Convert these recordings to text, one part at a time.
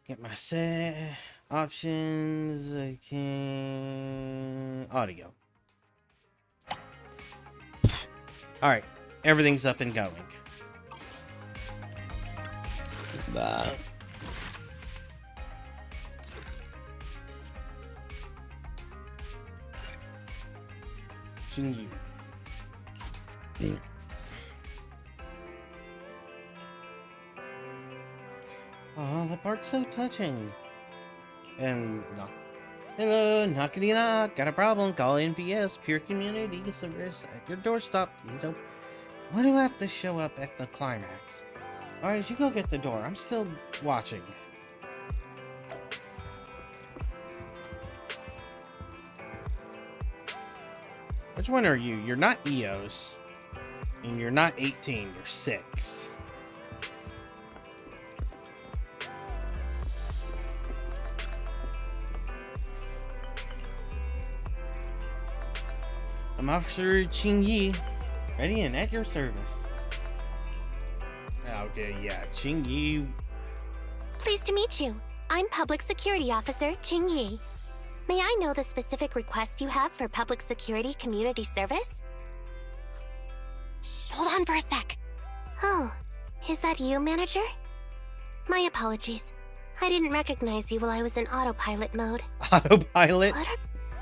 Get my set options. I can audio. All right, everything's up and going. Xingyu. Oh, that part's so touching. And no. Hello, knockity knock. Got a problem? Call NPS. Pure community service at your doorstep. Please open. Why do I have to show up at the climax? Alright, you go get the door. I'm still watching. Which one are you? You're not EOS. And you're not 18. You're 6. I'm Officer Qing Yi, ready and at your service. Okay, yeah, Qing Yi. Pleased to meet you. I'm Public Security Officer Qing Yi. May I know the specific request you have for Public Security Community Service? Shh, hold on for a sec. Oh, is that you, Manager? My apologies. I didn't recognize you while I was in autopilot mode. Autopilot?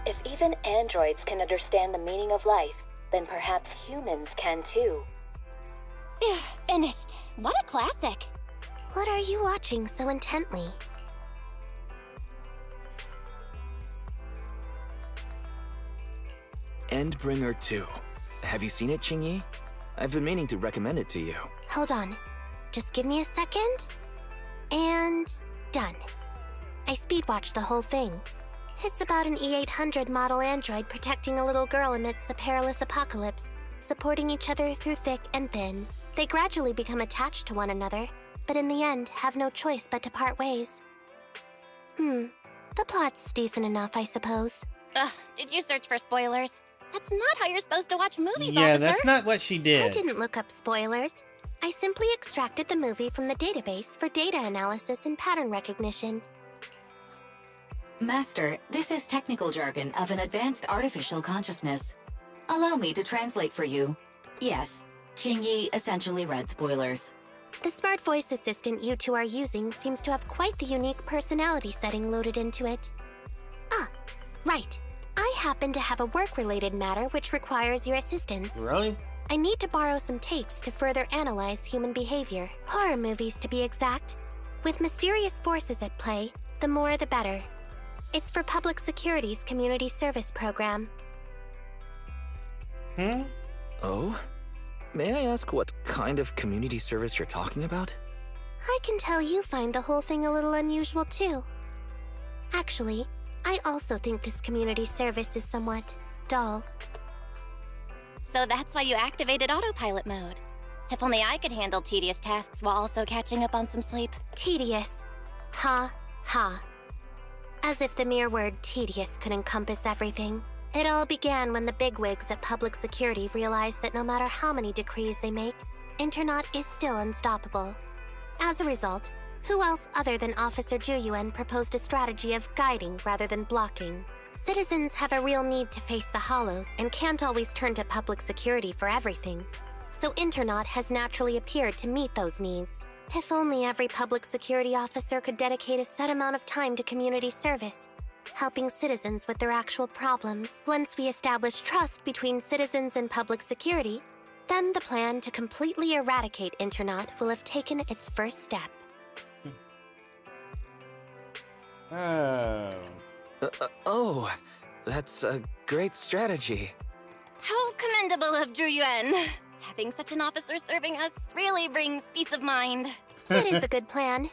If even androids can understand the meaning of life, then perhaps humans can too. Finished. What a classic. What are you watching so intently? Endbringer 2. Have you seen it, Qingyi? I've been meaning to recommend it to you. Hold on. Just give me a second. And done. I speed-watched the whole thing. It's about an E-800 model android protecting a little girl amidst the perilous apocalypse, supporting each other through thick and thin. They gradually become attached to one another, but in the end have no choice but to part ways. The plot's decent enough, I suppose. Did you search for spoilers? That's not how you're supposed to watch movies, Yeah, officer. that's not what she did. I didn't look up spoilers. I simply extracted the movie from the database for data analysis and pattern recognition. Master, this is technical jargon of an advanced artificial consciousness. Allow me to translate for you. Yes, Qingyi essentially read spoilers. The smart voice assistant you two are using seems to have quite the unique personality setting loaded into it. Ah, right. I happen to have a work-related matter which requires your assistance. Really? I need to borrow some tapes to further analyze human behavior. Horror movies, to be exact. With mysterious forces at play, the more the better. It's for Public Security's Community Service Program. Oh? May I ask what kind of community service you're talking about? I can tell you find the whole thing a little unusual, too. Actually, I also think this community service is somewhat dull. So that's why you activated autopilot mode. If only I could handle tedious tasks while also catching up on some sleep. Tedious. Ha, ha. As if the mere word tedious could encompass everything. It all began when the bigwigs at Public Security realized that no matter how many decrees they make, Internaut is still unstoppable. As a result, who else other than Officer Juyuan proposed a strategy of guiding rather than blocking? Citizens have a real need to face the hollows and can't always turn to Public Security for everything. So Internaut has naturally appeared to meet those needs. If only every Public Security officer could dedicate a set amount of time to community service, helping citizens with their actual problems. Once we establish trust between citizens and Public Security, then the plan to completely eradicate Internaut will have taken its first step. Oh, that's a great strategy. How commendable of Zhu Yuan. Having such an officer serving us really brings peace of mind. It is a good plan.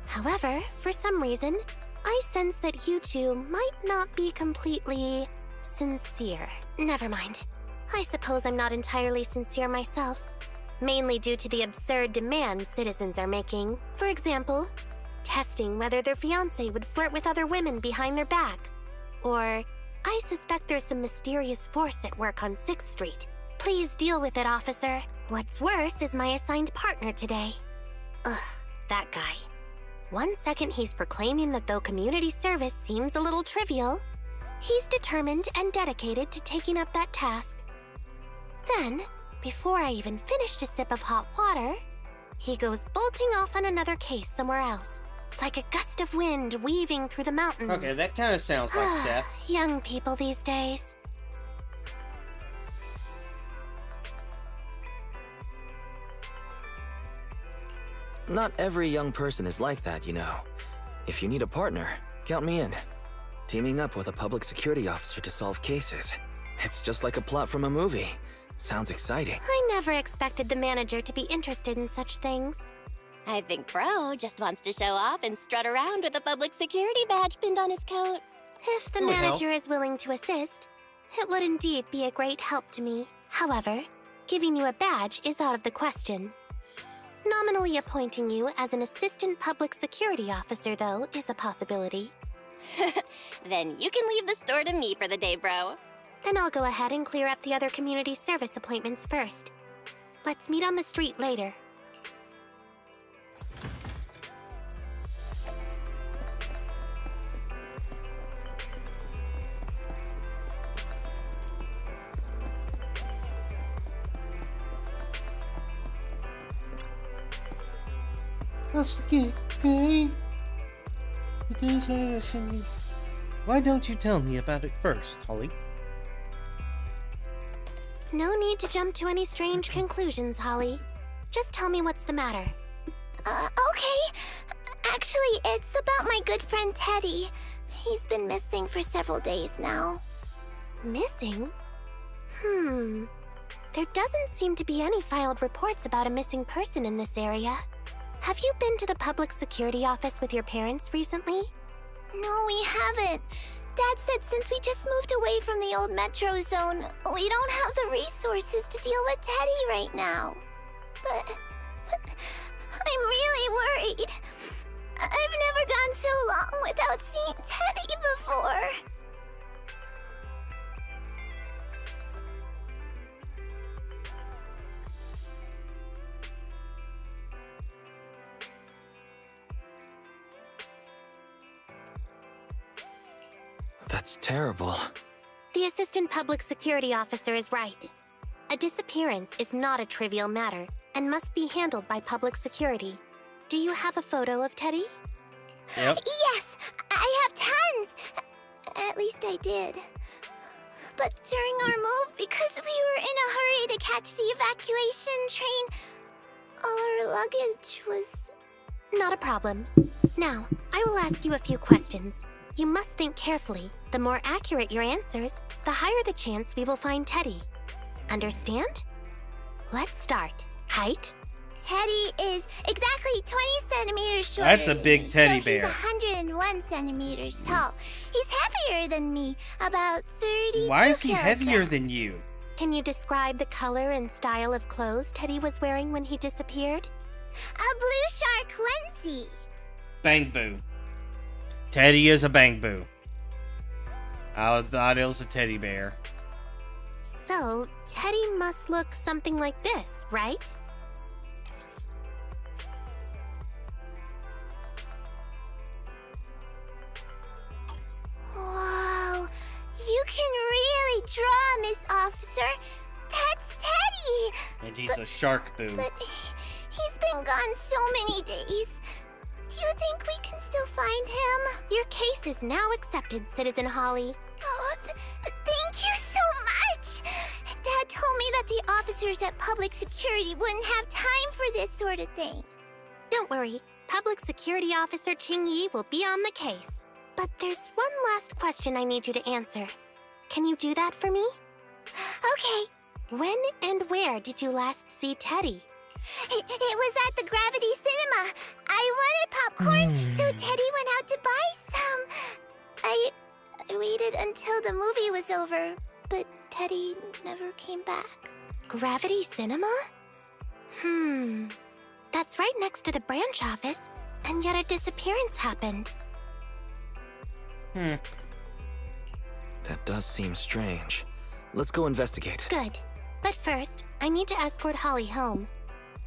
However, for some reason, I sense that you two might not be completely sincere. Never mind. I suppose I'm not entirely sincere myself. Mainly due to the absurd demands citizens are making. For example, testing whether their fiancé would flirt with other women behind their back. Or, I suspect there's some mysterious force at work on 6th Street. Please deal with it, officer. What's worse is my assigned partner today. Ugh, that guy. One second he's proclaiming that though community service seems a little trivial, he's determined and dedicated to taking up that task. Then, before I even finished a sip of hot water, he goes bolting off on another case somewhere else, like a gust of wind weaving through the mountains. Okay, that kind of sounds like Seth. Young people these days. Not every young person is like that, you know. If you need a partner, count me in. Teaming up with a public security officer to solve cases. It's just like a plot from a movie. Sounds exciting. I never expected the manager to be interested in such things. I think Bro just wants to show off and strut around with a public security badge pinned on his coat. If the It would help. manager is willing to assist, it would indeed be a great help to me. However, giving you a badge is out of the question. Nominally appointing you as an assistant public security officer, though, is a possibility. Then you can leave the store to me for the day, Bro. Then I'll go ahead and clear up the other community service appointments first. Let's meet on the street later. That's okay. Why don't you tell me about it first, Holly? No need to jump to any strange conclusions, Holly. Just tell me what's the matter. Okay. Actually, it's about my good friend Teddy. He's been missing for several days now. Missing? There doesn't seem to be any filed reports about a missing person in this area. Have you been to the public security office with your parents recently? No, we haven't. Dad said since we just moved away from the old metro zone, we don't have the resources to deal with Teddy right now. But I'm really worried. I've never gone so long without seeing Teddy before. That's terrible. The assistant public security officer is right. A disappearance is not a trivial matter and must be handled by public security. Do you have a photo of Teddy? Yep. Yes, I have tons. At least I did. But during our move, because we were in a hurry to catch the evacuation train, all our luggage was... Not a problem. Now, I will ask you a few questions. You must think carefully. The more accurate your answers, the higher the chance we will find Teddy. Understand? Let's start. Height? Teddy is exactly 20 centimeters shorter. That's a big than me, teddy so bear. He's 101 centimeters tall. He's heavier than me, about 32 Why is he kilograms. heavier than you? Can you describe the color and style of clothes Teddy was wearing when he disappeared? A blue shark onesie. Bang boo. Teddy is a bang boo. I thought it was a teddy bear. So, Teddy must look something like this, right? Whoa, you can really draw, Miss Officer. That's Teddy. And he's a shark boo. But he's been gone so many days. Do you think we can still find him? Your case is now accepted, Citizen Holly. Oh, thank you so much. Dad told me that the officers at Public Security wouldn't have time for this sort of thing. Don't worry, Public Security Officer Ching Yi will be on the case. But there's one last question I need you to answer. Can you do that for me? Okay. When and where did you last see Teddy? It was at the Gravity Cinema. I wanted popcorn, so Teddy went out to buy some. I waited until the movie was over, but Teddy never came back. Gravity Cinema? That's right next to the branch office, and yet a disappearance happened. That does seem strange. Let's go investigate. Good. But first, I need to escort Holly home.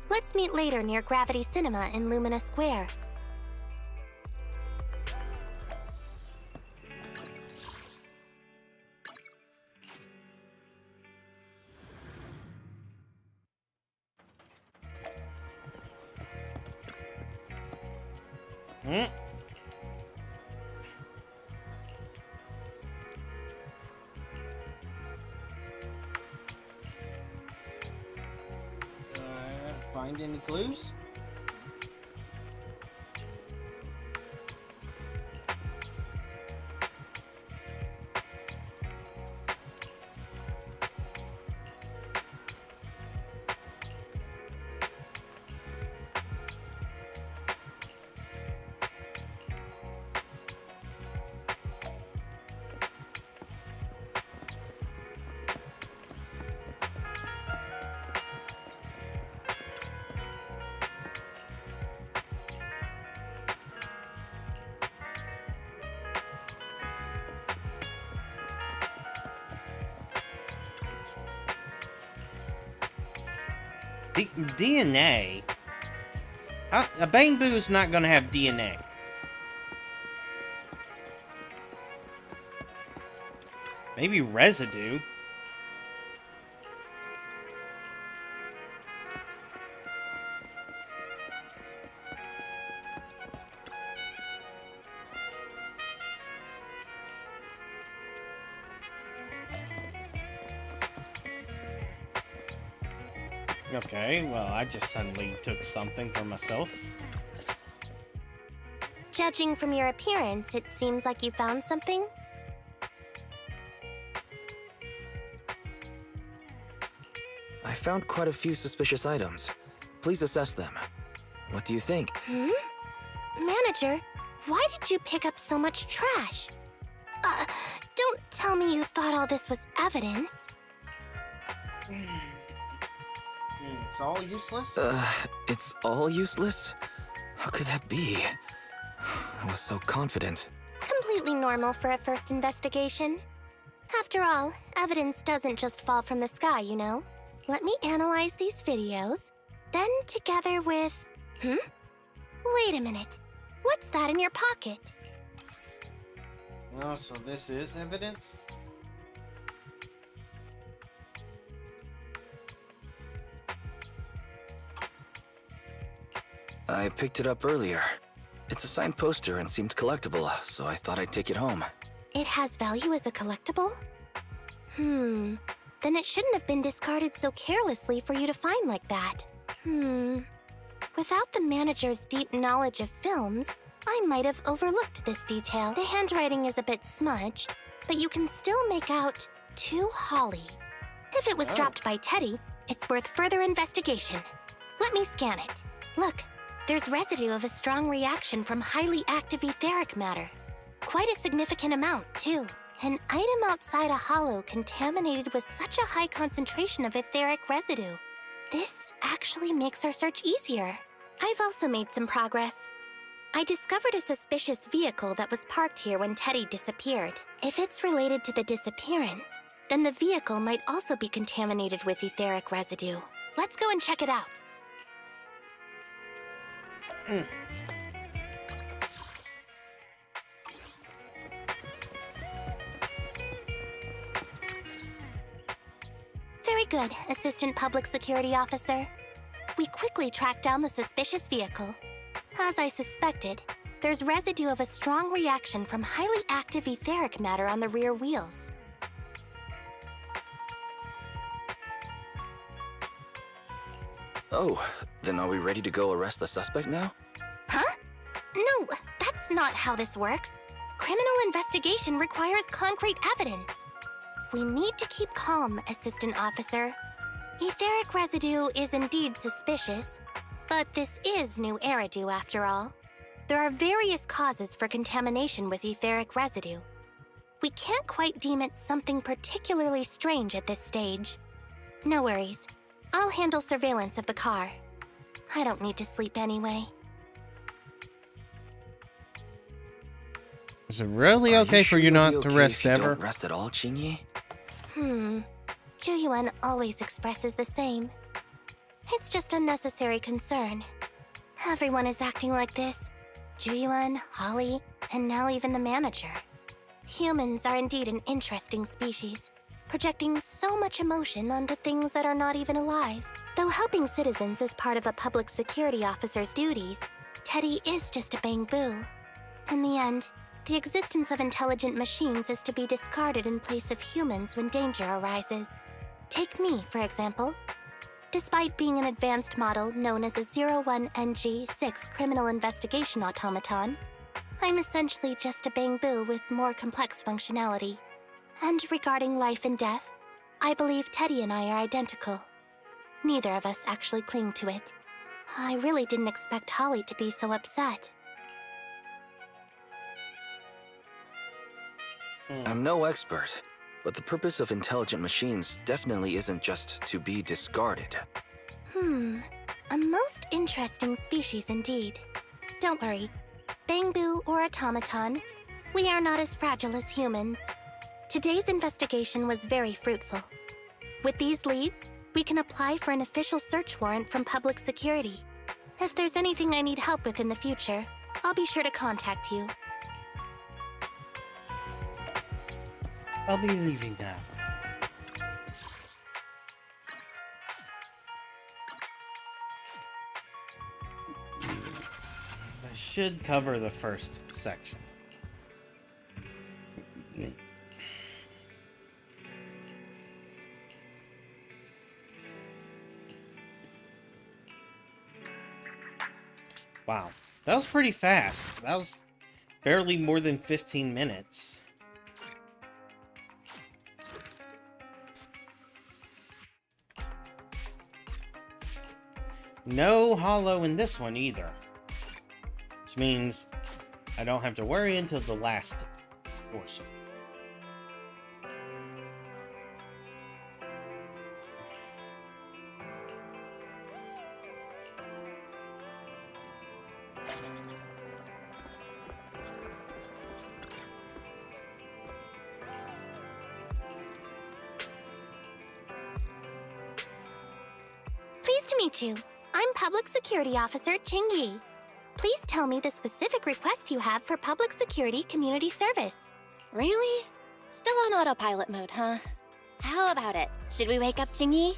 Let's meet later near Gravity Cinema in Lumina Square. Hmm? Find any clues? DNA? A Bangbu's not gonna have DNA. Maybe residue. Okay, well, I just suddenly took something for myself. Judging from your appearance, it seems like you found something. I found quite a few suspicious items. Please assess them. What do you think? Manager, why did you pick up so much trash? Don't tell me you thought all this was evidence. It's all useless? It's all useless? How could that be? I was so confident. Completely normal for a first investigation. After all, evidence doesn't just fall from the sky, you know. Let me analyze these videos, then together with... Wait a minute. What's that in your pocket? Oh, so this is evidence? I picked it up earlier. It's a signed poster and seemed collectible, so I thought I'd take it home. It has value as a collectible? Then it shouldn't have been discarded so carelessly for you to find like that. Without the manager's deep knowledge of films, I might have overlooked this detail. The handwriting is a bit smudged, but you can still make out "To Holly." If it was dropped by Teddy, it's worth further investigation. Let me scan it. Look, there's residue of a strong reaction from highly active etheric matter. Quite a significant amount, too. An item outside a hollow contaminated with such a high concentration of etheric residue. This actually makes our search easier. I've also made some progress. I discovered a suspicious vehicle that was parked here when Teddy disappeared. If it's related to the disappearance, then the vehicle might also be contaminated with etheric residue. Let's go and check it out. Very good, Assistant Public Security Officer. We quickly tracked down the suspicious vehicle. As I suspected, there's residue of a strong reaction from highly active etheric matter on the rear wheels. Oh, then are we ready to go arrest the suspect now? Huh? No, that's not how this works. Criminal investigation requires concrete evidence. We need to keep calm, Assistant Officer. Etheric residue is indeed suspicious, but this is new Eridu after all. There are various causes for contamination with etheric residue. We can't quite deem it something particularly strange at this stage. No worries. I'll handle surveillance of the car. I don't need to sleep anyway. Is it really okay for you not to rest ever? Don't rest at all, Qingyi? Zhuyuan always expresses the same. It's just unnecessary concern. Everyone is acting like this. Zhuyuan, Holly, and now even the manager. Humans are indeed an interesting species, projecting so much emotion onto things that are not even alive. Though helping citizens is part of a public security officer's duties, Teddy is just a Bangboo. In the end, the existence of intelligent machines is to be discarded in place of humans when danger arises. Take me, for example. Despite being an advanced model known as a 01NG6 criminal investigation automaton, I'm essentially just a Bangboo with more complex functionality. And regarding life and death, I believe Teddy and I are identical. Neither of us actually cling to it. I really didn't expect Holly to be so upset. I'm no expert, but the purpose of intelligent machines definitely isn't just to be discarded. A most interesting species indeed. Don't worry. Bangboo or automaton, we are not as fragile as humans. Today's investigation was very fruitful. With these leads, we can apply for an official search warrant from public security. If there's anything I need help with in the future, I'll be sure to contact you. I'll be leaving now. I should cover the first section. Wow, that was pretty fast. That was barely more than 15 minutes. No hollow in this one either. Which means I don't have to worry until the last portion. Pleased to meet you. I'm Public Security Officer Ching-Yi. Please tell me the specific request you have for public security community service. Really? Still on autopilot mode, huh? How about it? Should we wake up Ching-Yi?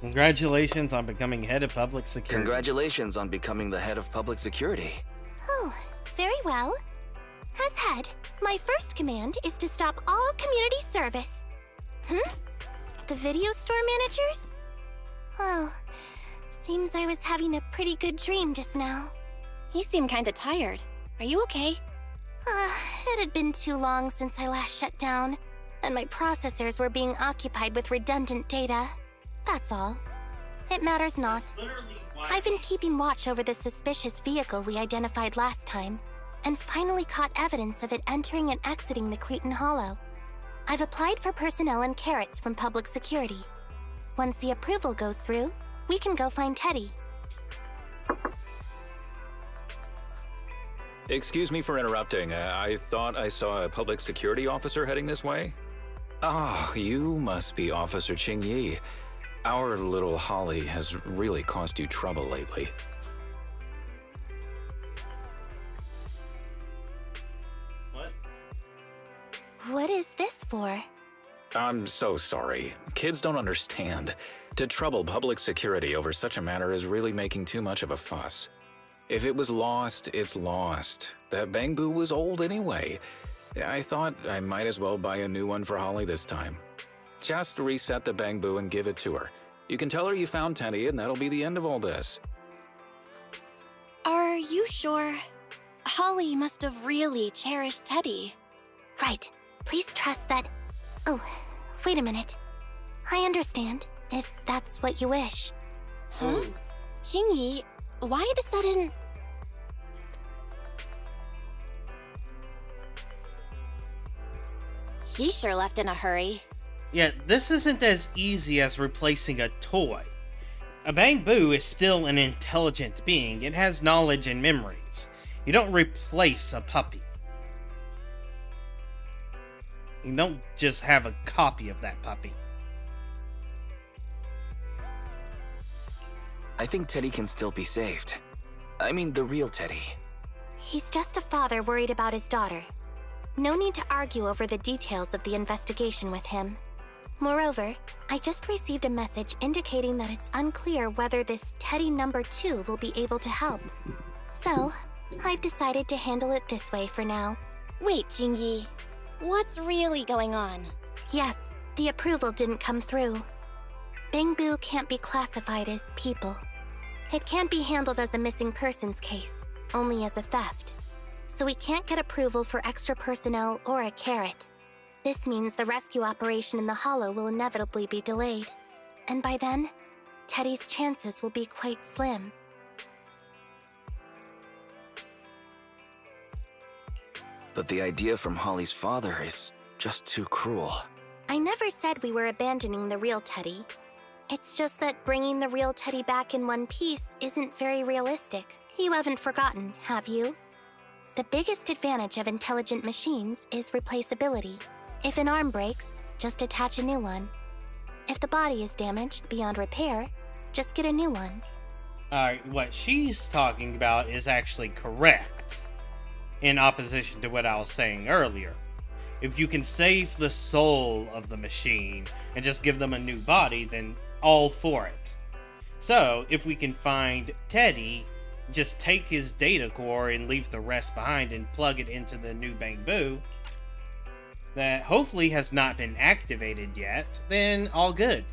Congratulations on becoming head of public security. Congratulations on becoming the head of public security. Oh, very well. As head, my first command is to stop all community service. The video store managers? Oh, seems I was having a pretty good dream just now. You seem kinda tired. Are you okay? It had been too long since I last shut down, and my processors were being occupied with redundant data. That's all. It matters not. I've been keeping watch over the suspicious vehicle we identified last time, and finally caught evidence of it entering and exiting the Cretan Hollow. I've applied for personnel and carrots from public security. Once the approval goes through, we can go find Teddy. Excuse me for interrupting. I thought I saw a public security officer heading this way. Ah, you must be Officer Ching-Yi. Our little Holly has really caused you trouble lately. What? What is this for? I'm so sorry. Kids don't understand. To trouble public security over such a matter is really making too much of a fuss. If it was lost, it's lost. That Bangboo was old anyway. I thought I might as well buy a new one for Holly this time. Just reset the Bangboo and give it to her. You can tell her you found Teddy and that'll be the end of all this. Are you sure? Holly must have really cherished Teddy. Right. Please trust that... Oh, wait a minute. I understand, if that's what you wish. Huh? Ching-Yi, why the sudden... He sure left in a hurry. Yeah, this isn't as easy as replacing a toy. A Bangboo is still an intelligent being. It has knowledge and memories. You don't replace a puppy. You don't just have a copy of that puppy. I think Teddy can still be saved. I mean, the real Teddy. He's just a father worried about his daughter. No need to argue over the details of the investigation with him. Moreover, I just received a message indicating that it's unclear whether this Teddy number 2 will be able to help. So, I've decided to handle it this way for now. Wait, Jingyi. What's really going on? Yes, the approval didn't come through. Bangboo can't be classified as people. It can't be handled as a missing persons case, only as a theft. So we can't get approval for extra personnel or a carrot. This means the rescue operation in the Hollow will inevitably be delayed. And by then, Teddy's chances will be quite slim. But the idea from Holly's father is just too cruel. I never said we were abandoning the real Teddy. It's just that bringing the real Teddy back in one piece isn't very realistic. You haven't forgotten, have you? The biggest advantage of intelligent machines is replaceability. If an arm breaks, just attach a new one. If the body is damaged beyond repair, just get a new one. Alright, what she's talking about is actually correct, in opposition to what I was saying earlier. If you can save the soul of the machine and just give them a new body, then all for it. So, if we can find Teddy, just take his data core and leave the rest behind and plug it into the new Bangboo, that hopefully has not been activated yet, then all good.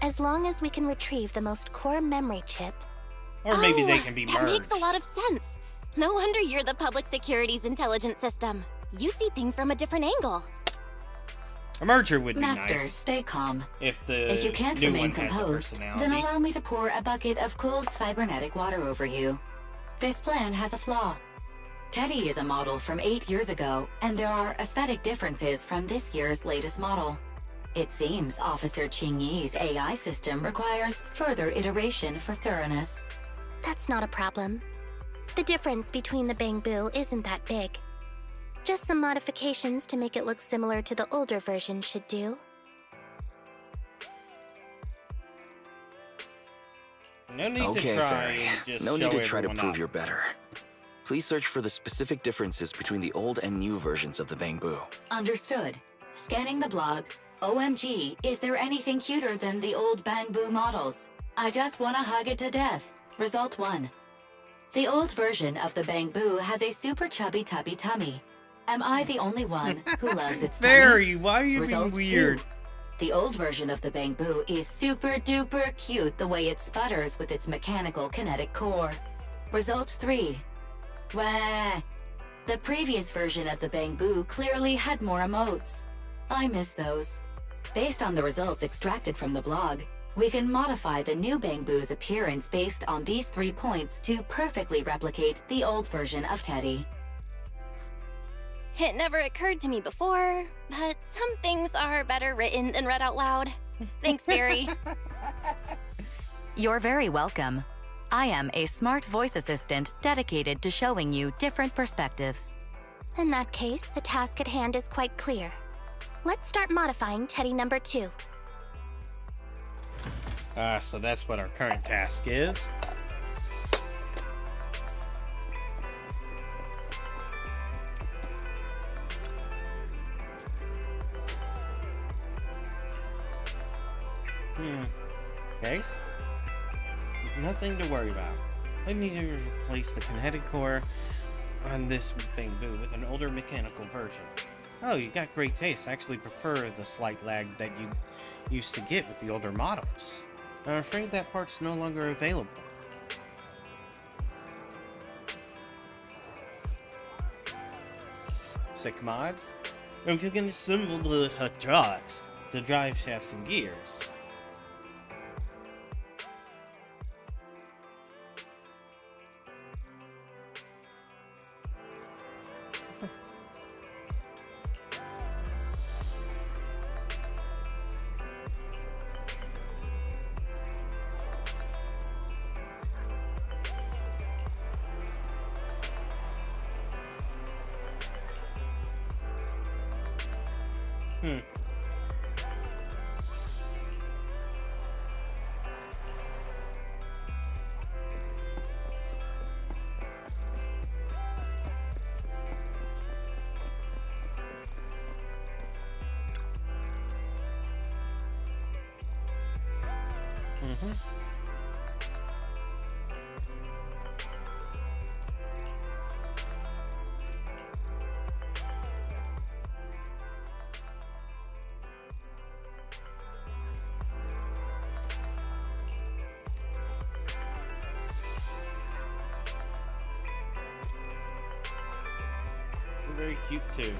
As long as we can retrieve the most core memory chip. Or maybe they can be that merged. makes a lot of sense. No wonder you're the public security's intelligence system. You see things from a different angle. A merger would be Master, nice. stay calm. If the If you can't new remain one has a composed, personality. then allow me to pour a bucket of cold cybernetic water over you. This plan has a flaw. Teddy is a model from 8 years ago, and there are aesthetic differences from this year's latest model. It seems Officer Qingyi's AI system requires further iteration for thoroughness. That's not a problem. The difference between the Bangboo isn't that big. Just some modifications to make it look similar to the older version should do. No need Okay, to try Fairy. and just No show need to try to everyone prove up. you're better. Please search for the specific differences between the old and new versions of the Bangboo. Understood. Scanning the blog. OMG, is there anything cuter than the old Bangboo models? I just want to hug it to death. Result 1. The old version of the Bangboo has a super chubby tubby tummy. Am I the only one who loves its tummy? Fairy, why are you Result being weird? 2. The old version of the Bangboo is super duper cute the way it sputters with its mechanical kinetic core. Result 3. Wah. The previous version of the Bangboo clearly had more emotes. I miss those. Based on the results extracted from the blog, we can modify the new Bangboo's appearance based on these 3 points to perfectly replicate the old version of Teddy. It never occurred to me before, but some things are better written than read out loud. Thanks, Barry. You're very welcome. I am a smart voice assistant dedicated to showing you different perspectives. In that case, the task at hand is quite clear. Let's start modifying Teddy number 2. So that's what our current task is. Case? Nothing to worry about. I need to replace the kinetic core on this Bangboo with an older mechanical version. Oh, you got great taste. I actually prefer the slight lag that you used to get with the older models. I'm afraid that part's no longer available. Sick mods? You can assemble the hydraulics, the drive shafts and gears. Mm-hmm. Very cute too.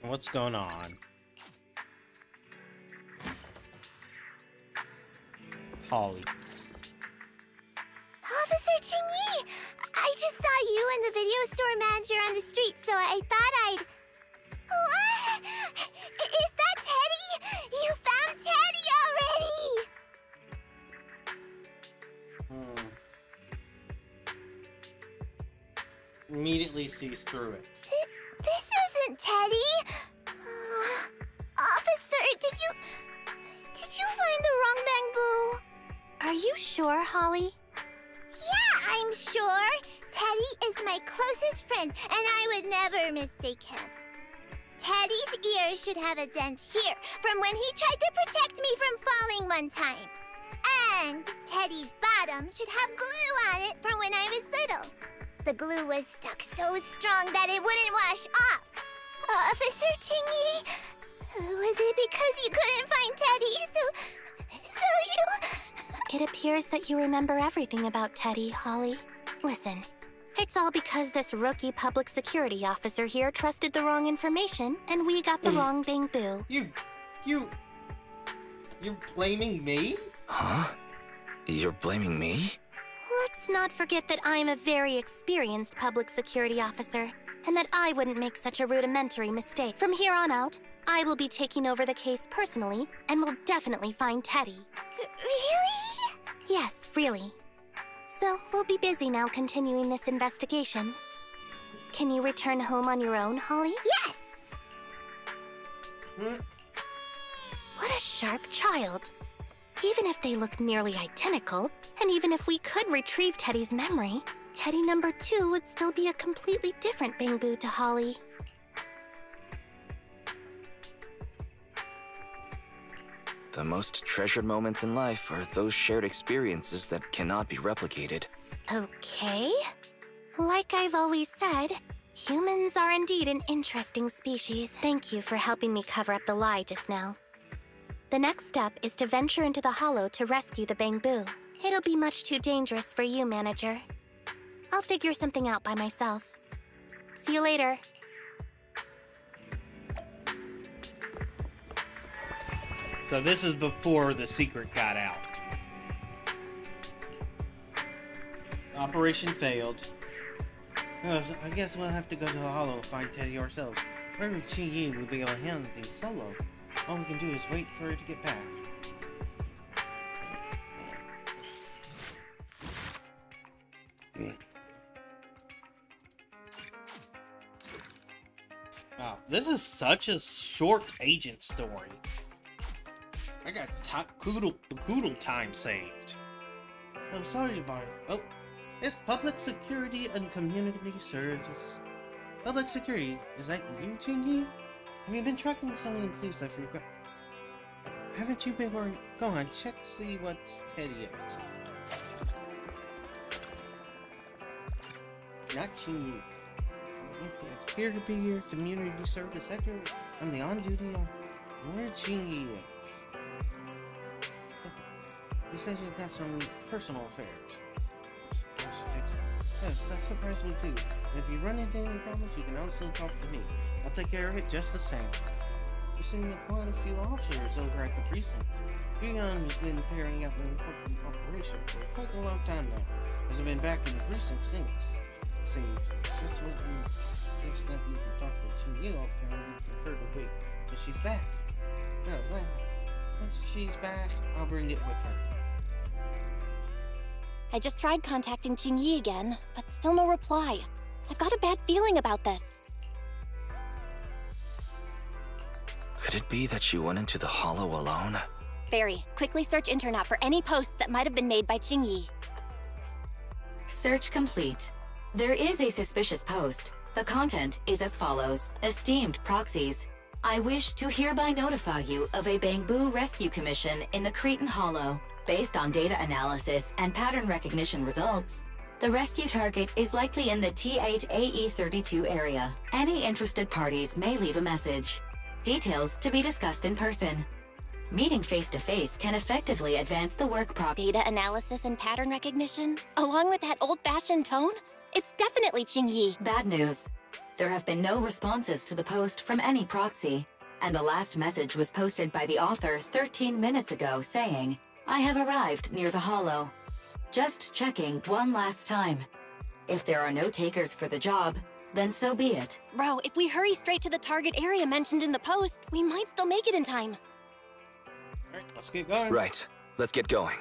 What's going on? Holly. Officer Chingy! I just saw you and the video store manager on the street, so I thought I'd... What? Is that Teddy? You found Teddy already! Immediately sees through it. This isn't Teddy! Officer, did you find the wrong bamboo? Are you sure, Holly? Yeah, I'm sure. Teddy is my closest friend, and I would never mistake him. Teddy's ear should have a dent here from when he tried to protect me from falling one time. And Teddy's bottom should have glue on it from when I was little. The glue was stuck so strong that it wouldn't wash off. Officer Chingy, was it because you couldn't find Teddy, so you... It appears that you remember everything about Teddy, Holly. Listen, it's all because this rookie public security officer here trusted the wrong information, and we got the wrong bamboo. You're blaming me? Huh? You're blaming me? Let's not forget that I'm a very experienced public security officer, and that I wouldn't make such a rudimentary mistake. From here on out, I will be taking over the case personally, and will definitely find Teddy. Really? Yes, really. So, we'll be busy now continuing this investigation. Can you return home on your own, Holly? Yes! What a sharp child. Even if they look nearly identical, and even if we could retrieve Teddy's memory, Teddy number 2 would still be a completely different bamboo to Holly. The most treasured moments in life are those shared experiences that cannot be replicated. Okay. Like I've always said, humans are indeed an interesting species. Thank you for helping me cover up the lie just now. The next step is to venture into the hollow to rescue the bamboo. It'll be much too dangerous for you, Manager. I'll figure something out by myself. See you later. So this is before the secret got out. Operation failed. So I guess we'll have to go to the hollow and find Teddy ourselves. Maybe Chi-Yi will be able to handle things solo. All we can do is wait for her to get back. Wow, this is such a short agent story. I got Koodle time saved. I'm sorry about it. Oh, it's Public Security and Community Service. Public Security, is that you, Chingy? Have you been tracking some of the clues I forgot? Haven't you been worried? Go on, check to see what's Teddy is. Not Chingy. NPS peer-to-peer community service sector. I'm the on-duty on where Chingy is. He says he's got some personal affairs. Yes, that surprised me too. If you run into any problems, you can also talk to me. I'll take care of it just the same. We've seen quite a few officers over at the precinct. Gion has been carrying out an important operation for quite a long time now. Hasn't been back in the precinct since. Seems it's just that you can talk to you all the time. We prefer to wait till she's back. No, once she's back, I'll bring it with her. I just tried contacting Qingyi again, but still no reply. I've got a bad feeling about this. Could it be that she went into the hollow alone? Barry, quickly search internet for any posts that might have been made by Qingyi. Search complete. There is a suspicious post. The content is as follows. Esteemed proxies, I wish to hereby notify you of a Bangbu rescue commission in the Cretan Hollow. Based on data analysis and pattern recognition results, the rescue target is likely in the T8AE32 area. Any interested parties may leave a message. Details to be discussed in person. Meeting face-to-face can effectively advance the work Data analysis and pattern recognition? Along with that old-fashioned tone? It's definitely Qingyi. Bad news. There have been no responses to the post from any proxy, and the last message was posted by the author 13 minutes ago saying, I have arrived near the hollow. Just checking one last time. If there are no takers for the job, then so be it. Bro, if we hurry straight to the target area mentioned in the post, we might still make it in time. Alright, let's get going. Right. Let's get going.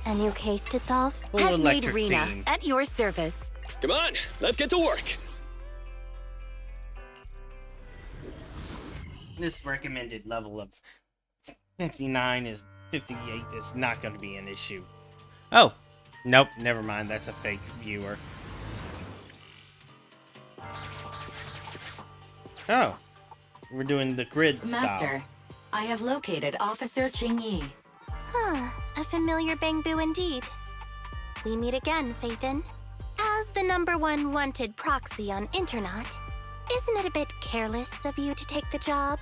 A new case to solve? Full Handmaid electric Rena, theme. at your service. Come on, let's get to work. This recommended level of 58 is not going to be an issue. Oh, nope, never mind. That's a fake viewer. Oh, we're doing the grid Master, style. I have located Officer Qingyi. Huh, a familiar Bangbu indeed. We meet again, Faithin. As the #1 wanted proxy on Internet, isn't it a bit careless of you to take the job?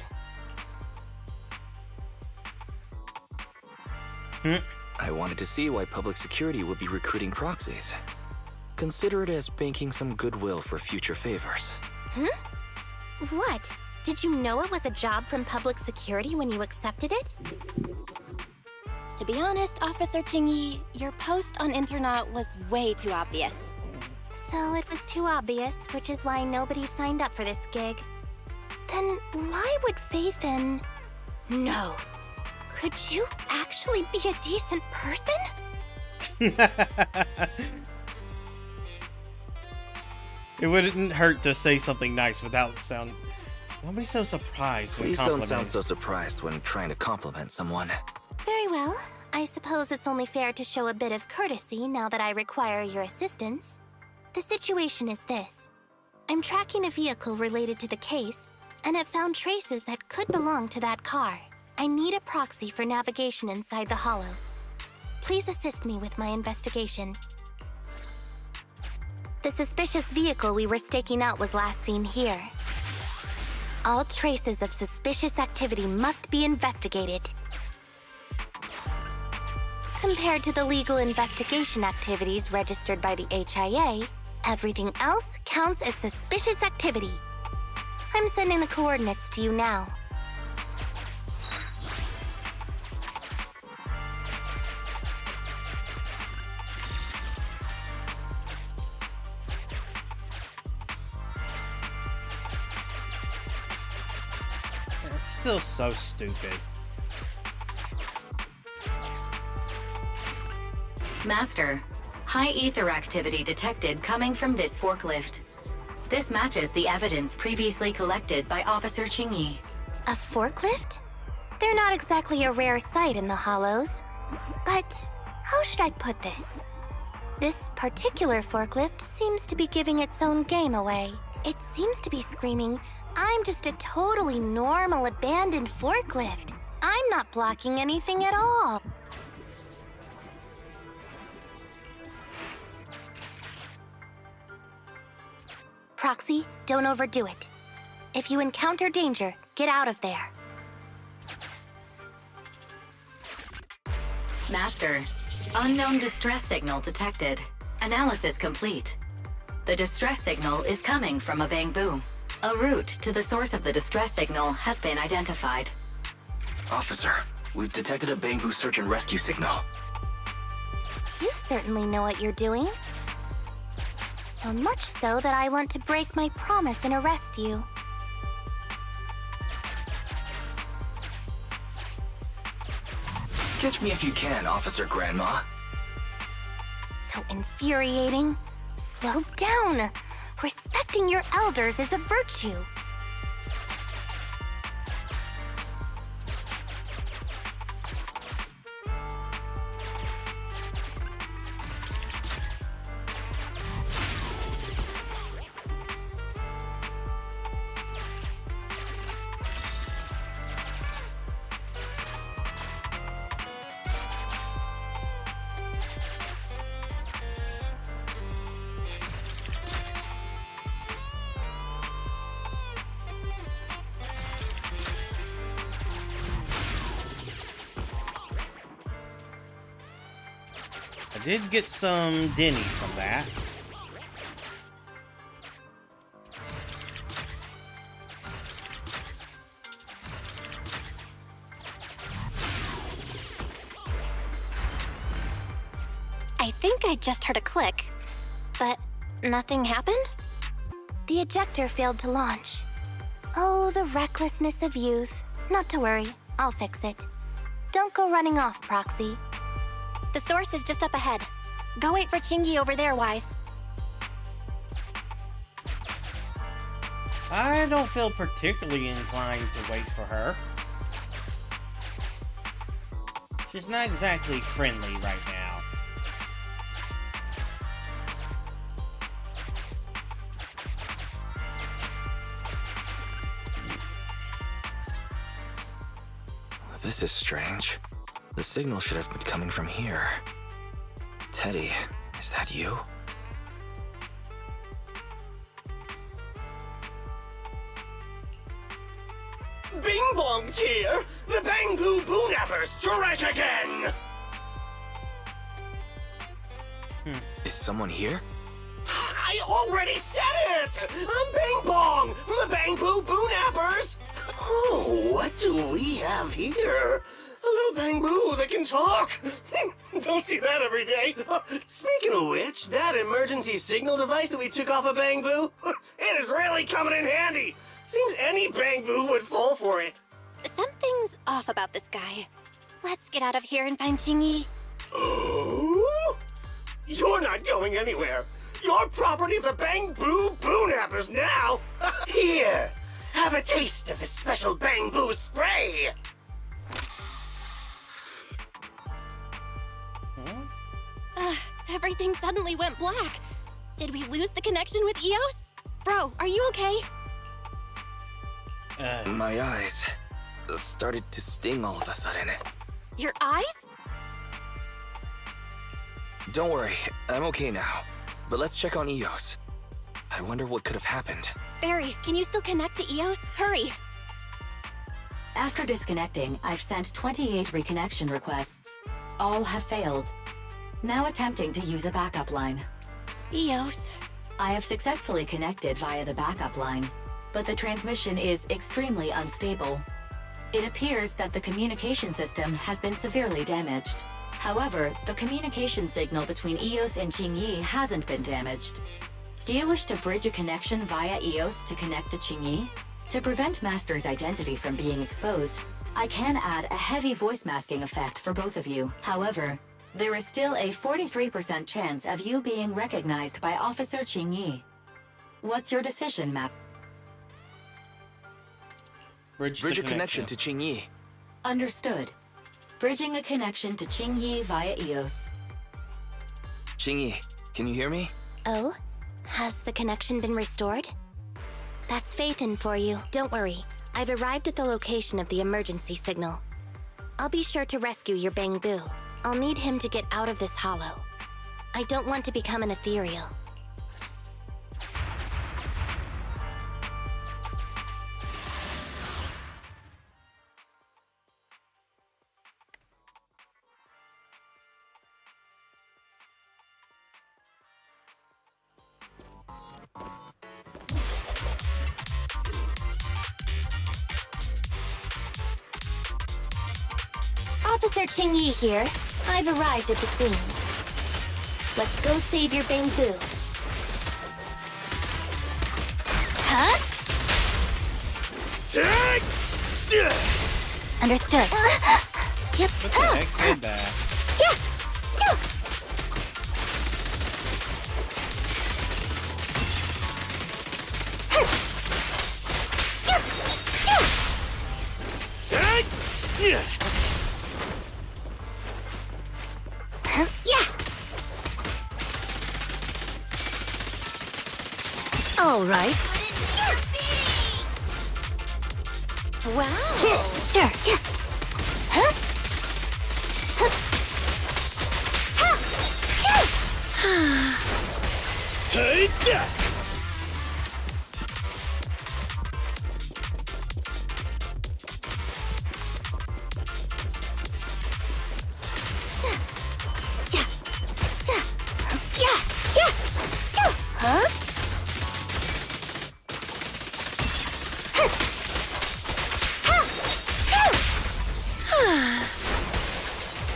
I wanted to see why public security would be recruiting proxies. Consider it as banking some goodwill for future favors. What? Did you know it was a job from public security when you accepted it? To be honest, Officer Qingyi, your post on internet was way too obvious. So it was too obvious, which is why nobody signed up for this gig. Then why would Faith in... No. Could you actually be a decent person? It wouldn't hurt to say something nice without sound... Don't be so surprised when Please don't complimenting. sound so surprised when trying to compliment someone. Very well. I suppose it's only fair to show a bit of courtesy now that I require your assistance. The situation is this. I'm tracking a vehicle related to the case, and have found traces that could belong to that car. I need a proxy for navigation inside the hollow. Please assist me with my investigation. The suspicious vehicle we were staking out was last seen here. All traces of suspicious activity must be investigated. Compared to the legal investigation activities registered by the HIA, everything else counts as suspicious activity. I'm sending the coordinates to you now. It's still so stupid. Master, high ether activity detected coming from this forklift. This matches the evidence previously collected by Officer Qingyi. A forklift? They're not exactly a rare sight in the Hollows. But how should I put this? This particular forklift seems to be giving its own game away. It seems to be screaming, "I'm just a totally normal abandoned forklift. I'm not blocking anything at all." Proxy, don't overdo it. If you encounter danger, get out of there. Master, unknown distress signal detected. Analysis complete. The distress signal is coming from a bamboo. A route to the source of the distress signal has been identified. Officer, we've detected a bamboo search and rescue signal. You certainly know what you're doing. So much so that I want to break my promise and arrest you. Catch me if you can, Officer Grandma. So infuriating. Slow down. Respecting your elders is a virtue. I did get some Denny from that. I think I just heard a click, but nothing happened? The ejector failed to launch. Oh, the recklessness of youth. Not to worry, I'll fix it. Don't go running off, Proxy. The source is just up ahead. Go wait for Chingy over there, Wise. I don't feel particularly inclined to wait for her. She's not exactly friendly right now. This is strange. The signal should have been coming from here. Teddy, is that you? Bing Bong's here! The Bangoo Boonappers strike again! Is someone here? I already said it! I'm Bing Bong from the Bangoo Boonappers! Oh, what do we have here? A little bamboo that can talk. Don't see that every day. Speaking of which, that emergency signal device that we took off of bamboo, it is really coming in handy. Seems any bamboo would fall for it. Something's off about this guy. Let's get out of here and find Chingy. Oh? You're not going anywhere. You're property of the Bangoo Boonappers now. Here, have a taste of this special bamboo spray. Everything suddenly went black. Did we lose the connection with Eos? Bro, are you okay? My eyes started to sting all of a sudden. Your eyes? Don't worry, I'm okay now. But let's check on Eos. I wonder what could have happened. Barry, can you still connect to Eos? Hurry! After disconnecting, I've sent 28 reconnection requests. All have failed. Now attempting to use a backup line. Eos. I have successfully connected via the backup line, but the transmission is extremely unstable. It appears that the communication system has been severely damaged. However, the communication signal between Eos and Qingyi hasn't been damaged. Do you wish to bridge a connection via Eos to connect to Qingyi? To prevent Master's identity from being exposed, I can add a heavy voice masking effect for both of you. However, there is still a 43% chance of you being recognized by Officer Qingyi. What's your decision, Map? Bridge a connection to Qingyi. Understood. Bridging a connection to Qingyi via Eos. Qingyi, Can you hear me? Oh? Has the connection been restored? That's Faithin for you. Don't worry. I've arrived at the location of the emergency signal. I'll be sure to rescue your Bang-Boo. I'll need him to get out of this hollow. I don't want to become an ethereal. Officer Ching-Yi here. I've arrived at the scene. Let's go save your Bang-Boo. Huh? Understood. Yep. What the heck did that? All right. Wow. Sure. Huh? Huh?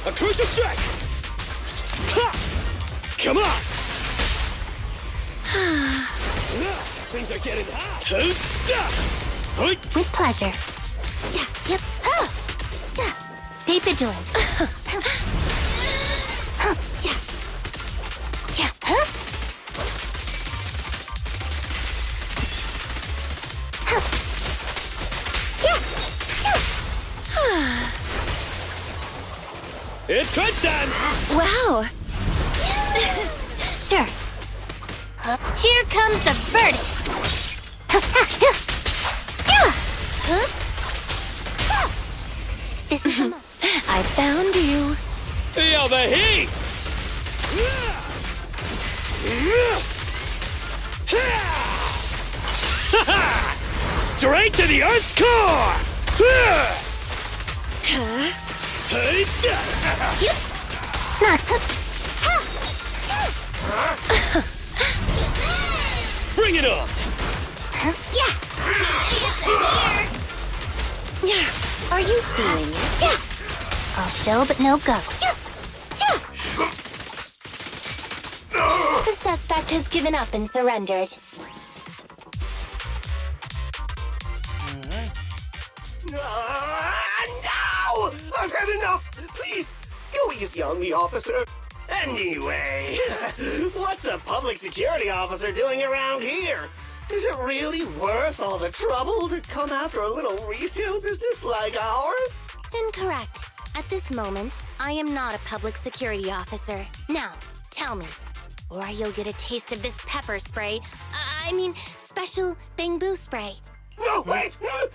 A crucial strike! Ha! Come on! Things are getting hot! With pleasure. Yeah, yep. Stay vigilant. Yeah. Yeah, huh? It's crunch time! Wow. Sure. Here comes the verdict. This is I found you. Feel the heat! Straight to the Earth's core! Bring it on! Yeah. Are you feeling it? Yeah. I'll show, but no go. The suspect has given up and surrendered. No! I've had enough! Please, go easy on me, officer. Anyway, what's a public security officer doing around here? Is it really worth all the trouble to come after a little resale business like ours? Incorrect. At this moment, I am not a public security officer. Now, tell me, or you'll get a taste of this pepper spray. I mean, special Bang-Boo spray. No, wait! No,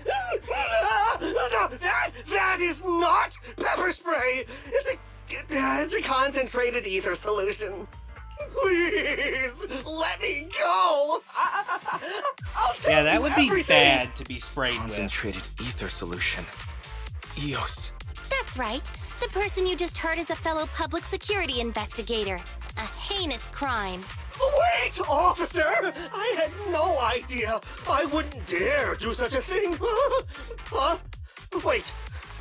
that is not pepper spray! It's a concentrated ether solution. Please, let me go! I'll tell Yeah, that would be everything. bad to be sprayed with. Concentrated ether solution. EOS. That's right. The person you just heard is a fellow public security investigator. A heinous crime. Wait, officer! I had no idea. I wouldn't dare do such a thing. Huh? Wait,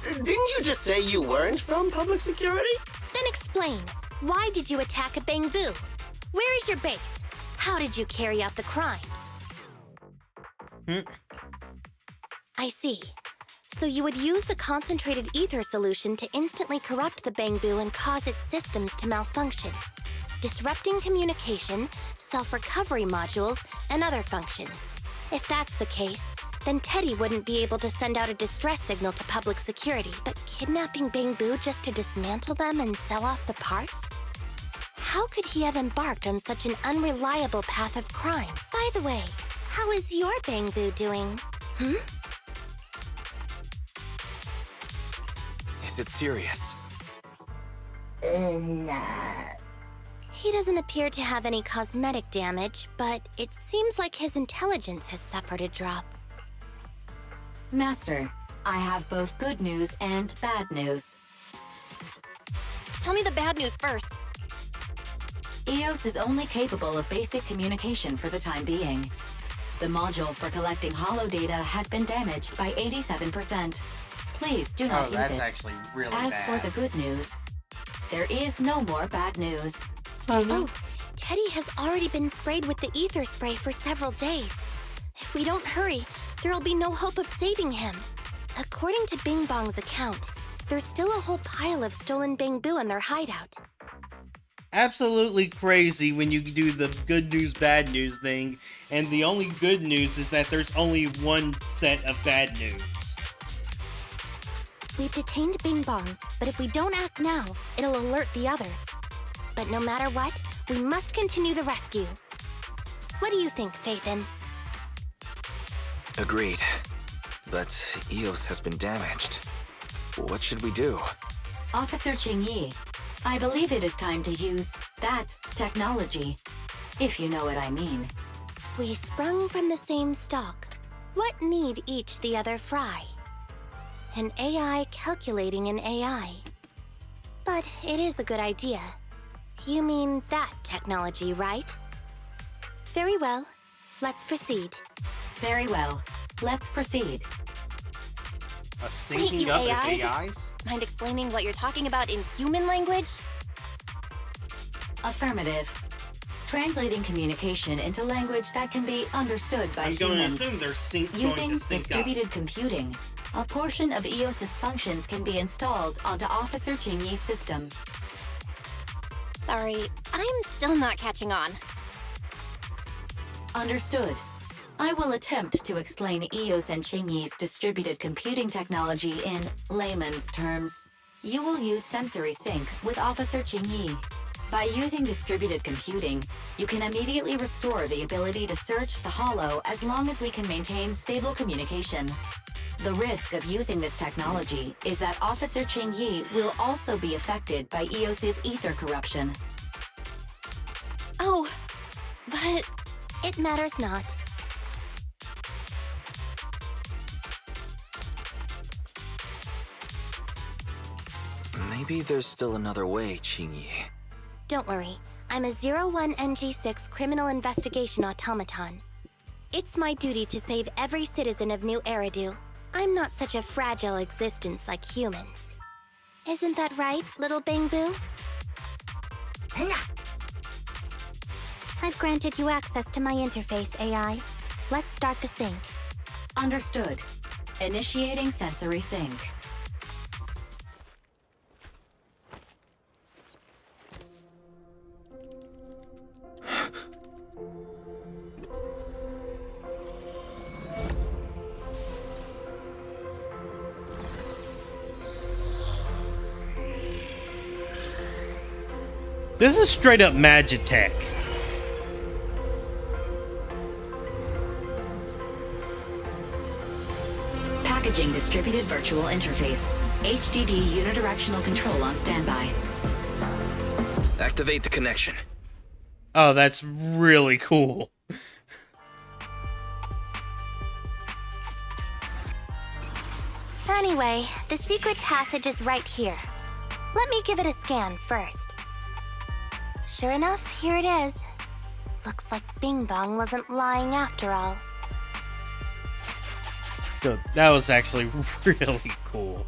didn't you just say you weren't from public security? Then explain. Why did you attack a Bang-Boo? Where is your base? How did you carry out the crimes? I see. So you would use the concentrated ether solution to instantly corrupt the Bang-Boo and cause its systems to malfunction, disrupting communication, self-recovery modules, and other functions. If that's the case, then Teddy wouldn't be able to send out a distress signal to public security, but kidnapping Bang-Boo just to dismantle them and sell off the parts? how could he have embarked on such an unreliable path of crime? By the way, how is your Bangbu doing? Is it serious? He doesn't appear to have any cosmetic damage, but it seems like his intelligence has suffered a drop. Master, I have both good news and bad news. Tell me the bad news first. EOS is only capable of basic communication for the time being. The module for collecting holo data has been damaged by 87%. Please do not use it. That's actually really As bad. for the good news, there is no more bad news. Oh, Teddy has already been sprayed with the ether spray for several days. If we don't hurry, there'll be no hope of saving him. According to Bing Bong's account, there's still a whole pile of stolen Bangbu in their hideout. Absolutely crazy when you do the good news, bad news thing, and the only good news is that there's only one set of bad news. We've detained Bing Bong, but if we don't act now, it'll alert the others. But no matter what, we must continue the rescue. What do you think, Faithin? Agreed. But EOS has been damaged. What should we do? Officer Qingyi, I believe it is time to use that technology, if you know what I mean. We sprung from the same stock. What need each the other fry? An AI calculating an AI. But it is a good idea. You mean that technology, right? Very well. Let's proceed. Very well. Let's proceed. A syncing you up of AIs? AIs? Mind explaining what you're talking about in human language? Affirmative. Translating communication into language that can be understood by I'm going to humans. assume they're going Using to sync distributed computing, a portion of EOS's functions can be installed onto Officer Qingyi's system. Sorry, I'm still not catching on. Understood. I will attempt to explain EOS and Qingyi's distributed computing technology in layman's terms. You will use sensory sync with Officer Qingyi. By using distributed computing, you can immediately restore the ability to search the holo as long as we can maintain stable communication. The risk of using this technology is that Officer Qingyi will also be affected by EOS's ether corruption. Oh, but... It matters not. Maybe there's still another way, Qingyi. Don't worry. I'm a 01NG6 criminal investigation automaton. It's my duty to save every citizen of New Eridu. I'm not such a fragile existence like humans. Isn't that right, little Bangbu? I've granted you access to my interface, AI. Let's start the sync. Understood. Initiating sensory sync. This is straight up Magitech. Packaging distributed virtual interface. HDD unidirectional control on standby. Activate the connection. Oh, that's really cool. Anyway, the secret passage is right here. Let me give it a scan first. Sure enough, here it is. Looks like Bing Bong wasn't lying after all. So that was actually really cool.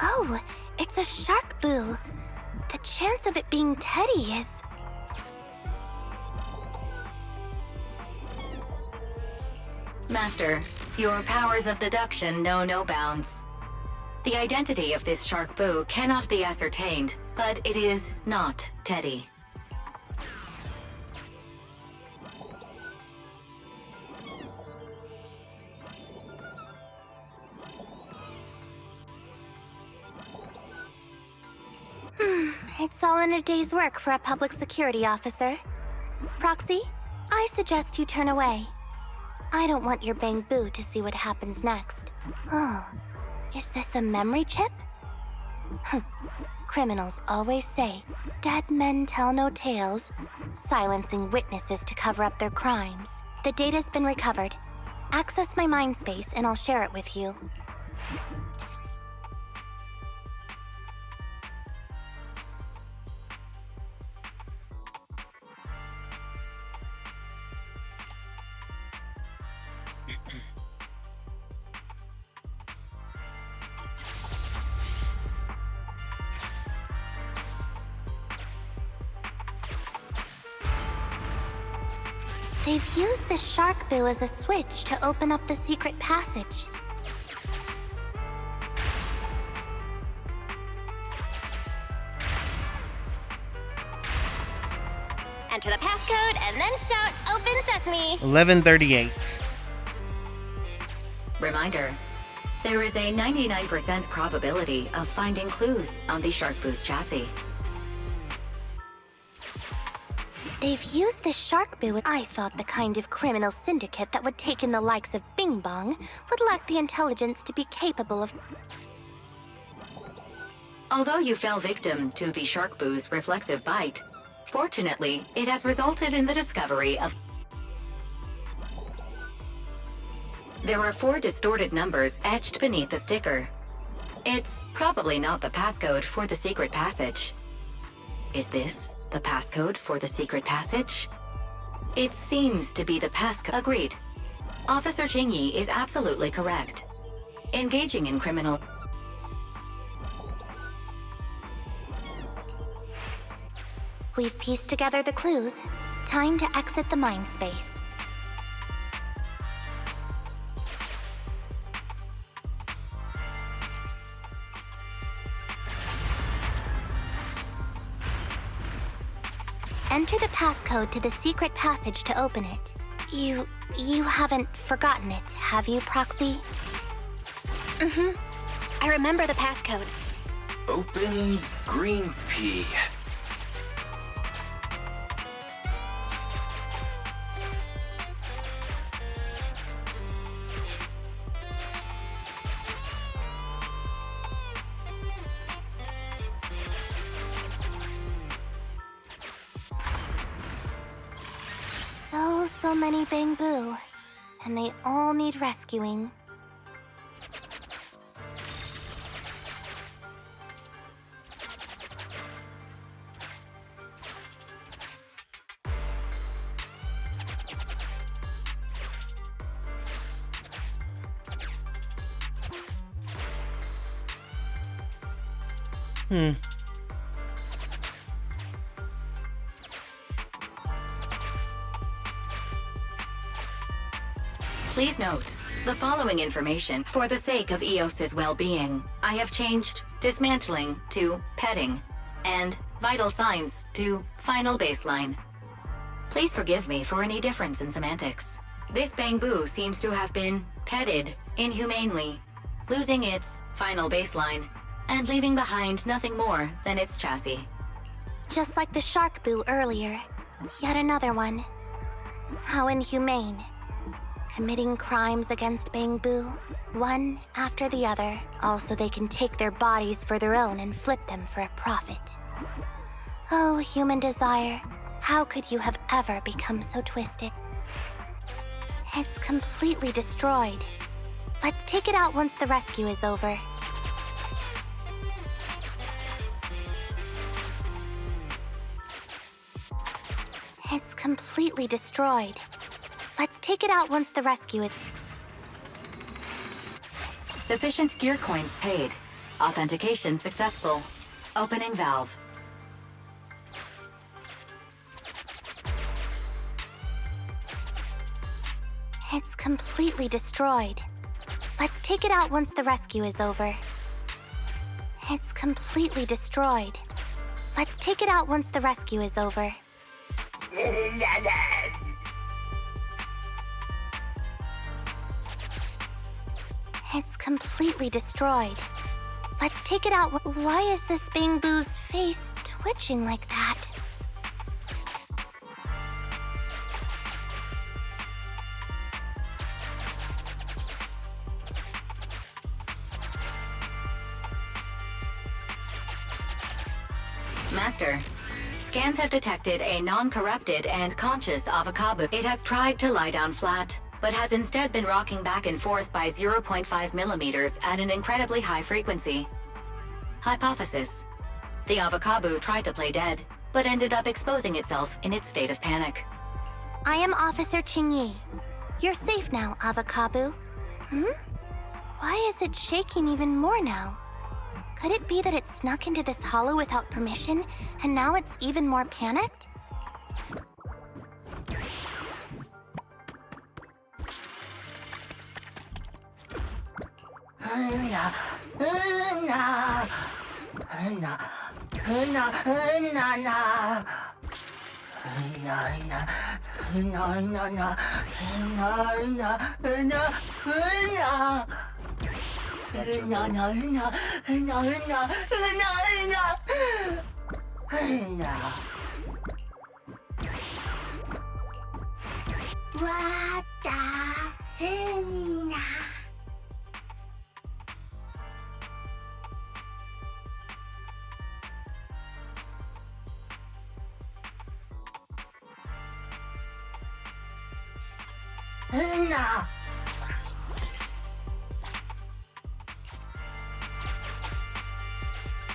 Oh, it's a shark boo. The chance of it being Teddy is... Master, your powers of deduction know no bounds. The identity of this shark boo cannot be ascertained, but it is not Teddy. It's all in a day's work for a public security officer. Proxy, I suggest you turn away. I don't want your Bang Boo to see what happens next. Oh, is this a memory chip? Criminals always say, dead men tell no tales, silencing witnesses to cover up their crimes. The data's been recovered. Access my mind space and I'll share it with you. They've used the shark boo as a switch to open up the secret passage. Enter the passcode and then shout, "Open Sesame!" 11:38. Reminder, there is a 99% probability of finding clues on the shark boo's chassis. They've used the shark boo. I thought the kind of criminal syndicate that would take in the likes of Bing Bong would lack the intelligence to be capable of... Although you fell victim to the shark boo's reflexive bite, fortunately, it has resulted in the discovery of... There are 4 distorted numbers etched beneath the sticker. It's probably not the passcode for the secret passage. Is this the passcode for the secret passage? It seems to be the passcode. Agreed. Officer Chingy is absolutely correct. Engaging in criminal... We've pieced together the clues. Time to exit the mind space. Enter the passcode to the secret passage to open it. You haven't forgotten it, have you, Proxy? I remember the passcode. Open green pea. So many Bang Boo, and they all need rescuing. Please note, the following information, for the sake of EOS's well-being, I have changed dismantling to petting, and vital signs to final baseline. Please forgive me for any difference in semantics. This Bang Boo seems to have been petted inhumanely, losing its final baseline, and leaving behind nothing more than its chassis. Just like the shark boo earlier. Yet another one. How inhumane. Committing crimes against Bang Boo, one after the other. Also, they can take their bodies for their own and flip them for a profit. Oh, human desire, how could you have ever become so twisted? It's completely destroyed. Let's take it out once the rescue is over. It's completely destroyed. Let's take it out once the rescue is... Sufficient gear coins paid. Authentication successful. Opening valve. It's completely destroyed. Let's take it out once the rescue is over. It's completely destroyed. Let's take it out once the rescue is over. It's completely destroyed. Let's take it out. Why is this Bangboo's face twitching like that? Master, scans have detected a non-corrupted and conscious Avocabo. It has tried to lie down flat, but has instead been rocking back and forth by 0.5 millimeters at an incredibly high frequency. Hypothesis: the Avocabo tried to play dead, but ended up exposing itself in its state of panic. I am Officer Qingyi. You're safe now, Avocabo. Why is it shaking even more now? Could it be that it snuck into this hollow without permission, and now it's even more panicked?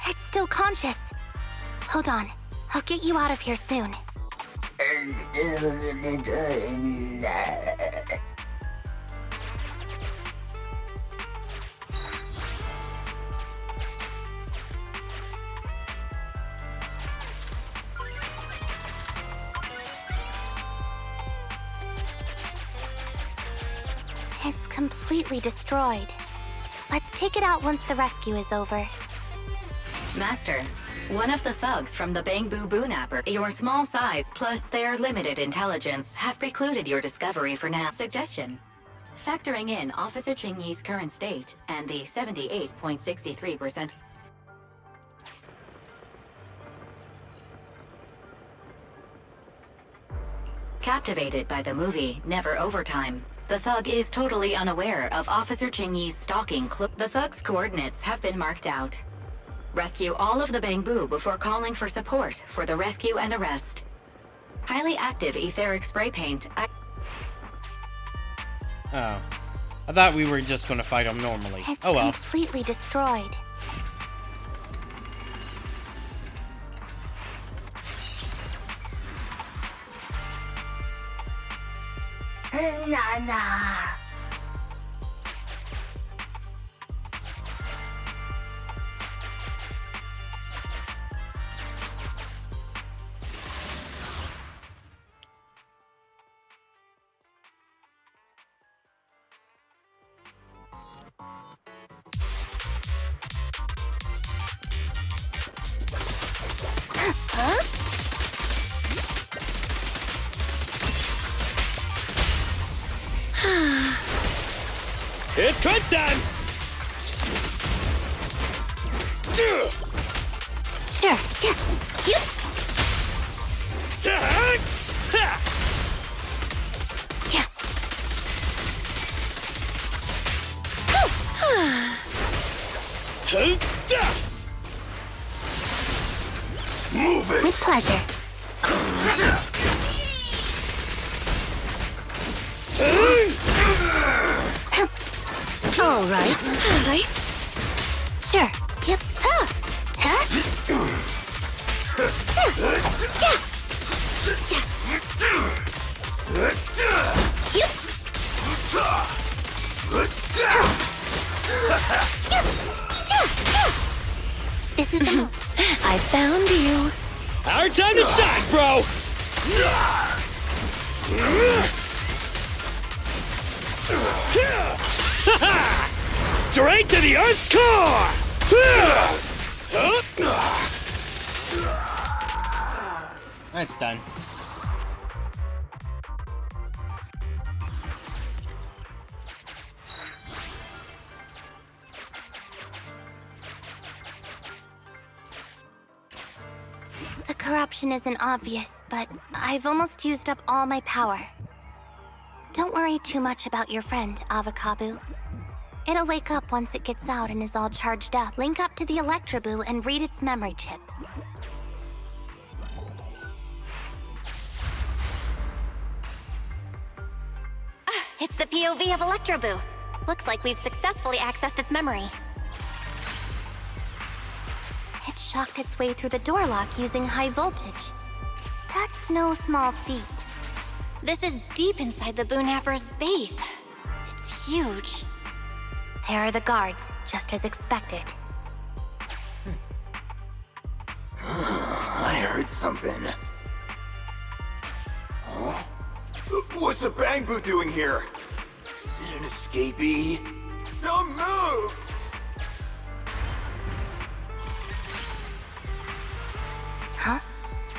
It's still conscious. Hold on. I'll get you out of here soon. It's completely destroyed. Let's take it out once the rescue is over. Master, one of the thugs from the Bangboo Boonapper, your small size plus their limited intelligence have precluded your discovery for now. Suggestion: factoring in Officer Qingyi's current state and the 78.63%. Captivated by the movie Never Overtime, the thug is totally unaware of Officer Qingyi's stalking The thug's coordinates have been marked out. Rescue all of the Bangboo before calling for support for the rescue and arrest. Highly active etheric spray paint. Oh. I thought we were just gonna fight him normally. It's Oh well. completely destroyed. It's crunch time! Sure. Move it! With pleasure. All right. Sure. Yep. This is the move. I found you. Our time to shine, bro! Straight to the Earth's core! That's done. The corruption isn't obvious, but I've almost used up all my power. Don't worry too much about your friend, Avocabo. It'll wake up once it gets out and is all charged up. Link up to the Electroboo and read its memory chip. It's the POV of Electroboo. Looks like we've successfully accessed its memory. It shocked its way through the door lock using high voltage. That's no small feat. This is deep inside the Boonapper's base. It's huge. There are the guards, just as expected. I heard something. Huh? What's the Bangboo doing here? Is it an escapee? Don't move! Huh?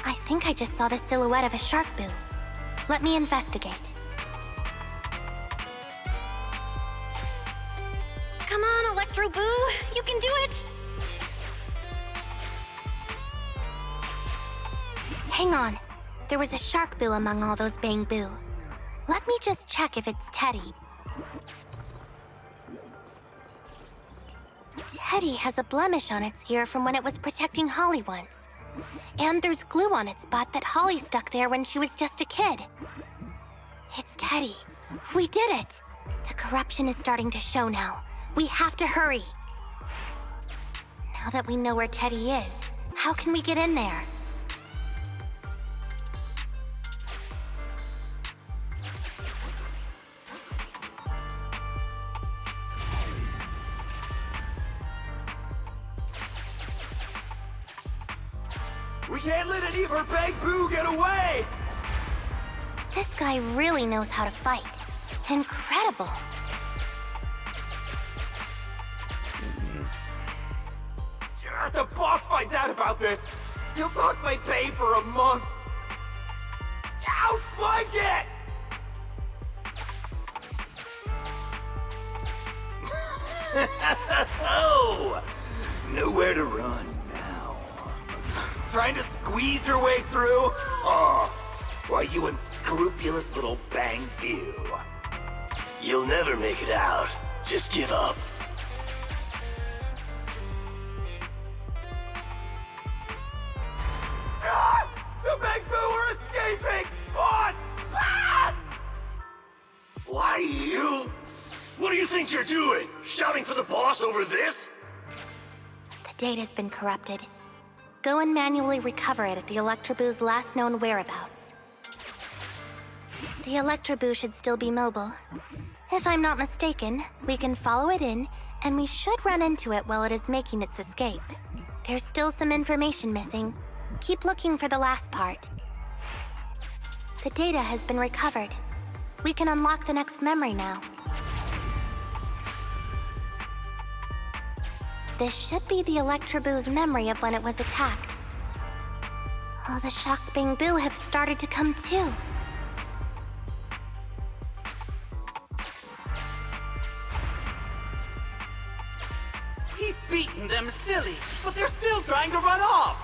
I think I just saw the silhouette of a shark boo. Let me investigate. Come on, Electroboo! You can do it! Hang on. There was a shark boo among all those Bangboo. Let me just check if it's Teddy. Teddy has a blemish on its ear from when it was protecting Holly once. And there's glue on its butt that Holly stuck there when she was just a kid. It's Teddy. We did it! The corruption is starting to show now. We have to hurry. Now that we know where Teddy is, how can we get in there? We can't let any of our Bangboo get away! This guy really knows how to fight. Incredible. If the boss finds out about this, he'll talk my pay for a month. Outflank it! Oh, nowhere to run now. Trying to squeeze your way through? Oh, why, you unscrupulous little Bangboo. You'll never make it out. Just give up. Ah! The Bangboo are escaping! Boss! Ah! Why, you? What do you think you're doing? Shouting for the boss over this? The data's been corrupted. Go and manually recover it at the Electroboo's last known whereabouts. The Electroboo should still be mobile. If I'm not mistaken, we can follow it in, and we should run into it while it is making its escape. There's still some information missing. Keep looking for the last part. The data has been recovered. We can unlock the next memory now. This should be the Electroboo's memory of when it was attacked. Oh, the shocked Bangboo have started to come too. He's beaten them silly, but they're still trying to run off!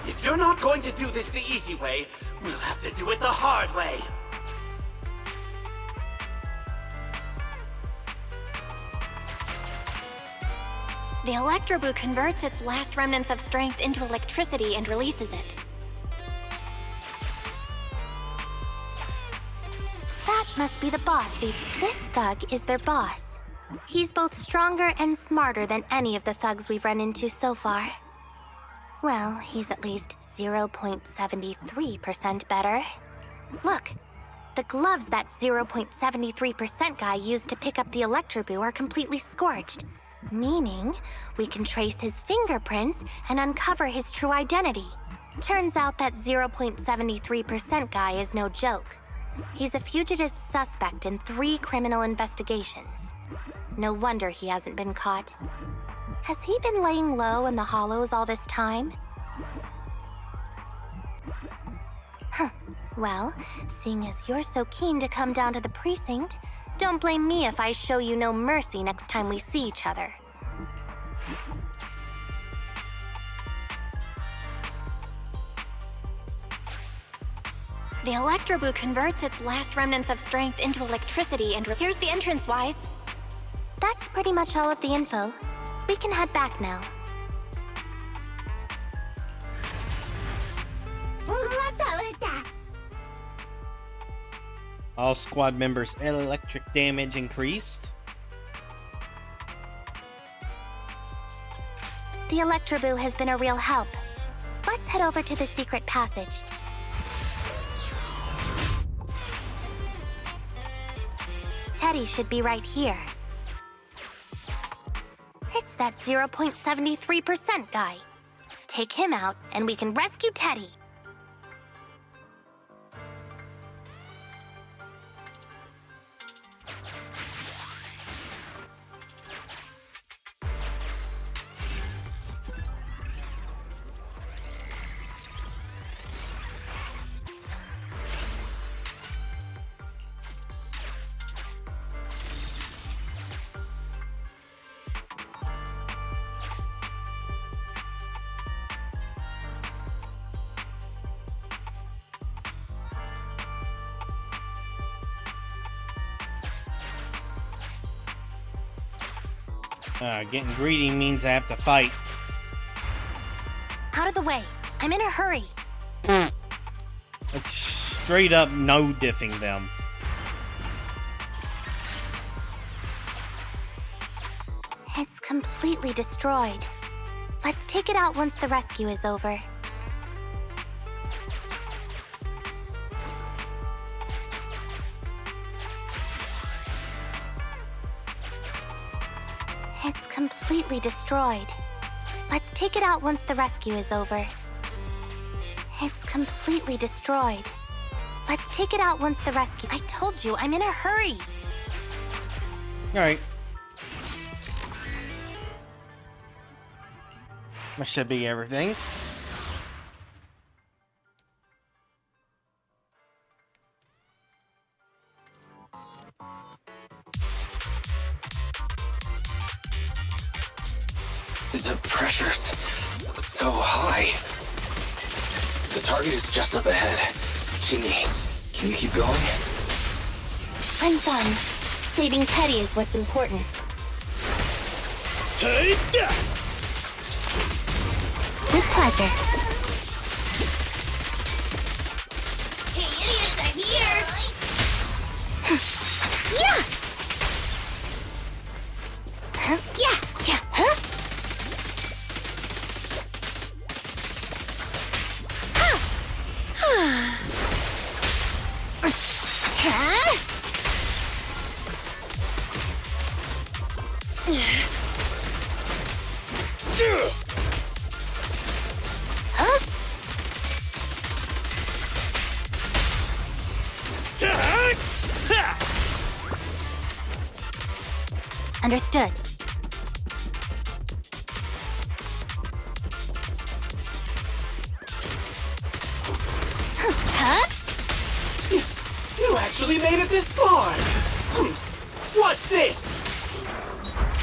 If you're not going to do this the easy way, we'll have to do it the hard way. The Electroboo converts its last remnants of strength into electricity and releases it. That must be the boss. This thug is their boss. He's both stronger and smarter than any of the thugs we've run into so far. Well, he's at least 0.73% better. Look, the gloves that 0.73% guy used to pick up the Electroboo are completely scorched, meaning we can trace his fingerprints and uncover his true identity. Turns out that 0.73% guy is no joke. He's a fugitive suspect in 3 criminal investigations. No wonder he hasn't been caught. Has he been laying low in the hollows all this time? Huh. Well, seeing as you're so keen to come down to the precinct, don't blame me if I show you no mercy next time we see each other. The Electroboo converts its last remnants of strength into electricity and here's the entrance, Wise. That's pretty much all of the info. We can head back now. All squad members' electric damage increased. The Electroboo has been a real help. Let's head over to the secret passage. Teddy should be right here. It's that 0.73% guy. Take him out, and we can rescue Teddy. Getting greedy means I have to fight. Out of the way. I'm in a hurry. It's straight up no diffing them. It's completely destroyed. Let's take it out once the rescue is over. It's completely destroyed. Let's take it out once the rescue is over. It's completely destroyed. Let's take it out once the rescue... I told you, I'm in a hurry! Alright. That should be everything. The pressure's so high. The target is just up ahead. Shingy, can you keep going? I'm fine. Saving Teddy is what's important. With pleasure. Hey, idiots are here! Yeah! Huh? Yeah! Yeah! Huh? Understood. Huh? You actually made it this far! What's this?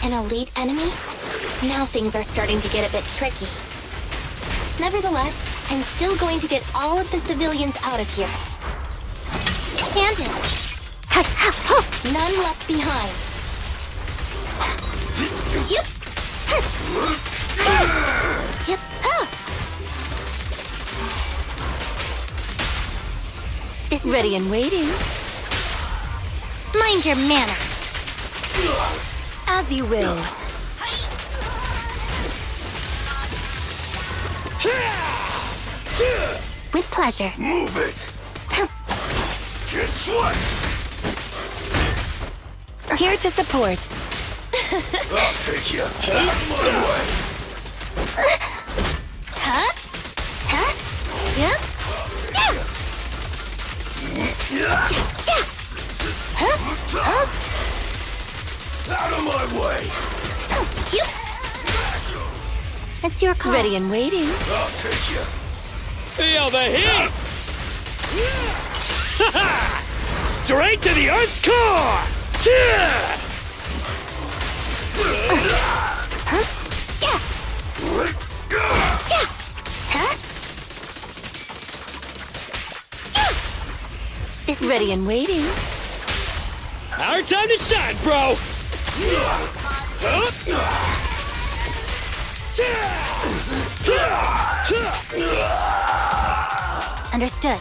An elite enemy? Now things are starting to get a bit tricky. Nevertheless, I'm still going to get all of the civilians out of here. Stand it! None left behind. Yep. Yep. This is Ready and waiting. Mind your manner. As you will. With pleasure. Move it! Guess what? Here to support. I'll take you out of my way. Huh? Huh? Out of my way! It's your call. Ready and waiting. I'll take you. Feel the heat! Straight to the Earth's core! Ready and waiting. Our time to shine, bro! Understood.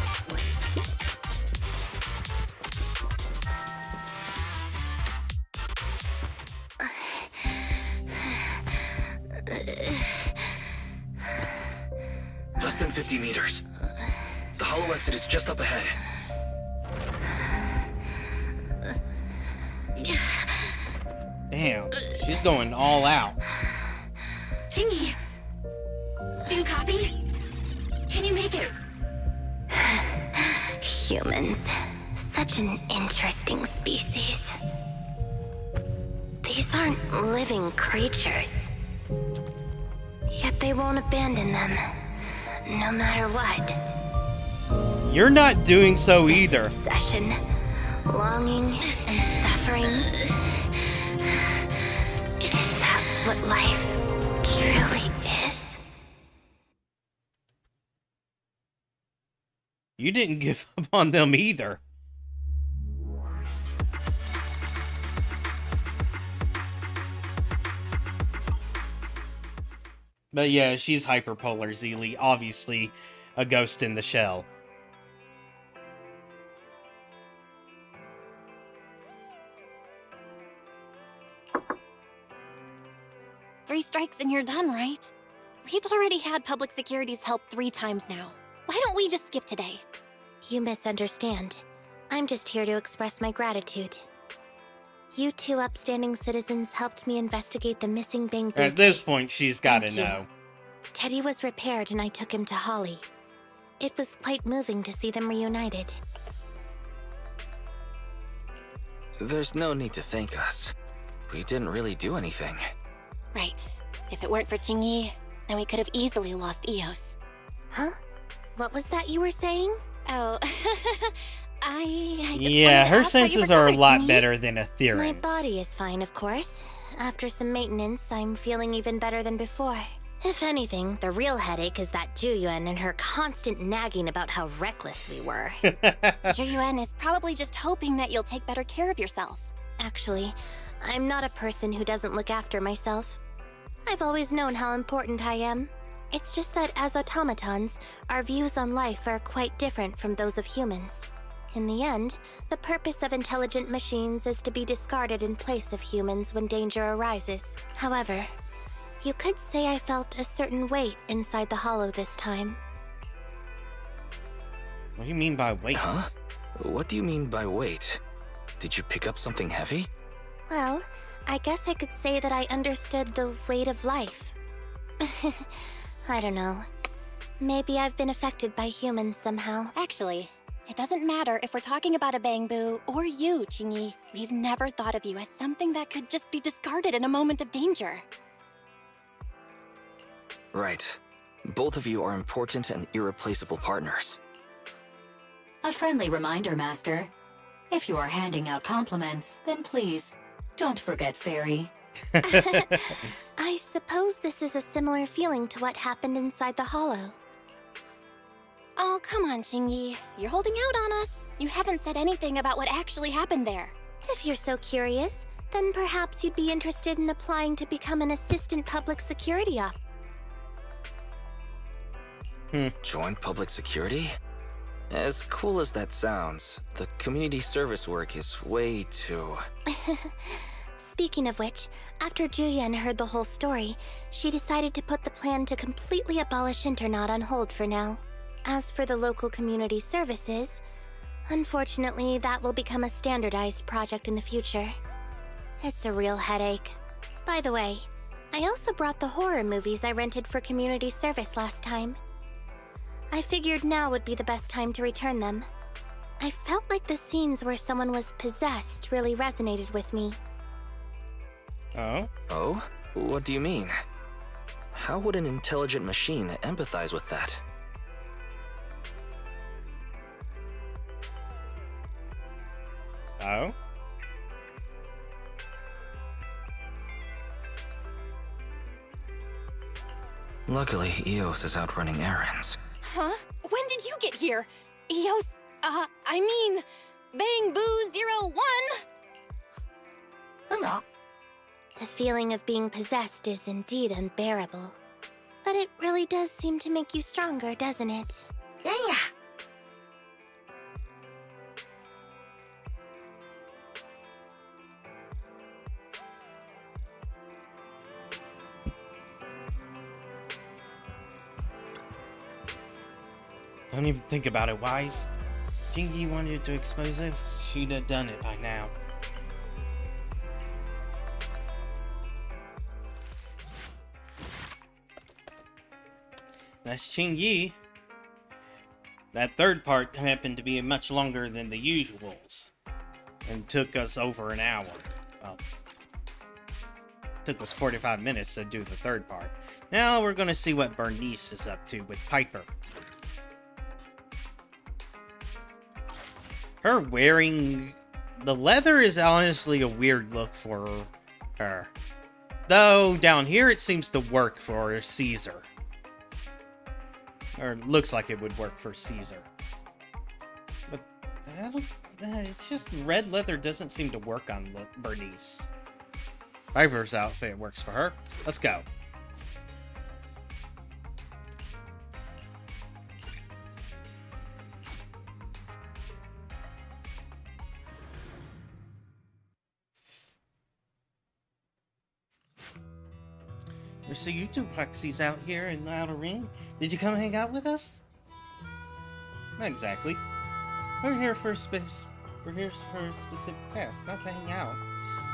Less than 50 meters. The hollow exit is just up ahead. Damn, she's going all out. Chingy! Do you copy? Can you make it? Humans. Such an interesting species. These aren't living creatures. Yet they won't abandon them, no matter what. You're not doing so either. Obsession, longing, and suffering. Is that what life truly is? You didn't give up on them either. But yeah, she's hyperpolar Zeely, obviously a ghost in the shell. Three strikes and you're done, right? We've already had public security's help 3 times now. Why don't we just skip today? You misunderstand. I'm just here to express my gratitude. You two upstanding citizens helped me investigate the missing Bang Boo At this case. point, she's gotta Thank you. know. Teddy was repaired and I took him to Holly. It was quite moving to see them reunited. There's no need to thank us. We didn't really do anything. Right. If it weren't for Jingyi, then we could have easily lost Eos. Huh? What was that you were saying? Oh, I just Yeah, wanted to her ask how you senses are a recovered, lot Jingyi. better than Ethereum's. My body is fine, of course. After some maintenance, I'm feeling even better than before. If anything, the real headache is that Juyuan and her constant nagging about how reckless we were. Juyuan is probably just hoping that you'll take better care of yourself. Actually, I'm not a person who doesn't look after myself. I've always known how important I am. It's just that as automatons, our views on life are quite different from those of humans. In the end, the purpose of intelligent machines is to be discarded in place of humans when danger arises. However, you could say I felt a certain weight inside the hollow this time. What do you mean by weight? Huh? What do you mean by weight? Did you pick up something heavy? Well, I guess I could say that I understood the weight of life. I don't know. Maybe I've been affected by humans somehow. Actually, it doesn't matter if we're talking about a Bang Boo or you, Jingyi. We've never thought of you as something that could just be discarded in a moment of danger. Right. Both of you are important and irreplaceable partners. A friendly reminder, Master. If you are handing out compliments, then please, don't forget Fairy. I suppose this is a similar feeling to what happened inside the hollow. Oh, come on, Jingyi. You're holding out on us. You haven't said anything about what actually happened there. If you're so curious, then perhaps you'd be interested in applying to become an assistant public security officer. Join public security? As cool as that sounds, the community service work is way too... Speaking of which, after Juyen heard the whole story, she decided to put the plan to completely abolish Internaut on hold for now. As for the local community services, unfortunately, that will become a standardized project in the future. It's a real headache. By the way, I also brought the horror movies I rented for community service last time. I figured now would be the best time to return them. I felt like the scenes where someone was possessed really resonated with me. Oh? Oh? What do you mean? How would an intelligent machine empathize with that? Oh? Luckily, Eos is out running errands. Huh? When did you get here? Eos, I mean, Bang Boo 01? Hello. The feeling of being possessed is indeed unbearable. But it really does seem to make you stronger, doesn't it? Yeah. Don't even think about it, Wise. Jingy wanted to expose us, she'd have done it by now. That's Chingy. That third part happened to be much longer than the usuals. And took us over an hour. Well, took us 45 minutes to do the third part. Now we're gonna see what Bernice is up to with Piper. Her wearing... the leather is honestly a weird look for her. Though, down here it seems to work for Caesar. Or looks like it would work for Caesar. But, I don't... it's just red leather doesn't seem to work on Bernice. Piper's outfit works for her. Let's go. We see you two Puxies out here in the outer ring. Did you come hang out with us? Not exactly. We're here for a specific task, not to hang out.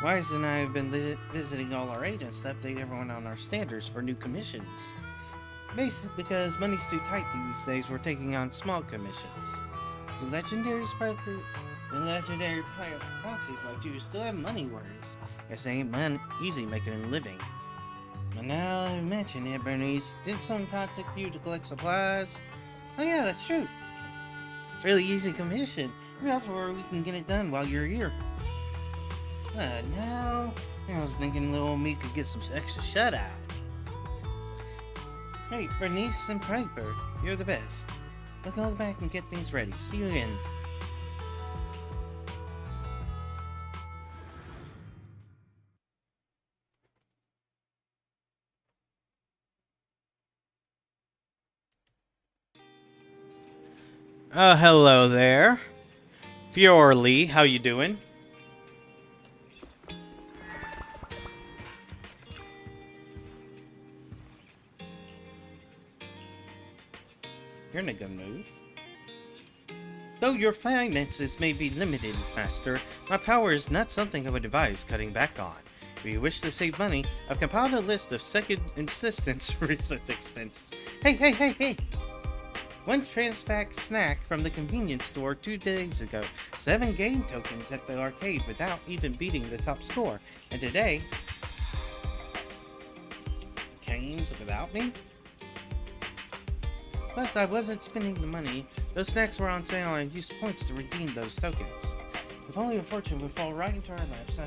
Wise and I have been visiting all our agents to update everyone on our standards for new commissions. Basically, because money's too tight these days, we're taking on small commissions. The legendary proxies like you still have money worries. Guess they ain't easy making a living. But now I mention it, Bernice, did someone contact you to collect supplies? Oh yeah, that's true. It's really easy commission. We're up for we can get it done while you're here. Now I was thinking little me could get some extra shutout. Hey, Bernice and Piper, you're the best. I'll go back and get things ready. See you in. Hello there. Fiorly, how you doing? You're in a good mood. Though your finances may be limited, Master, my power is not something I would advise cutting back on. If you wish to save money, I've compiled a list of second assistance recent expenses. Hey! One Transfact snack from the convenience store 2 days ago. 7 game tokens at the arcade without even beating the top score. And today... games without me? Plus, I wasn't spending the money. Those snacks were on sale and I used points to redeem those tokens. If only a fortune would fall right into our laps.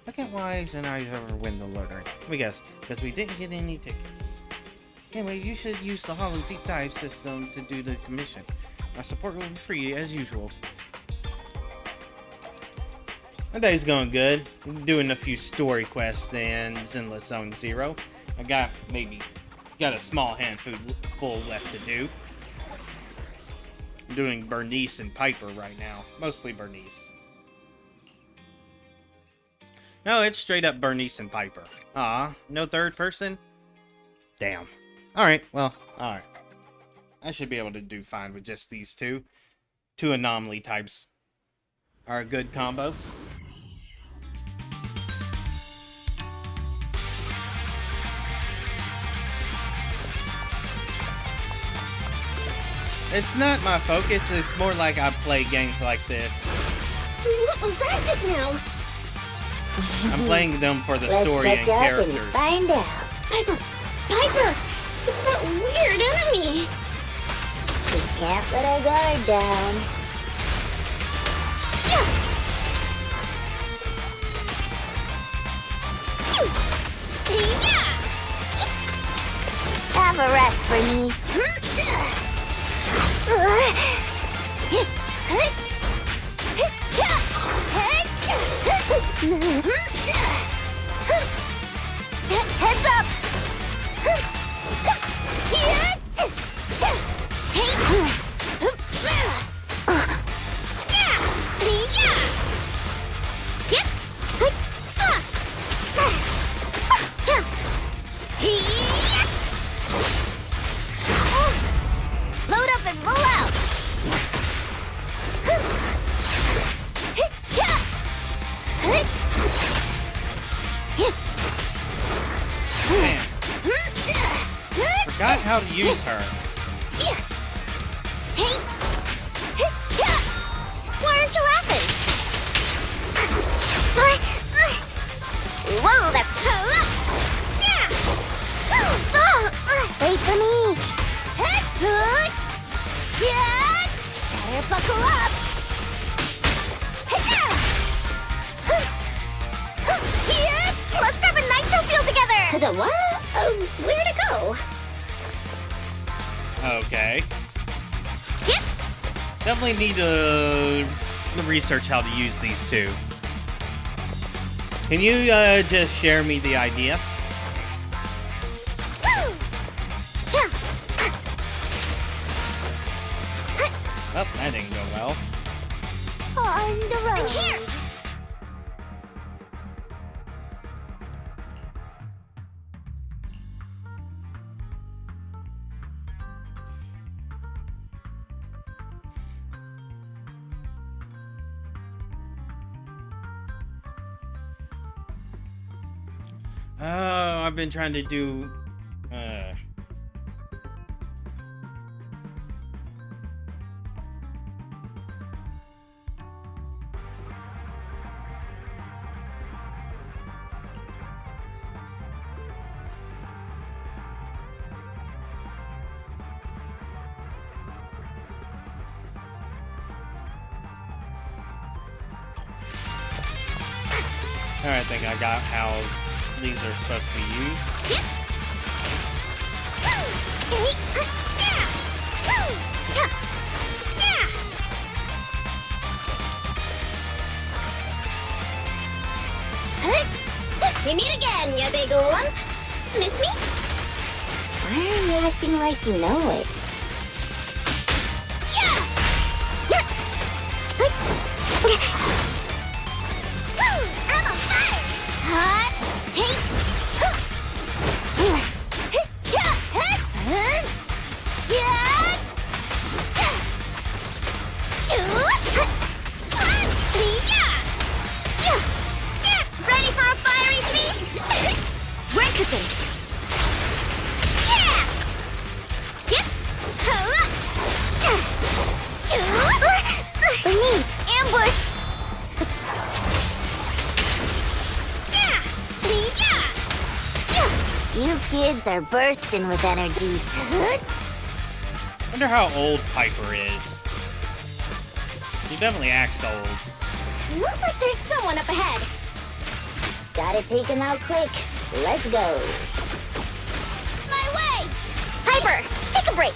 Look at Wise and I ever win the lottery. Let me guess, because we didn't get any tickets. Anyway, you should use the Hollow Deep Dive system to do the commission. My support will be free as usual. My day's going good. I'm doing a few story quests in Zenless Zone Zero. I got a small handful left to do. I'm doing Bernice and Piper right now. Mostly Bernice. No, it's straight up Bernice and Piper. Aw, no third person? Damn. Alright, well, alright. I should be able to do fine with just these two. 2 anomaly types are a good combo. It's not my focus, it's more like I play games like this. What was that just now? I'm playing them for the Let's story and catch up characters. and find out. Piper! Piper! It's that weird enemy! We can't let our guard down. Have a rest, Bernice. Heads up! Load up and roll out! Man, forgot how to use her. Why aren't you laughing? Whoa, that's... Wait for me. Better buckle up. Let's grab a nitro fuel together. Is it what? Where'd it go? Okay. Definitely need to research how to use these two. Can you just share me the idea? Oh, that didn't go well. On the road. I'm here. Oh, I've been trying to do... Alright, I think I got how these are supposed to be used. We meet again, you big lump. Miss me? Why are you acting like you know it? I'm on fire! Hot! Hey! Ready for a fiery feast? We're cooking! Yeah! Bernice, ambush! You kids are bursting with energy. Wonder how old Piper is. He definitely acts old. Looks like there's someone up ahead. Gotta take him out quick. Let's go. My way! Piper, take a break.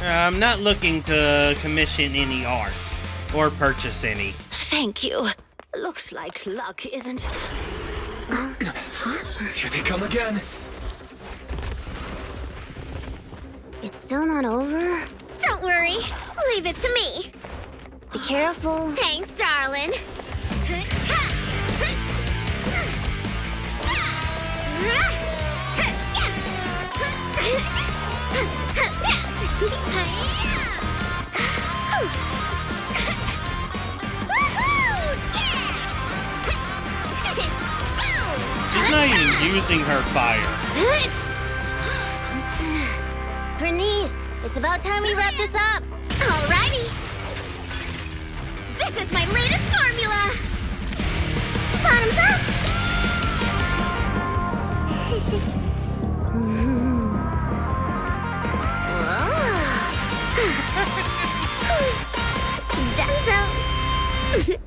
I'm not looking to commission any art or purchase any. Thank you. Looks like luck isn't... Here they come again. It's still not over? Don't worry. Leave it to me. Be careful. Thanks, darling. enjoying using her fire. Bernice, it's about time we wrap this up. Alrighty. This is my latest formula! Bottoms up. Dunzo.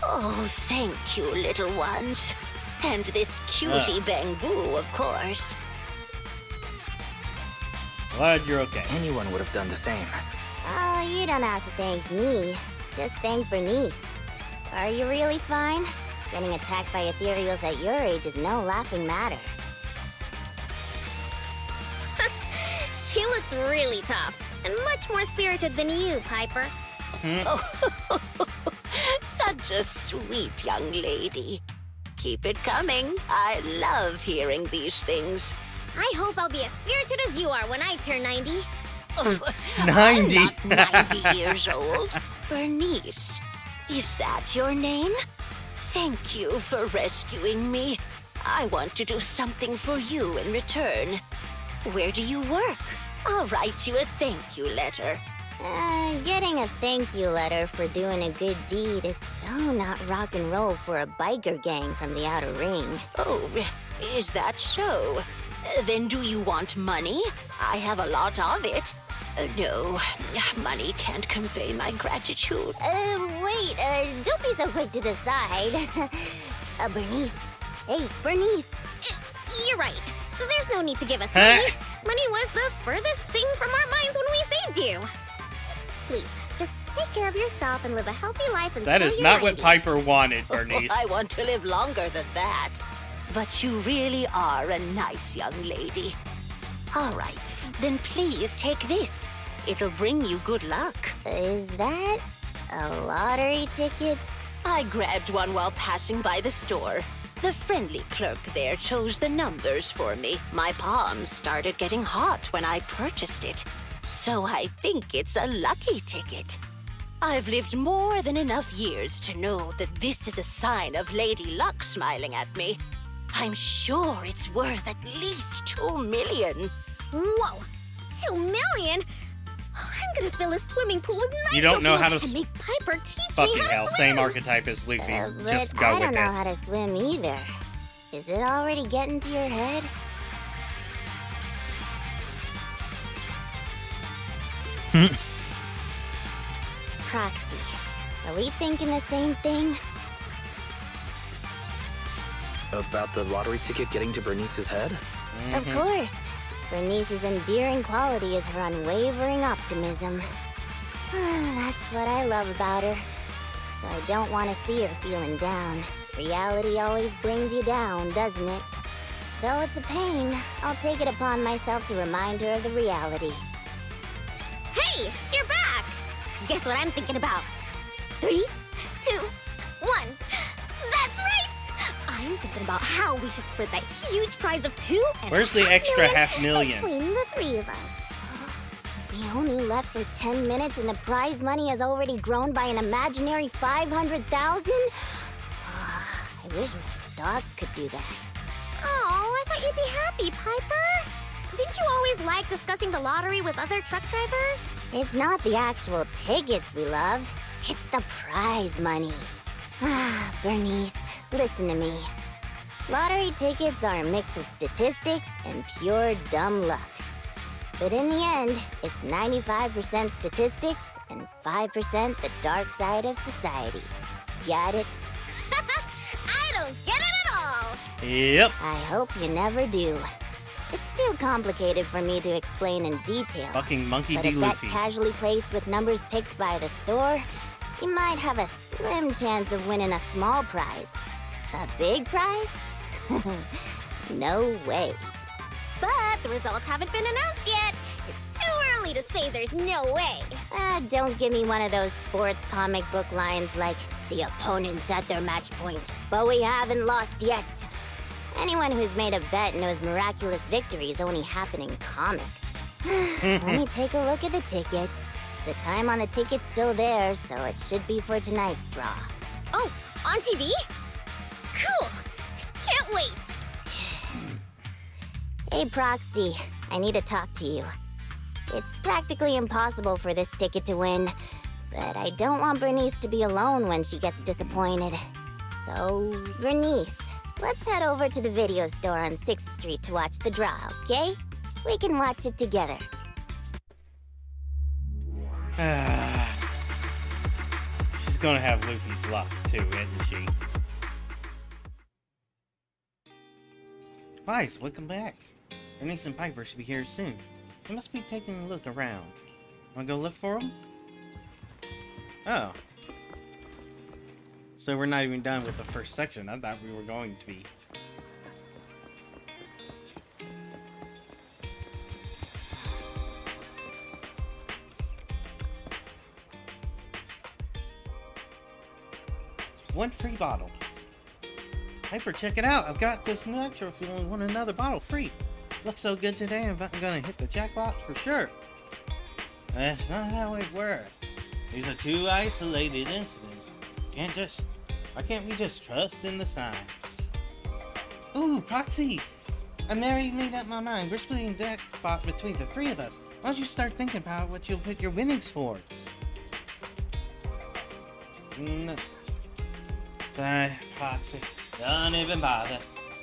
Oh, thank you, little ones. And this cutie Bangbu, of course. Glad you're okay. Anyone would have done the same. Oh, you don't have to thank me. Just thank Bernice. Are you really fine? Getting attacked by ethereals at your age is no laughing matter. She looks really tough, and much more spirited than you, Piper. Oh, such a sweet young lady. Keep it coming. I love hearing these things. I hope I'll be as spirited as you are when I turn 90. 90? I'm not 90 years old. Bernice, is that your name? Thank you for rescuing me. I want to do something for you in return. Where do you work? I'll write you a thank you letter. Getting a thank you letter for doing a good deed is so not rock and roll for a biker gang from the outer ring. Oh, is that so? Then do you want money? I have a lot of it. No, money can't convey my gratitude. Wait, don't be so quick to decide. Bernice. Hey, Bernice. You're right. There's no need to give us money. Money was the furthest thing from our minds when we saved you. Please, just take care of yourself and live a healthy life until That is you're not 90. what Piper wanted, Bernice. I want to live longer than that. But you really are a nice young lady. All right, then please take this. It'll bring you good luck. Is that a lottery ticket? I grabbed one while passing by the store. The friendly clerk there chose the numbers for me. My palms started getting hot when I purchased it. So I think it's a lucky ticket. I've lived more than enough years to know that this is a sign of Lady Luck smiling at me. I'm sure it's worth at least 2 million. Whoa! 2 million? I'm gonna fill a swimming pool with nitro You don't know how to and make Piper teach Fucking me how hell, to swim. same archetype as Luffy. But Just go I with don't know it. how to swim either. Is it already getting to your head? Proxy, are we thinking the same thing? About the lottery ticket getting to Bernice's head? Of course. Bernice's endearing quality is her unwavering optimism. That's what I love about her. So I don't want to see her feeling down. Reality always brings you down, doesn't it? Though it's a pain, I'll take it upon myself to remind her of the reality. Hey, you're back! Guess what I'm thinking about? 3, 2, 1. That's right! I'm thinking about how we should split that huge prize of 2 and Where's the extra $500,000? Between the 3 of us. We only left for 10 minutes and the prize money has already grown by an imaginary 500,000? I wish my stocks could do that. Oh, I thought you'd be happy, Piper. Didn't you always like discussing the lottery with other truck drivers? It's not the actual tickets we love. It's the prize money. Bernice, listen to me. Lottery tickets are a mix of statistics and pure dumb luck. But in the end, it's 95% statistics and 5% the dark side of society. Got it? I don't get it at all! Yep. I hope you never do. It's too complicated for me to explain in detail. Fucking Monkey But D. if that Luffy. casually placed with numbers picked by the store, you might have a slim chance of winning a small prize. A big prize? No way. But the results haven't been announced yet. It's too early to say there's no way. Don't give me one of those sports comic book lines like, the opponent's at their match point, but we haven't lost yet. Anyone who's made a bet knows miraculous victories only happen in comics. Let me take a look at the ticket. The time on the ticket's still there, so it should be for tonight's draw. Oh, on TV? Cool! Can't wait! Hey, Proxy. I need to talk to you. It's practically impossible for this ticket to win, but I don't want Bernice to be alone when she gets disappointed. So, Bernice, let's head over to the video store on 6th Street to watch the draw, okay? We can watch it together. She's gonna have Luffy's luck too, isn't she? Vice, welcome back. Bernice and Piper should be here soon. They must be taking a look around. Wanna go look for them? Oh. So we're not even done with the first section. I thought we were going to be. It's one free bottle. Piper, check it out. I've got this nitro if you want another bottle free. Looks so good today, I'm gonna hit the jackpot for sure. That's not how it works. These are two isolated incidents. Why can't we just trust in the signs? Ooh, Proxy! I made up my mind. We're splitting the jackpot between the three of us. Why don't you start thinking about what you'll put your winnings towards? No. Sorry, Proxy. Don't even bother.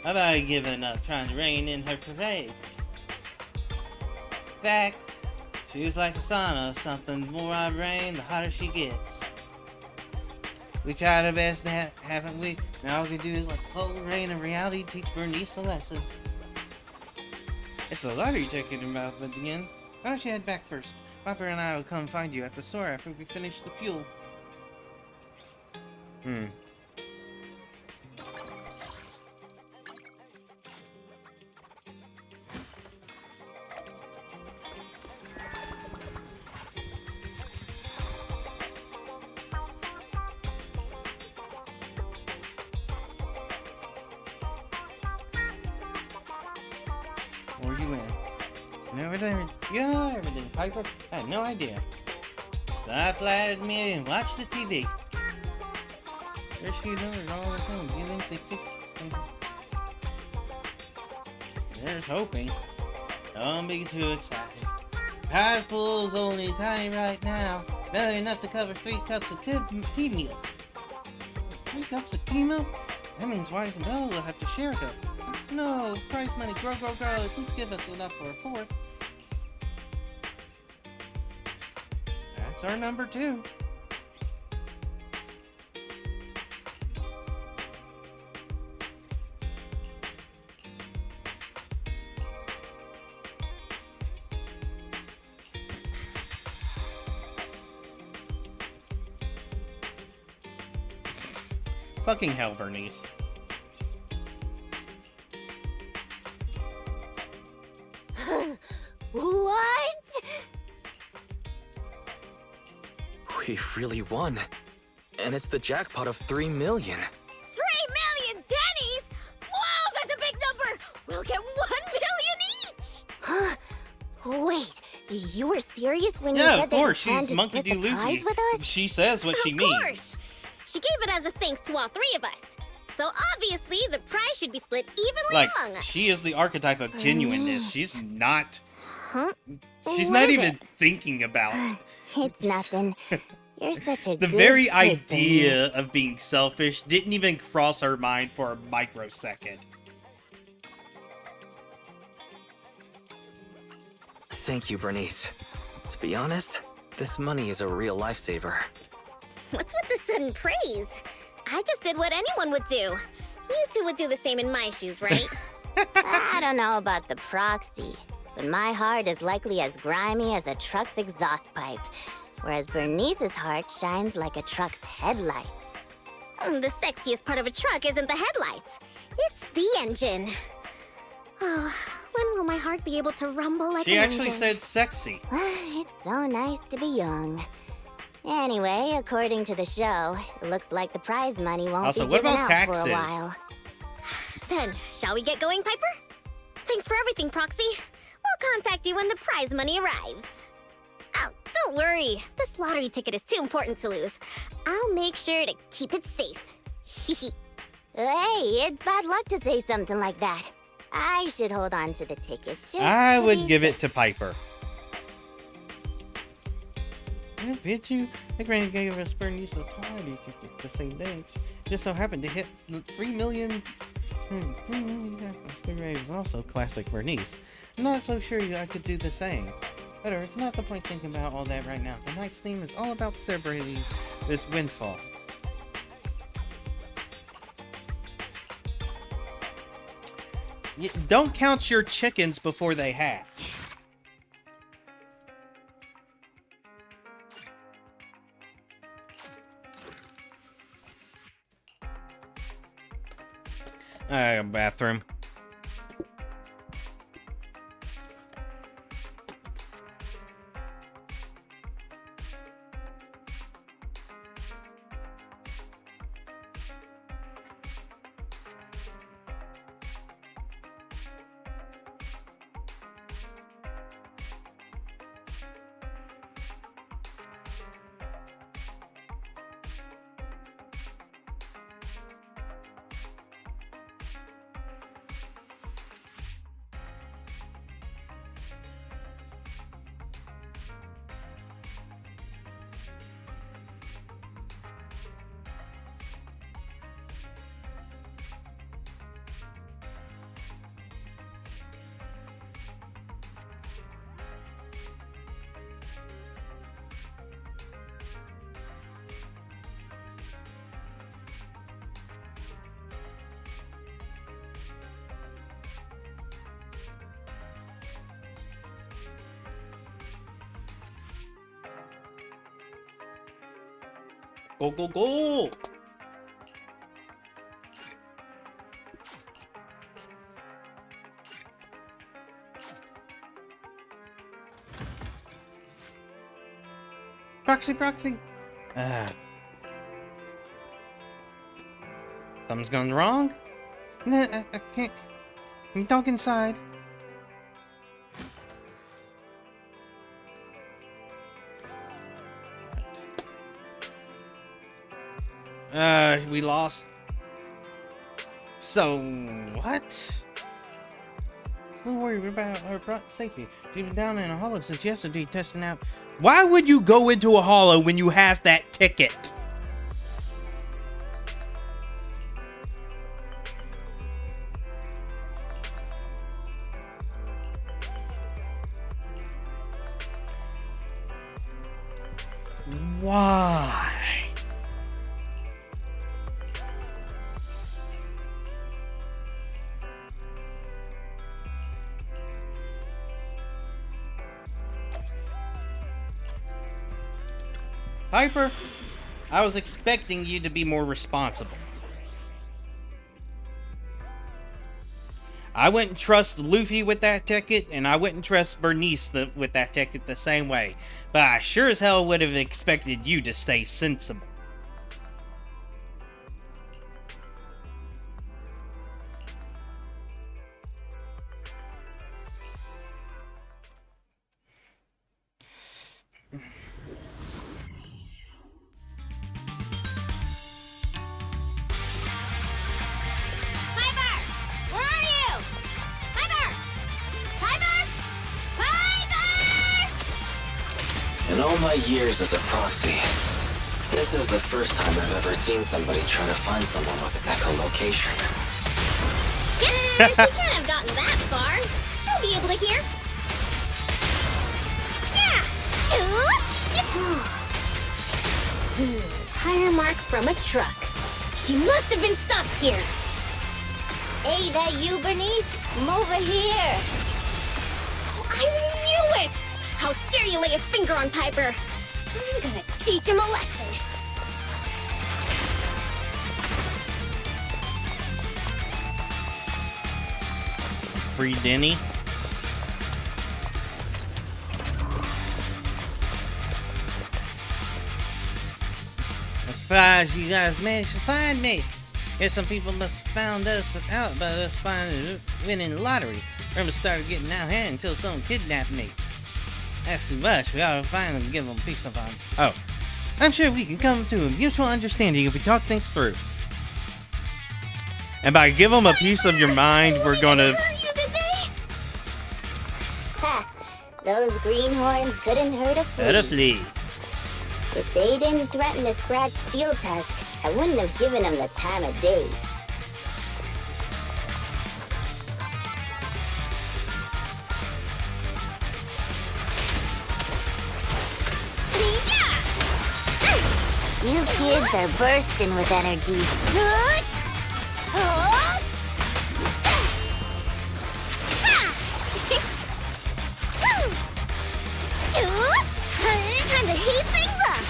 I've already given up trying to rein in her parade. In fact, she's like a sauna or something. The more I rain, the hotter she gets. We tried our best, haven't we? Now all we do is let cold rain and reality teach Bernice a lesson. It's the lottery ticket involvement again. Why don't you head back first? Piper and I will come find you at the store after we finish the fuel. Where you in? You know everything, Piper. I had no idea. So I flattered me and watched the TV. There she knows all the things. You think there's hoping. Don't be too excited. Prize pool's only tiny right now. Barely enough to cover 3 cups of tea milk. 3 cups of tea milk? That means Wise and Bella will have to share a cup. No, prize money, grow. Please give us enough for a 4th. That's our number 2. Fucking hell, Bernice. What? We really won. And it's the jackpot of 3 million. 3 million tennies? Whoa, that's a big number! We'll get 1 million each! Wait, you were serious when you Yeah, said of that course. you planned She's to Monkey split D. the prize Luffy. with us? She says what she means. Of course! She gave it as a thanks to all 3 of us. So obviously, the prize should be split evenly among us. She is the archetype of genuineness. She's not... Huh? She's What not is even it? thinking about... It's nothing. You're such a The good very kid, idea Bernice. of being selfish didn't even cross her mind for a microsecond. Thank you, Bernice. To be honest, this money is a real lifesaver. What's with the sudden praise? I just did what anyone would do. You two would do the same in my shoes, right? I don't know about the proxy, but my heart is likely as grimy as a truck's exhaust pipe, whereas Bernice's heart shines like a truck's headlights. The sexiest part of a truck isn't the headlights. It's the engine. Oh, when will my heart be able to rumble like She an actually engine? said sexy. It's so nice to be young. Anyway, according to the show, it looks like the prize money won't Also, be what given about out for taxes? a while. Then, shall we get going, Piper? Thanks for everything, Proxy. We'll contact you when the prize money arrives. Oh, Don't worry. This lottery ticket is too important to lose. I'll make sure to keep it safe. Hey, it's bad luck to say something like that. I should hold on to the ticket. I would give it to Piper. I bet you the Granny gave us Bernice a lottery ticket to say thanks. Just so happened to hit 3 million. 3 million. Is also classic Bernice. I'm not so sure I could do the same. But it's not the point thinking about all that right now. Tonight's theme is all about celebrating this windfall. Don't count your chickens before they hatch. Bathroom. Go, go, go! Proxy, proxy! Something's gone wrong? Nah, I can't. I'm dog inside. We lost. So, what? Don't worry about our safety. She's been down in a hollow since yesterday testing out. Why would you go into a hollow when you have that ticket? Why? Piper, I was expecting you to be more responsible. I wouldn't trust Luffy with that ticket, and I wouldn't trust Bernice with that ticket the same way. But I sure as hell would have expected you to stay sensible. In all my years as a proxy, this is the first time I've ever seen somebody try to find someone with echolocation. Yeah, she can't have gotten that far. She'll be able to hear. Yeah! Tire marks from a truck. He must have been stopped here. Hey, that you, Bernice? Come over here. I knew it! How dare you lay a finger on Piper? I'm gonna teach him a lesson. Free Denny. I'm surprised you guys managed to find me. Guess some people must have found us out about us winning the lottery. Remember started getting out of hand until someone kidnapped me. That's too much. We gotta finally give them peace of mind. Oh. I'm sure we can come to a mutual understanding if we talk things through. And by give them a piece of your mind, we're gonna... Ha! Those greenhorns couldn't hurt a flea. Hurt a flea. If they didn't threaten to scratch Steel Tusk, I wouldn't have given them the time of day. You kids are bursting with energy. Time to heat things up.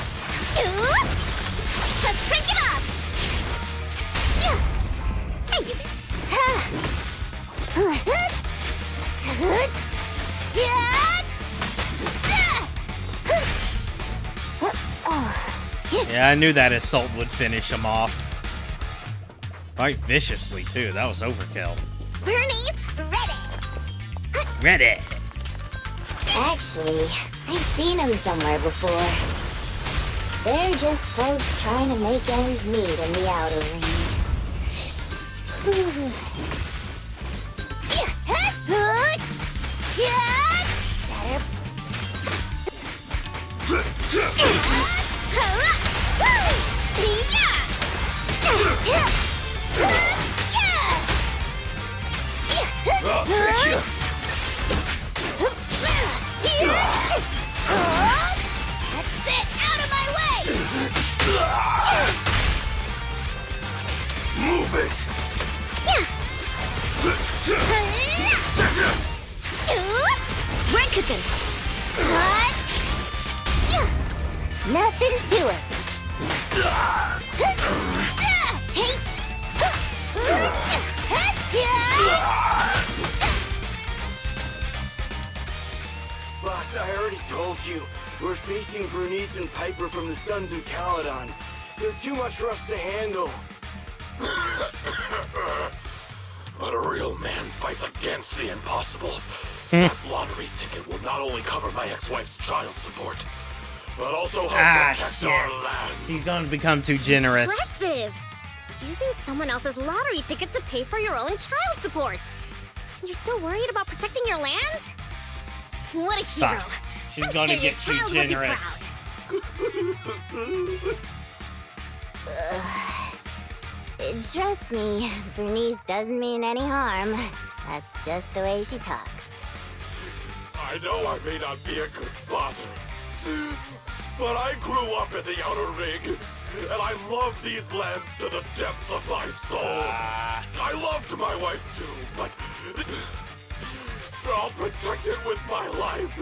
Let's crank it up. Yeah, I knew that assault would finish him off. Quite viciously, too. That was overkill. Bernie's ready. Ready. Actually, I've seen them somewhere before. They're just folks trying to make ends meet in the outer ring. I'll take you. That's it! Out of my way! Move it. Bread cooking! Nothing to it. Hey! Boss, I already told you. We're facing Bernice and Piper from the Sons of Caledon. They're too much for us to handle. But a real man fights against the impossible. That lottery ticket will not only cover my ex-wife's child support, but also help protect our land. She's gonna become too generous. Impressive! Using someone else's lottery ticket to pay for your own child support. And you're still worried about protecting your land? What a hero! Fuck. She's I'm gonna sure get your too child will be generous. Trust me, Bernice doesn't mean any harm. That's just the way she talks. I know I may not be a good father, but I grew up in the Outer Ring, and I love these lands to the depths of my soul. I loved my wife too, but I'll protect it with my life.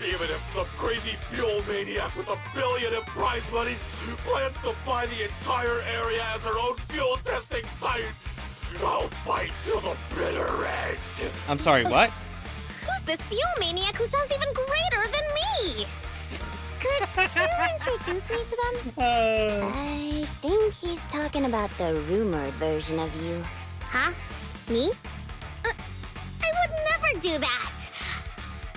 Even if some crazy fuel maniac with $1 billion in prize money plans to buy the entire area as their own fuel testing site, I'll fight till the bitter end. I'm sorry, what? Who's this fuel maniac who sounds even greater than me? Could you introduce me to them? I think he's talking about the rumored version of you. Huh? Me? I would never do that!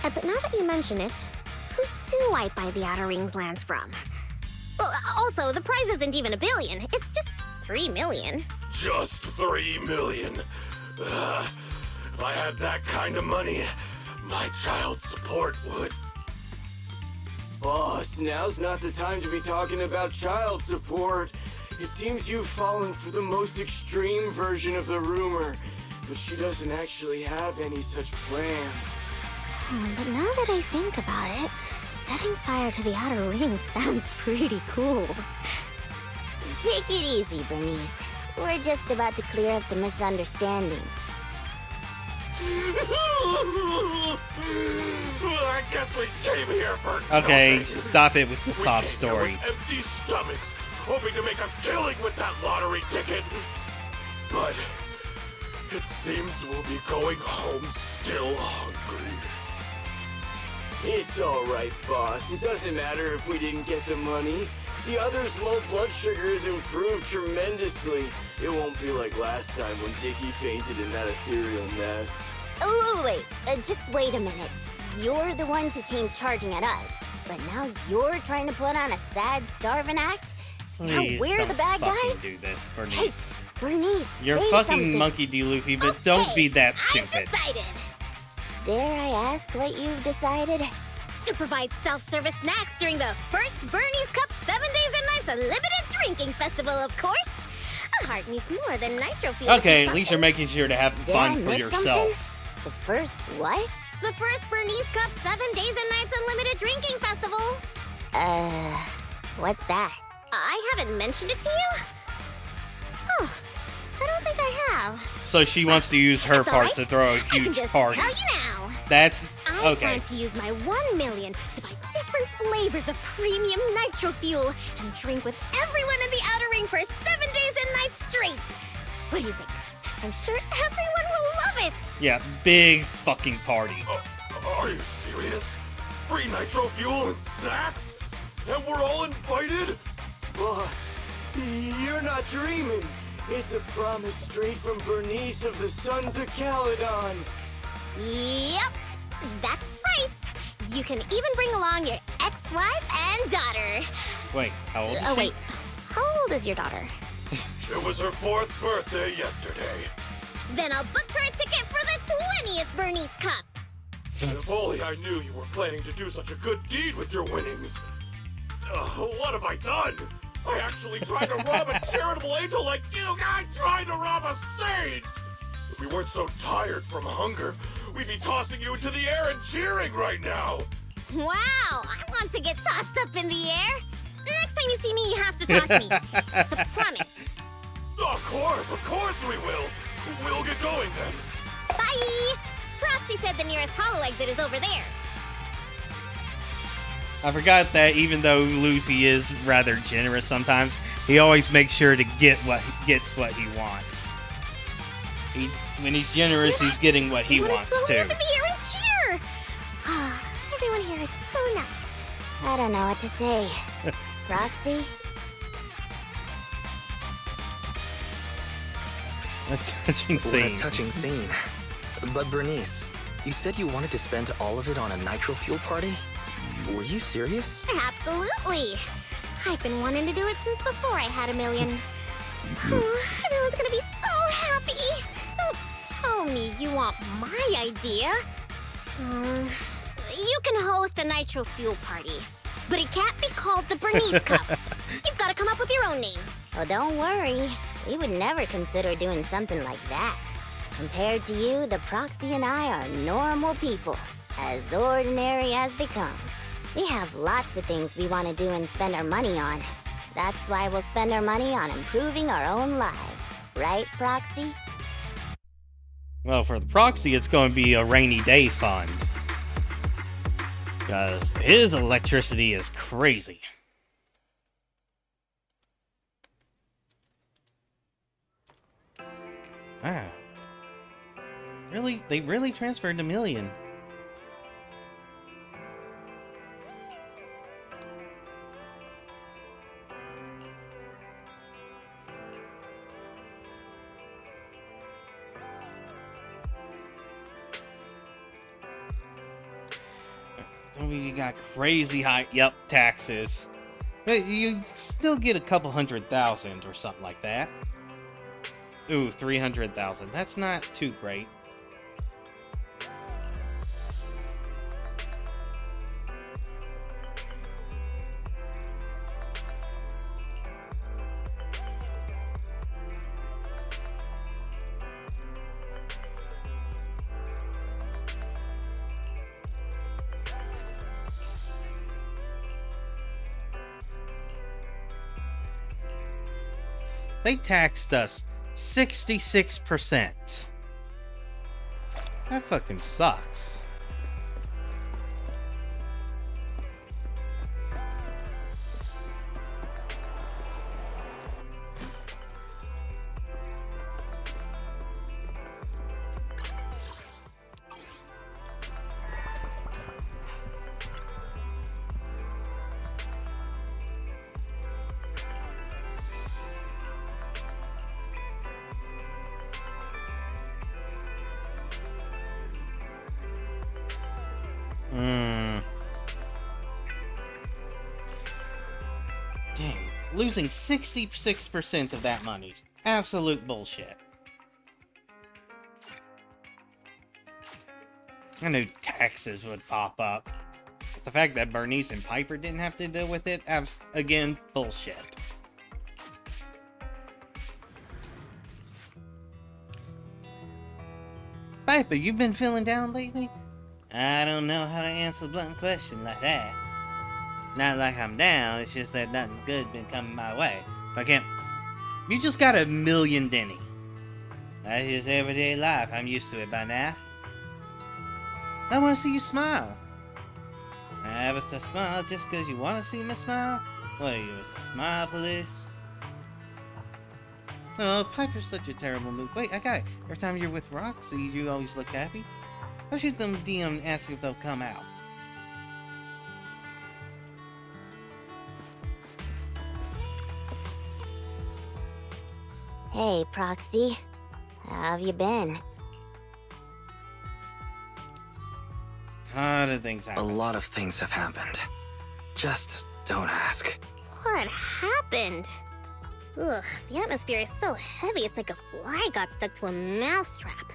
But now that you mention it, who do I buy the Outer Rings lands from? Well, also, the prize isn't even $1 billion. It's just 3 million. Just 3 million. If I had that kind of money, my child support would. Boss, now's not the time to be talking about child support. It seems you've fallen for the most extreme version of the rumor, but she doesn't actually have any such plans. But now that I think about it, setting fire to the Outer Ring sounds pretty cool. Take it easy, Bernice. We're just about to clear up the misunderstanding. Well, I guess we came here for Okay, nothing. stop it with the sob We came story. here with empty stomachs, hoping to make a killing with that lottery ticket. But it seems we'll be going home still hungry. It's alright, boss. It doesn't matter if we didn't get the money. The other's low blood sugar has improved tremendously. It won't be like last time when Dickie fainted in that ethereal mess. Oh, wait. Just wait a minute. you're the ones who came charging at us. But now you're trying to put on a sad, starving act? Please now we're don't the bad fucking guys? do this, Bernice. Hey, Bernice, You're say fucking something. Monkey D. Luffy, but Okay, don't be that I've stupid. decided. Dare I ask what you've decided? To provide self-service snacks during the first Bernie's Cup 7 Days and Nights Unlimited Drinking Festival, of course. A heart needs more than nitro fuel. Okay, at least you're making sure to have Did I fun for miss yourself. something? The first what? The first Bernie's Cup 7 Days and Nights Unlimited Drinking Festival. What's that? I haven't mentioned it to you? Oh, I don't think I have. So she wants to use her That's all part right. to throw a I can huge just party. tell you now. That's I okay. plan to use my 1 million to buy different flavors of premium nitro fuel and drink with everyone in the outer ring for 7 days and nights straight. What do you think? I'm sure everyone will love it. Yeah, big fucking party. Are you serious? Free nitro fuel and snacks? And we're all invited? Boss, you're not dreaming. It's a promise straight from Bernice of the Sons of Caledon. Yep, that's right. You can even bring along your ex-wife and daughter. Wait, how old is she? Wait, how old is your daughter? It was her 4th birthday yesterday. Then I'll book her a ticket for the 20th Bernie's Cup. If only I knew you were planning to do such a good deed with your winnings. What have I done? I actually tried to rob a charitable angel like you guys tried to rob a sage! If we weren't so tired from hunger, we'd be tossing you into the air and cheering right now! Wow, I want to get tossed up in the air. Next time you see me, you have to toss me. It's a promise. Of course we will! We'll get going then. Bye! Proxy said the nearest hollow exit is over there. I forgot that even though Luffy is rather generous sometimes, he always makes sure to get what he wants. When he's generous, he's getting what he wants Throw me too. up in the air and cheer. Everyone here is so nice. I don't know what to say. Proxy? A touching What scene. a touching scene. But Bernice, you said you wanted to spend all of it on a nitro fuel party? Were you serious? Absolutely. I've been wanting to do it since before I had 1 million. Everyone's gonna be so happy. Don't tell me you want my idea. You can host a nitro fuel party, but it can't be called the Bernice Cup. You've got to come up with your own name. Oh, don't worry. We would never consider doing something like that. Compared to you, the Proxy and I are normal people, as ordinary as they come. We have lots of things we want to do and spend our money on. That's why we'll spend our money on improving our own lives. Right, Proxy? Well, for the Proxy, it's going to be a rainy day fund. Because his electricity is crazy. Wow. Really? They really transferred $1 million. I mean, you got crazy high, taxes. But you still get a couple 100,000 or something like that. Ooh, 300,000. That's not too great. They taxed us 66%. That fucking sucks. Dang. Losing 66% of that money. Absolute bullshit. I knew taxes would pop up. But the fact that Bernice and Piper didn't have to deal with it, again, bullshit. Piper, you been feeling down lately? I don't know how to answer a blunt question like that. Not like I'm down, it's just that nothing good been coming my way. I can't... You just got a million Denny. That's just everyday life, I'm used to it by now. I want to see you smile. I was to smile just because you want to see me smile? What are you, is the smile police? Oh, Piper's such a terrible mood. Wait, I got it. Every time you're with Roxy, you always look happy. I'll shoot them DM and ask if they'll come out. Hey, Proxy. How have you been? A lot of things happened. A lot of things have happened. Just don't ask. What happened? Ugh, the atmosphere is so heavy it's like a fly got stuck to a mousetrap.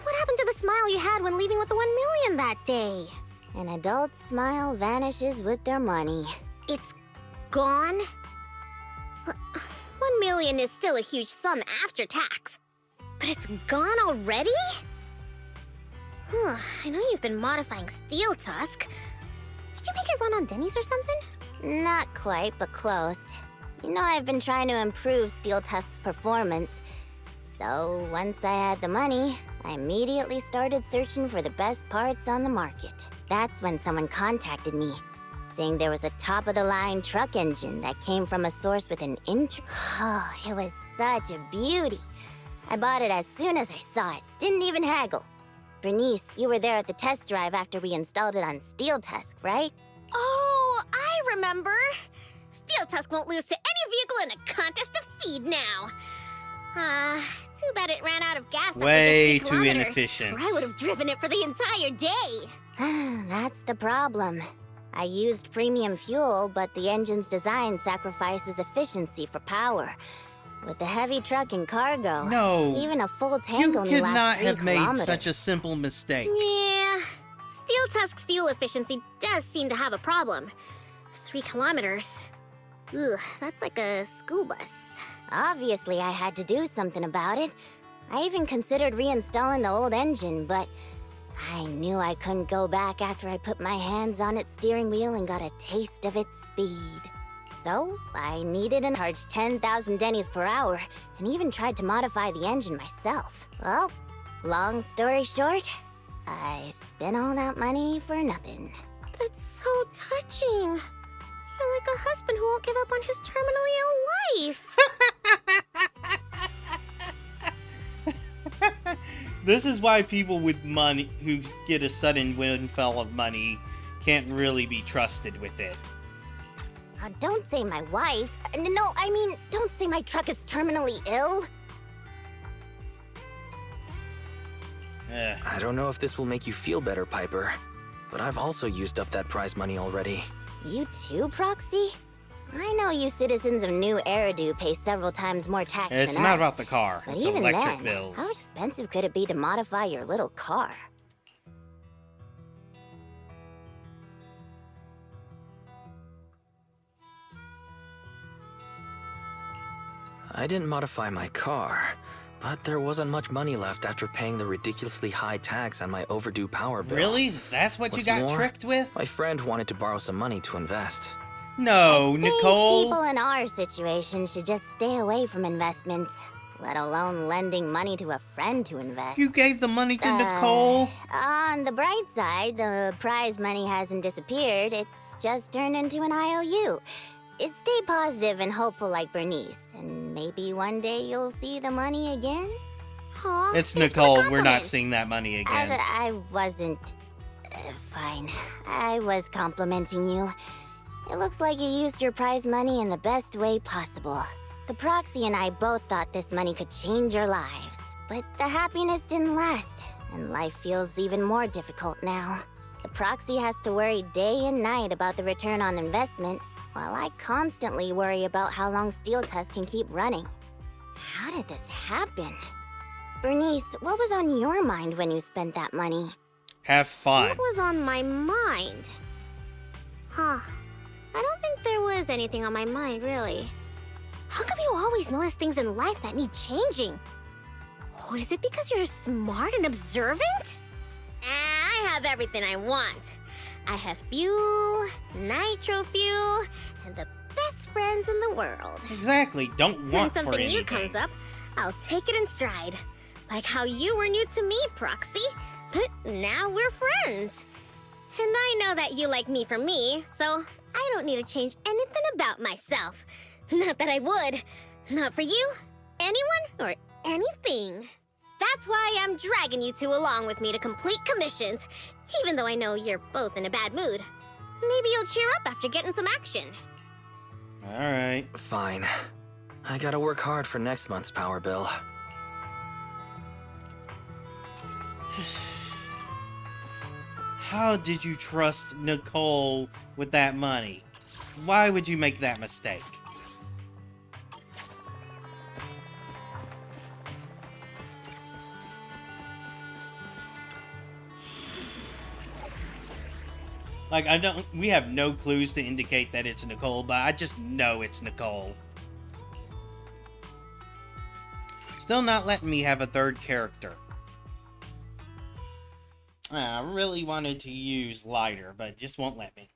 What happened to the smile you had when leaving with the 1 million that day? An adult's smile vanishes with their money. It's gone? 1 million is still a huge sum after tax. But it's gone already? I know you've been modifying Steel Tusk. Did you make it run on Denny's or something? Not quite, but close. You know, I've been trying to improve Steel Tusk's performance. So, once I had the money, I immediately started searching for the best parts on the market. That's when someone contacted me, saying there was a top-of-the-line truck engine that came from a source with an Oh, it was such a beauty. I bought it as soon as I saw it, didn't even haggle. Bernice, you were there at the test drive after we installed it on Steel Tusk, right? Oh, I remember. Steel Tusk won't lose to any vehicle in a contest of speed now. Too bad it ran out of gas Way after just 3 too kilometers, inefficient. or I would have driven it for the entire day. That's the problem. I used premium fuel, but the engine's design sacrifices efficiency for power. With the heavy truck and cargo, No, even a full tank you only could lasts not 3 have made kilometers. such a simple mistake. Yeah, Steel Tusk's fuel efficiency does seem to have a problem. 3 kilometers. Ugh, that's like a school bus. Obviously, I had to do something about it. I even considered reinstalling the old engine, but I knew I couldn't go back after I put my hands on its steering wheel and got a taste of its speed. So, I needed and charged 10,000 Denny's per hour, and even tried to modify the engine myself. Well, long story short, I spent all that money for nothing. That's so touching. You're like a husband who won't give up on his terminally ill wife. This is why people with money who get a sudden windfall of money can't really be trusted with it. Don't say my wife. No, I mean, don't say my truck is terminally ill. I don't know if this will make you feel better, Piper, but I've also used up that prize money already. You too, Proxy? I know you citizens of New Eridu pay several times more tax than us. It's not about the car, But it's even electric then, bills. how expensive could it be to modify your little car? I didn't modify my car, but there wasn't much money left after paying the ridiculously high tax on my overdue power bill. Really? That's what What's you got more, tricked with? My friend wanted to borrow some money to invest. No, Nicole. People in our situation should just stay away from investments, let alone lending money to a friend to invest. You gave the money to Nicole? On the bright side, the prize money hasn't disappeared. It's just turned into an IOU. Stay positive and hopeful like Bernice, and maybe one day you'll see the money again? Aw, It's thanks for the Nicole. We're not compliment. seeing that money again. I wasn't... fine. I was complimenting you. It looks like you used your prize money in the best way possible. The Proxy and I both thought this money could change your lives, but the happiness didn't last, and life feels even more difficult now. The Proxy has to worry day and night about the return on investment, while I constantly worry about how long Steel Tusk can keep running. How did this happen? Bernice, what was on your mind when you spent that money? Have fun. What was on my mind? Huh. I don't think there was anything on my mind, really. How come you always notice things in life that need changing? Oh, is it because you're smart and observant? I have everything I want. I have fuel, nitro fuel, and the best friends in the world. Exactly. Don't When want for something anything. new comes up, I'll take it in stride. Like how you were new to me, Proxy, but now we're friends. And I know that you like me for me, so I don't need to change anything about myself. Not that I would. Not for you, anyone, or anything. That's why I'm dragging you two along with me to complete commissions, even though I know you're both in a bad mood. Maybe you'll cheer up after getting some action. Alright. Fine. I gotta work hard for next month's power bill. How did you trust Nicole with that money? Why would you make that mistake? Like, we have no clues to indicate that it's Nicole, but I just know it's Nicole. Still not letting me have a third character. I really wanted to use Lighter, but it just won't let me.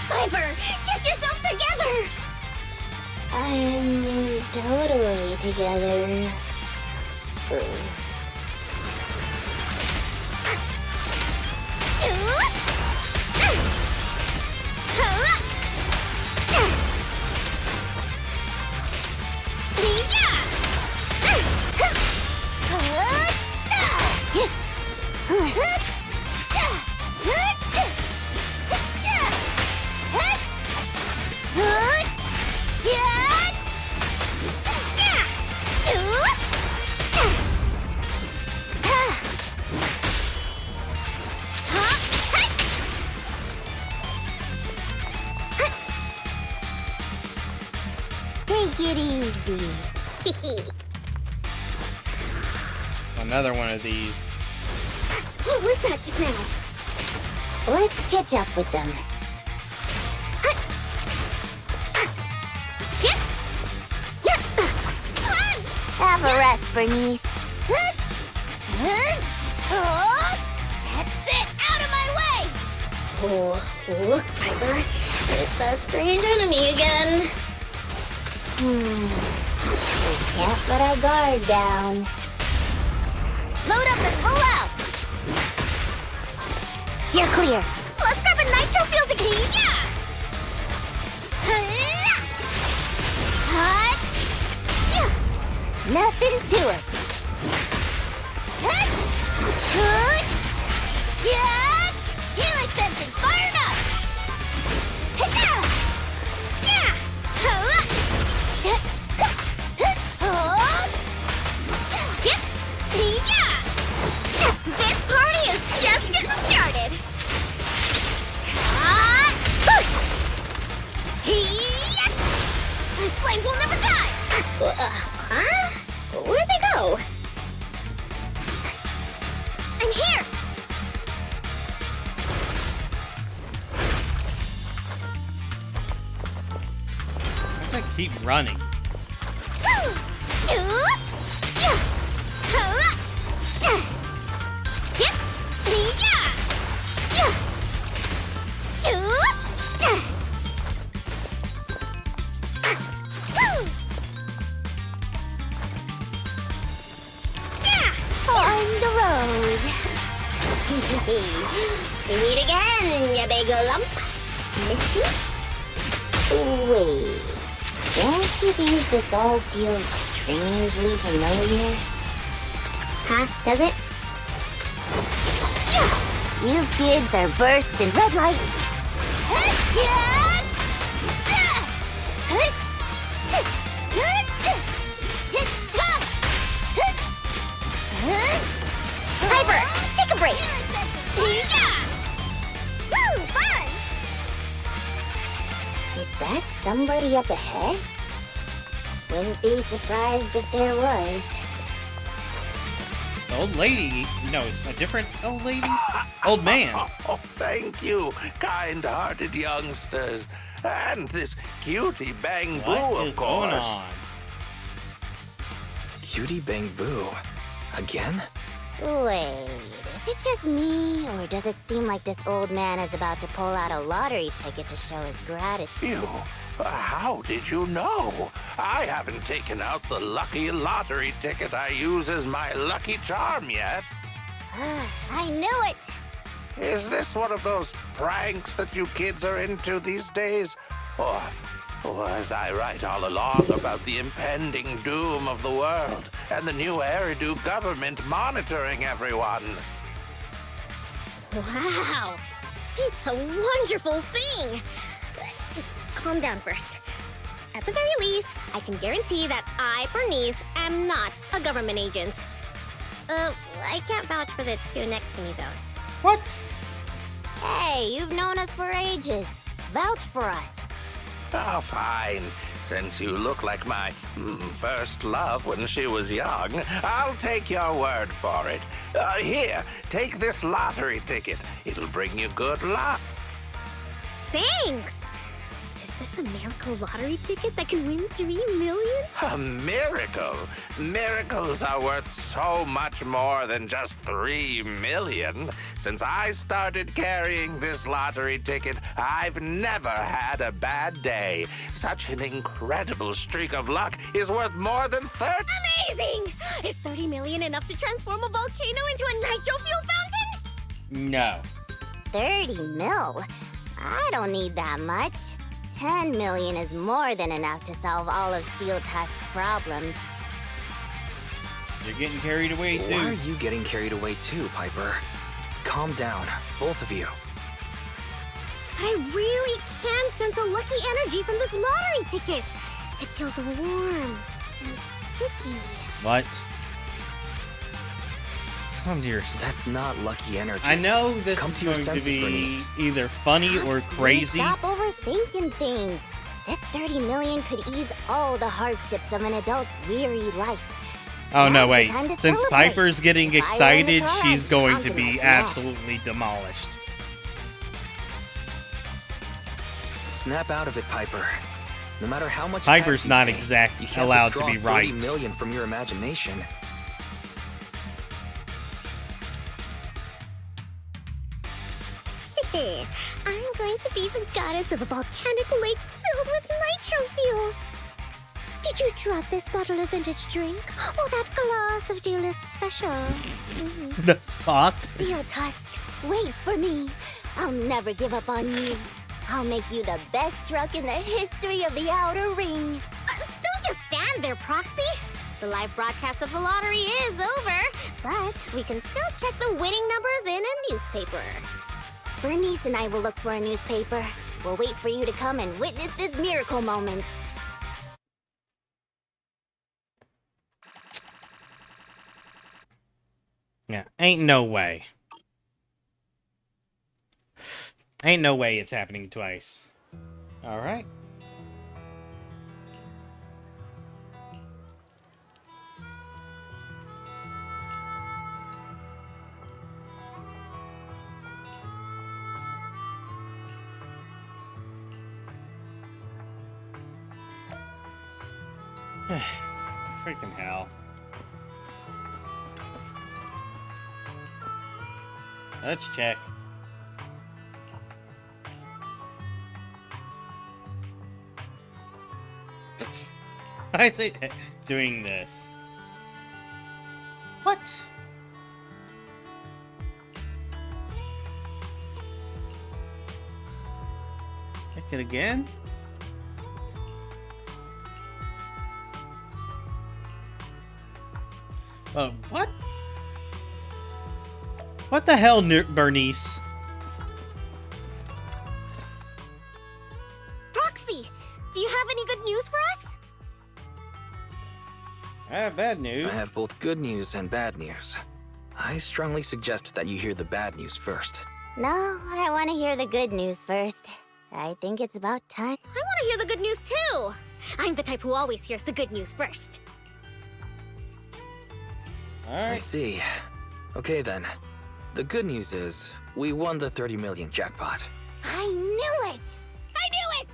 Piper, get yourself together! I'm totally together. Take it easy. Another one of these. What was that just now? Let's catch up with them. Have a rest, Bernice. That's it! Out of my way! Oh, look, Piper. It's that strange enemy again. We can't let our guard down. Load up and pull out! You're clear. Let's grab a nitro fuel to yeah! Nothing to it. Healing sensing fired up! This party is just getting started! Flames will never die! Huh? Where'd they go? I'm here! Why does I keep running? On the road. We meet again, ya big lump. Missy? Wait. Don't you think this all feels strangely familiar? Huh? Does it? You kids are bursting red light. break. Yeah! Woo, fun! Is that somebody up ahead? Wouldn't be surprised if there was. Old lady? No, it's a different old lady? Old man. Oh, thank you, kind-hearted youngsters. And this cutie Bang Boo, of course. Going on? Cutie Bang Boo? Again? Wait, is it just me, or does it seem like this old man is about to pull out a lottery ticket to show his gratitude? How did you know? I haven't taken out the lucky lottery ticket I use as my lucky charm yet. I knew it! Is this one of those pranks that you kids are into these days? Or was I right all along about the impending doom of the world and the new Eridu government monitoring everyone? Wow! It's a wonderful thing! Calm down first. At the very least, I can guarantee that I, Bernice, am not a government agent. I can't vouch for the two next to me, though. What? Hey, you've known us for ages. Vouch for us. Oh, fine. Since you look like my first love when she was young, I'll take your word for it. Here, take this lottery ticket. It'll bring you good luck. Thanks! Is this a miracle lottery ticket that can win 3 million? A miracle? Miracles are worth so much more than just 3 million. Since I started carrying this lottery ticket, I've never had a bad day. Such an incredible streak of luck is worth more than 30... Amazing! Is 30 million enough to transform a volcano into a nitro fuel fountain? No. 30 mil? I don't need that much. 10 million is more than enough to solve all of Steel Tusk's problems. You're getting carried away, too. Why are you getting carried away, too, Piper? Calm down, both of you. But I really can sense a lucky energy from this lottery ticket. It feels warm and sticky. What? Come to your... That's not lucky energy. I know this Come is to your going senses, to be Bernice. either funny or crazy. Stop overthinking things. This 30 million could ease all the hardships of an adult's weary life. Oh, no, Now's the wait. time to Since celebrate. Piper's getting If I were in the excited, car, she's going I'm to gonna be do that. absolutely demolished. Snap out of it, Piper. No matter how much Piper's tax you not pay, exactly you can't allowed to withdraw be 30 right. million from your imagination. I'm going to be the goddess of a volcanic lake filled with nitro fuel. Did you drop this bottle of vintage drink? Or that glass of dearest special? The fuck? Steel Tusk, wait for me. I'll never give up on you. I'll make you the best drunk in the history of the Outer Ring. Don't just stand there, Proxy. The live broadcast of the lottery is over, but we can still check the winning numbers in a newspaper. Bernice and I will look for a newspaper. We'll wait for you to come and witness this miracle moment. Yeah, ain't no way. Ain't no way it's happening twice. Alright. Freaking hell. Let's check. Why is it doing this? What? Check it again? What? What the hell, Bernice? Proxy, do you have any good news for us? I have bad news. I have both good news and bad news. I strongly suggest that you hear the bad news first. No, I want to hear the good news first. I think it's about time. I want to hear the good news too! I'm the type who always hears the good news first. I see. Okay then. The good news is, we won the 30 million jackpot. I knew it! I knew it!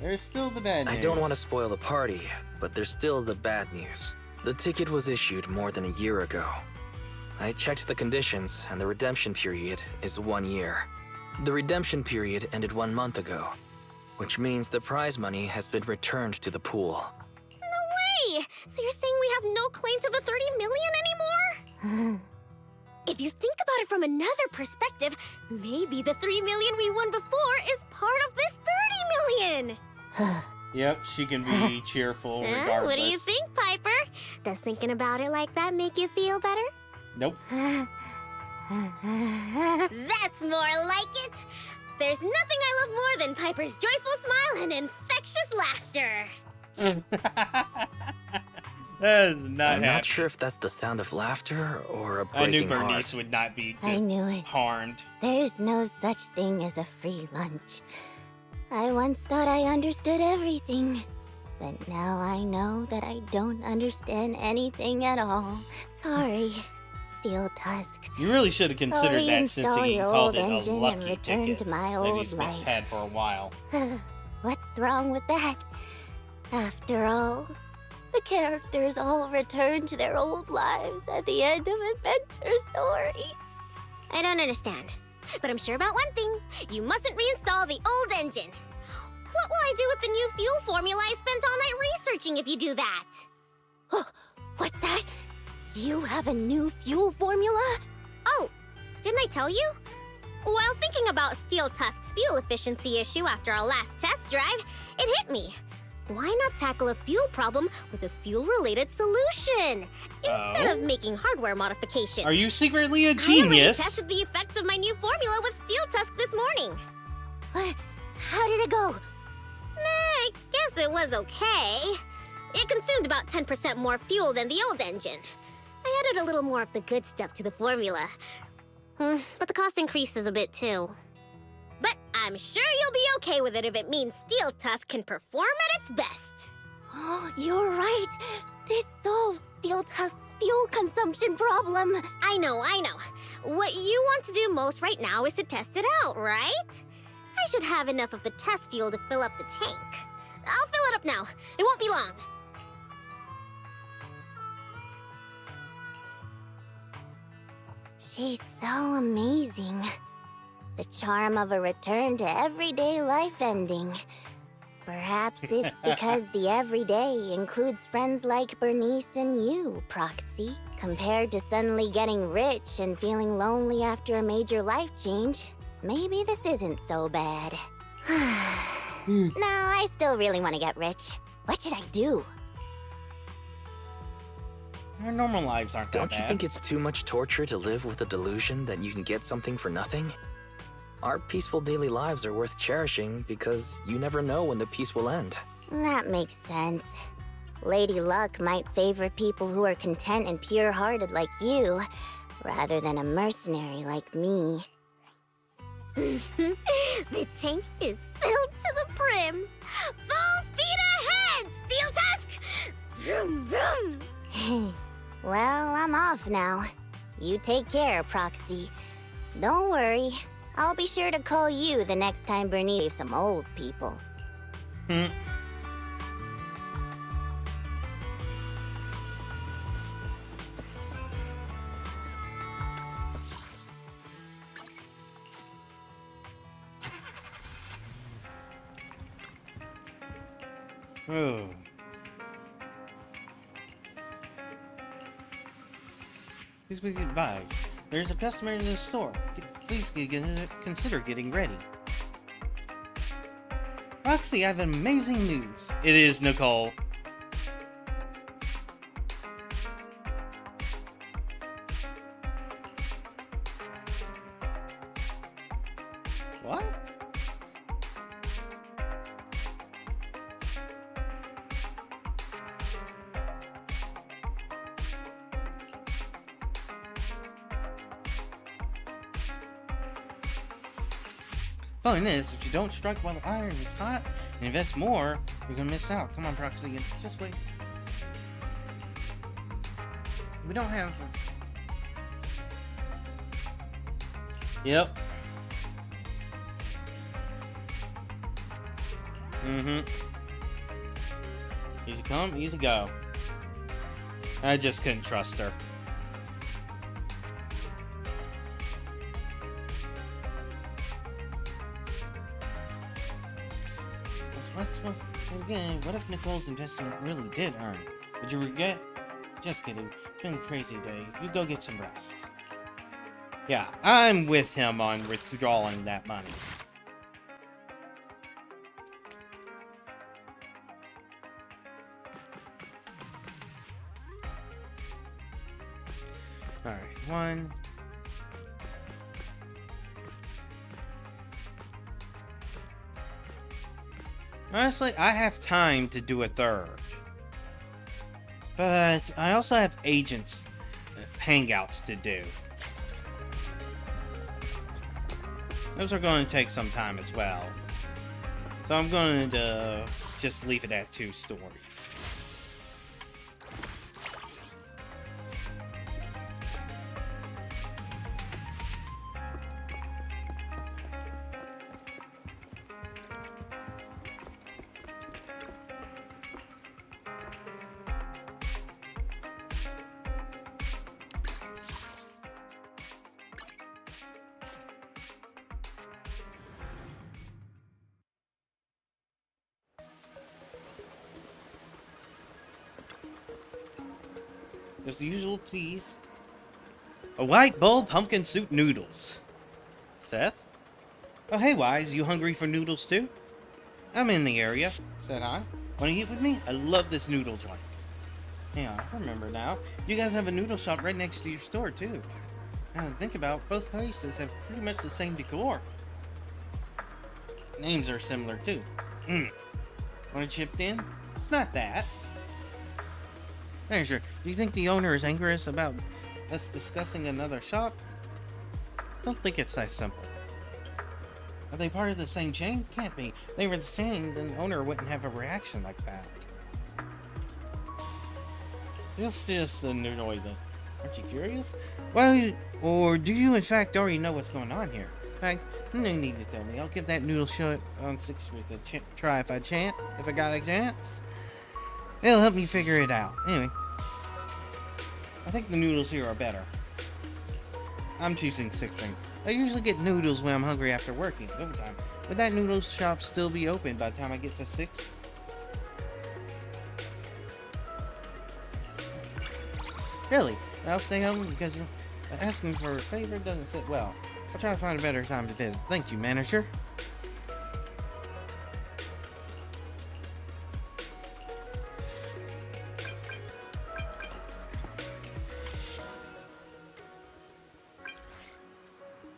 There's still the bad news. I don't want to spoil the party, but there's still the bad news. The ticket was issued more than a year ago. I checked the conditions, and the redemption period is 1 year. The redemption period ended 1 month ago, which means the prize money has been returned to the pool. No way! So you're saying we have no claim to the 30 million anymore? If you think about it from another perspective, maybe the 3 million we won before is part of this 30 million! Yep, she can be cheerful regardless. What do you think, Piper? Does thinking about it like that make you feel better? Nope. That's more like it! There's nothing I love more than Piper's joyful smile and infectious laughter! That is not I'm not sure if that's the sound of laughter or a breaking heart. I knew Bernice would not be I knew it. harmed. There's no such thing as a free lunch. I once thought I understood everything, but now I know that I don't understand anything at all. Sorry, Steel Tusk. You really should have considered I'll that since reinstall he your called old it a engine and lucky return ticket to my that old he's life. had for a while. What's wrong with that? After all, the characters all return to their old lives at the end of adventure stories. I don't understand, but I'm sure about one thing. You mustn't reinstall the old engine. What will I do with the new fuel formula I spent all night researching if you do that? What's that? You have a new fuel formula? Oh, didn't I tell you? While thinking about Steel Tusk's fuel efficiency issue after our last test drive, it hit me. Why not tackle a fuel problem with a fuel-related solution instead of making hardware modifications? Are you secretly a I already genius? tested the effects of my new formula with Steel Tusk this morning. How did it go? I guess it was okay. It consumed about 10% more fuel than the old engine. I added a little more of the good stuff to the formula. But the cost increases a bit too. But I'm sure you'll be okay with it if it means Steel Tusk can perform at its best. You're right. This solves Steel Tusk's fuel consumption problem. I know. What you want to do most right now is to test it out, right? I should have enough of the test fuel to fill up the tank. I'll fill it up now. It won't be long. She's so amazing. The charm of a return to everyday life ending. Perhaps it's because the everyday includes friends like Bernice and you, Proxy. Compared to suddenly getting rich and feeling lonely after a major life change, maybe this isn't so bad. No, I still really want to get rich. What should I do? Our normal lives aren't that Don't bad. you think it's too much torture to live with the delusion that you can get something for nothing? Our peaceful daily lives are worth cherishing because you never know when the peace will end. That makes sense. Lady Luck might favor people who are content and pure-hearted like you, rather than a mercenary like me. The tank is filled to the brim. Full speed ahead, Steel Tusk! Vroom, vroom. Well, I'm off now. You take care, Proxy. Don't worry. I'll be sure to call you the next time Bernice saves some old people. Oh. Please be advised. There's a customer in the store. Please consider getting ready. Roxy, I have amazing news. It is Nicole. What? Point is, if you don't strike while the iron is hot and invest more, you're gonna miss out. Come on, Proxy, just wait. We don't have... Yep. Easy come, easy go. I just couldn't trust her. Again, what if Nicole's investment really did earn? Would you regret? Just kidding. It's been a crazy day. You go get some rest. Yeah, I'm with him on withdrawing that money. Alright, one. Honestly, I have time to do a third. But I also have agents hangouts to do. Those are going to take some time as well. So I'm going to just leave it at 2 stories. As the usual, please. A white bowl pumpkin soup noodles. Seth? Oh, hey, Wise. You hungry for noodles, too? I'm in the area, said I. Want to eat with me? I love this noodle joint. Yeah, I remember now. You guys have a noodle shop right next to your store, too. Now to think about, both places have pretty much the same decor. Names are similar, too. Want to chip in? It's not that. Manager, do you think the owner is angry about us discussing another shop? Don't think it's that simple. Are they part of the same chain? Can't be. If they were the same, then the owner wouldn't have a reaction like that. Just annoyed. Aren't you curious? Well, or do you in fact already know what's going on here? In fact, no need to tell me. I'll give that noodle shot on 6th Street a try if I got a chance. It'll help me figure it out. Anyway, I think the noodles here are better. I'm choosing 6th Street. I usually get noodles when I'm hungry after working overtime. Would that noodle shop still be open by the time I get to 6th? Really? I'll stay home because asking for a favor doesn't sit well. I'll try to find a better time to visit. Thank you, manager.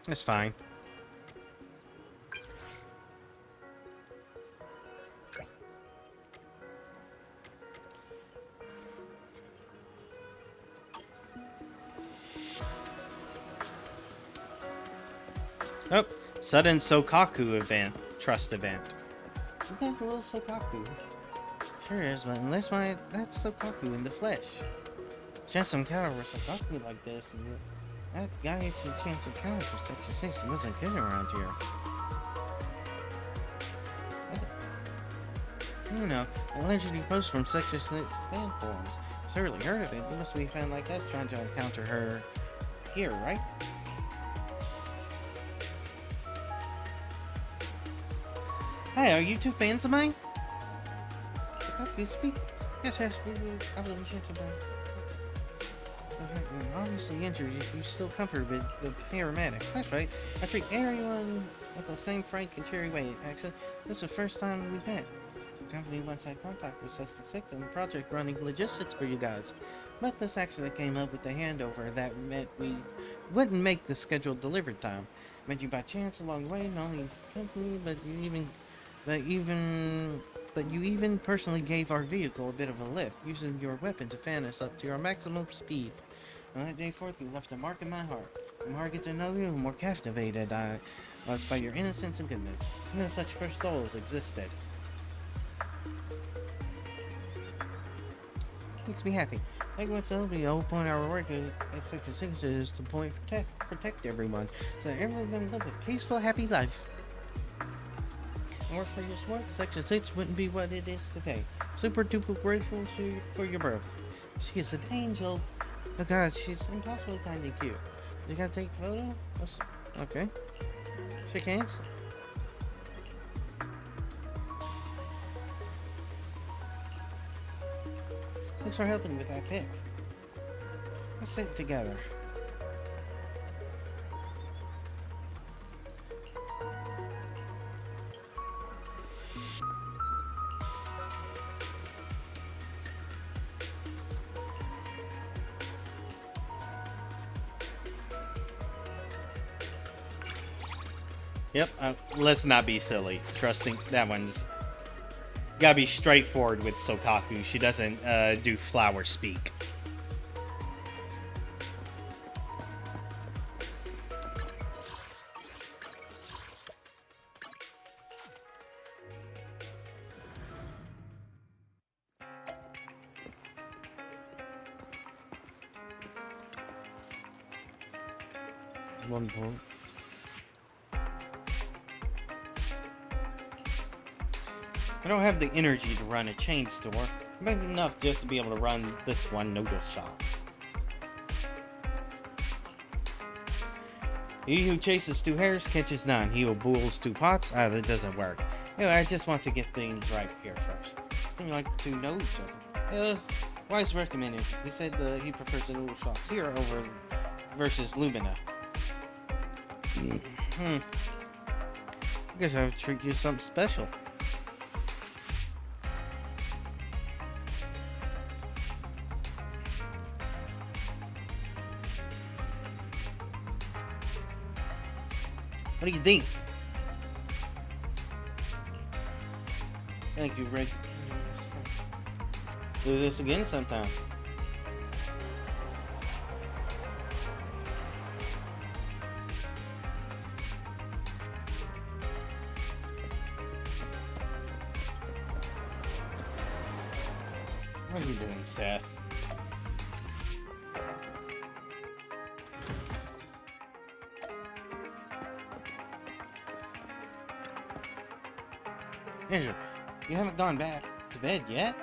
That's fine. Oh, sudden Sokaku event, trust event. Isn't that a little Sokaku? Sure is, but unless that's Sokaku in the flesh. Chance some counter for Sokaku like this, and that guy actually chance some counter for Section 6 wasn't kidding around here. You know, the legend you post from Section 6 fan forums. Surely heard of it. You must be a fan like us trying to encounter her here, right? Hey, are you two fans of mine? You speak? Yes, we I will listen to them. Obviously injured, you still comfort with the paramedic. That's right. I treat everyone with the same frank and cheery way. Actually, this is the first time we've met. The company once had contact with Section 6 and the project running logistics for you guys. But this accident came up with the handover that meant we wouldn't make the scheduled delivery time. Met you by chance along the way, not only company, but you even personally gave our vehicle a bit of a lift, using your weapon to fan us up to our maximum speed. On that day forth, you left a mark in my heart. The more I get to know you, the more captivated I Lost by your innocence and goodness. No such first souls existed. Makes me happy. Like what's the whole point of our work at Section 6 is to protect everyone, so that everyone can live a peaceful, happy life. And work for your support, Section 6 wouldn't be what it is today. Super duper grateful for your birth. She is an angel. Oh god, she's impossibly kind and cute. You gotta take a photo? Okay. Shake hands. Thanks for helping with that pic. Let's sit together. Yep, let's not be silly. Trusting that one's gotta be straightforward with Sokaku. She doesn't do flower speak. One point. I don't have the energy to run a chain store. Maybe enough just to be able to run this one noodle shop. He who chases 2 hares catches none. He who boils 2 pots, it doesn't work. Anyway, I just want to get things right here first. Seem like to know each other. Wise recommended. He said he prefers the noodle shops here over versus Lumina. I guess I would treat you something special. What do you think? Thank you, Rick. Do this again sometime. What are you doing, Seth? Andrew, you haven't gone back to bed yet?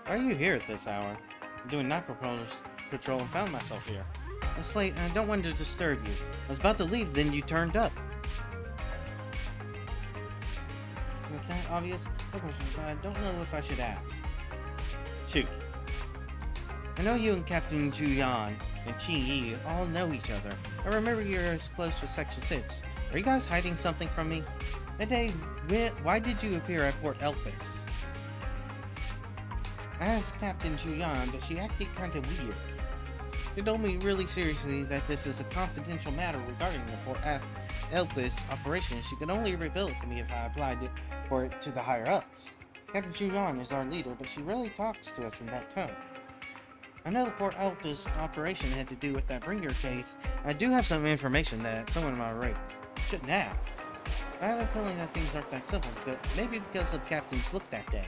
Why are you here at this hour? I'm doing night patrol and found myself here. It's late and I don't want to disturb you. I was about to leave, then you turned up. With that obvious, no question, but I don't know if I should ask. Shoot. I know you and Captain Juyan and Qi all know each other. I remember you're as close with Section 6. Are you guys hiding something from me? That day, why did you appear at Port Elpis? I asked Captain Juyan, but she acted kind of weird. She told me really seriously that this is a confidential matter regarding the Port Elpis operation. She could only reveal it to me if I applied for it to the higher-ups. Captain Juyan is our leader, but she rarely talks to us in that tone. I know the Port Elpis operation had to do with that Bringer case. I do have some information that someone in my rate shouldn't have. I have a feeling that things aren't that simple, but maybe because of Captain's look that day.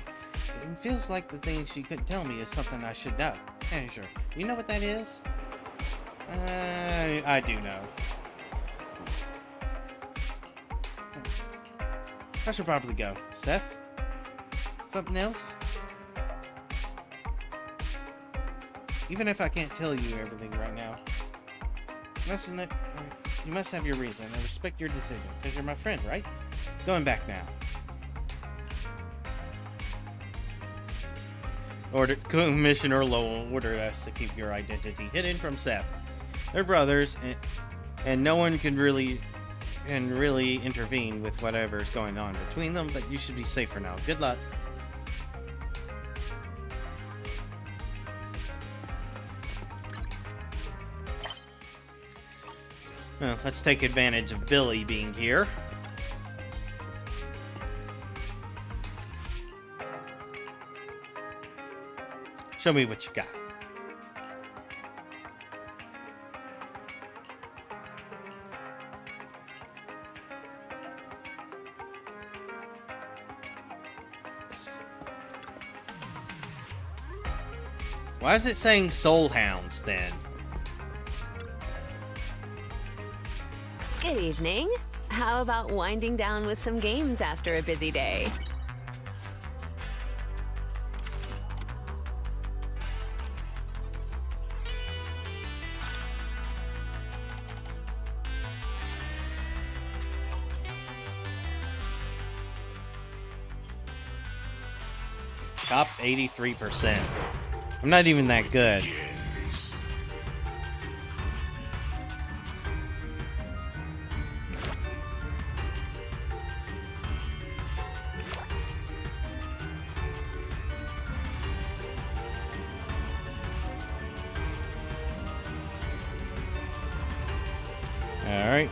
It feels like the thing she couldn't tell me is something I should know. Manager, you know what that is? I do know. I should probably go. Seth? Something else? Even if I can't tell you everything right now, you must have your reason. I respect your decision, because you're my friend, right? Going back now. Commissioner Lowell ordered us to keep your identity hidden from Seth. They're brothers, and no one can really intervene with whatever's going on between them, but you should be safe for now. Good luck. Well, let's take advantage of Billy being here. Show me what you got. Why is it saying soul hounds then? Good evening. How about winding down with some games after a busy day? Top 83%. I'm not even that good. Alright.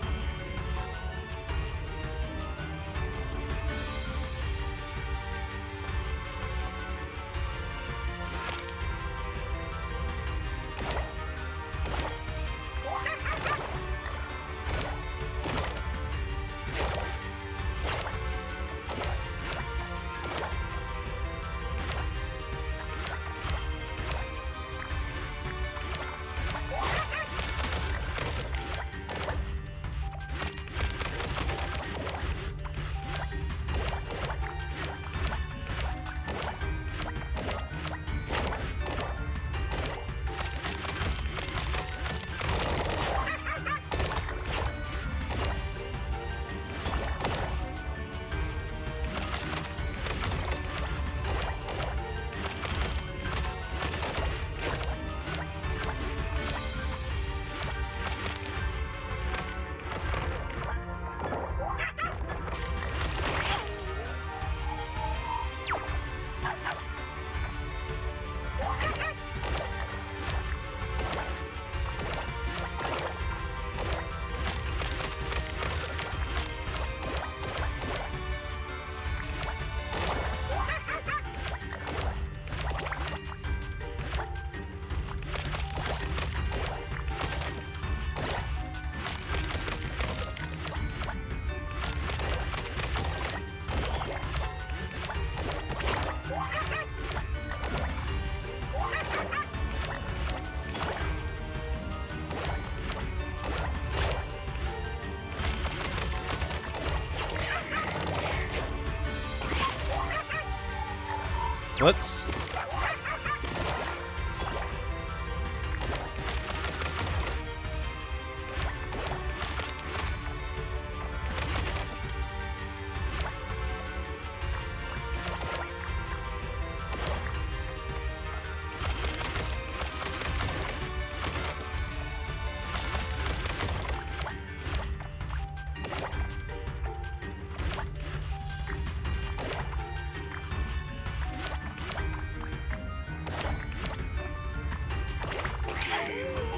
Whoops.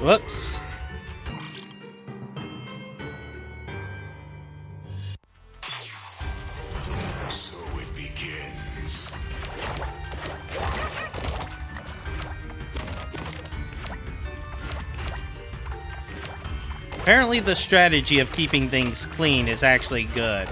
Whoops. So it begins. Apparently the strategy of keeping things clean is actually good.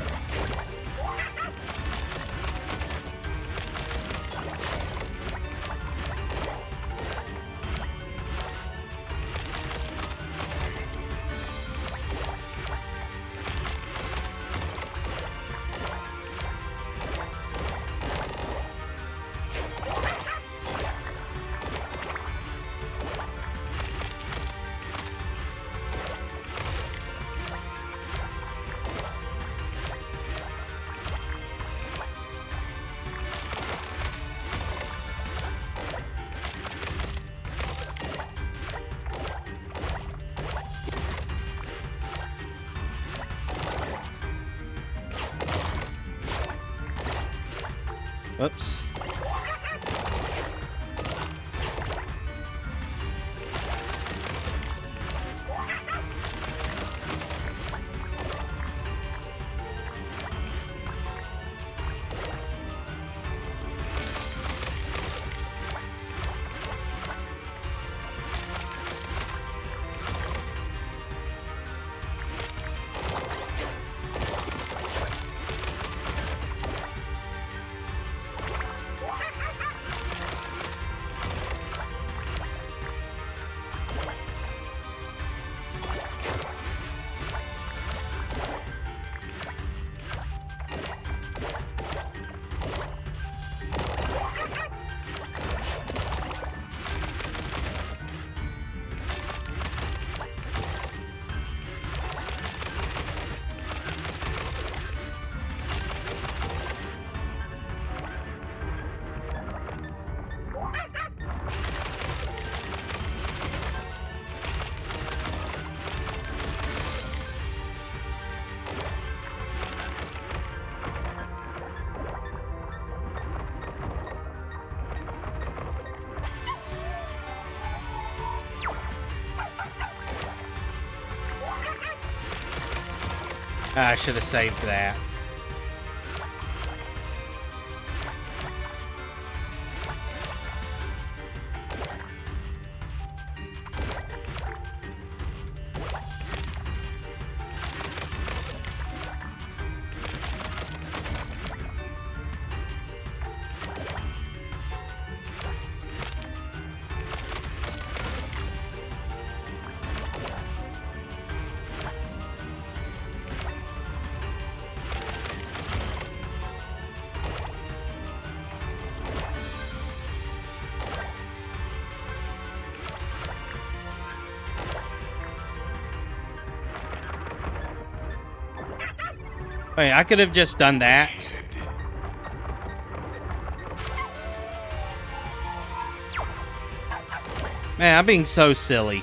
Whoops. I should have saved that. Wait, I could have just done that. Man, I'm being so silly.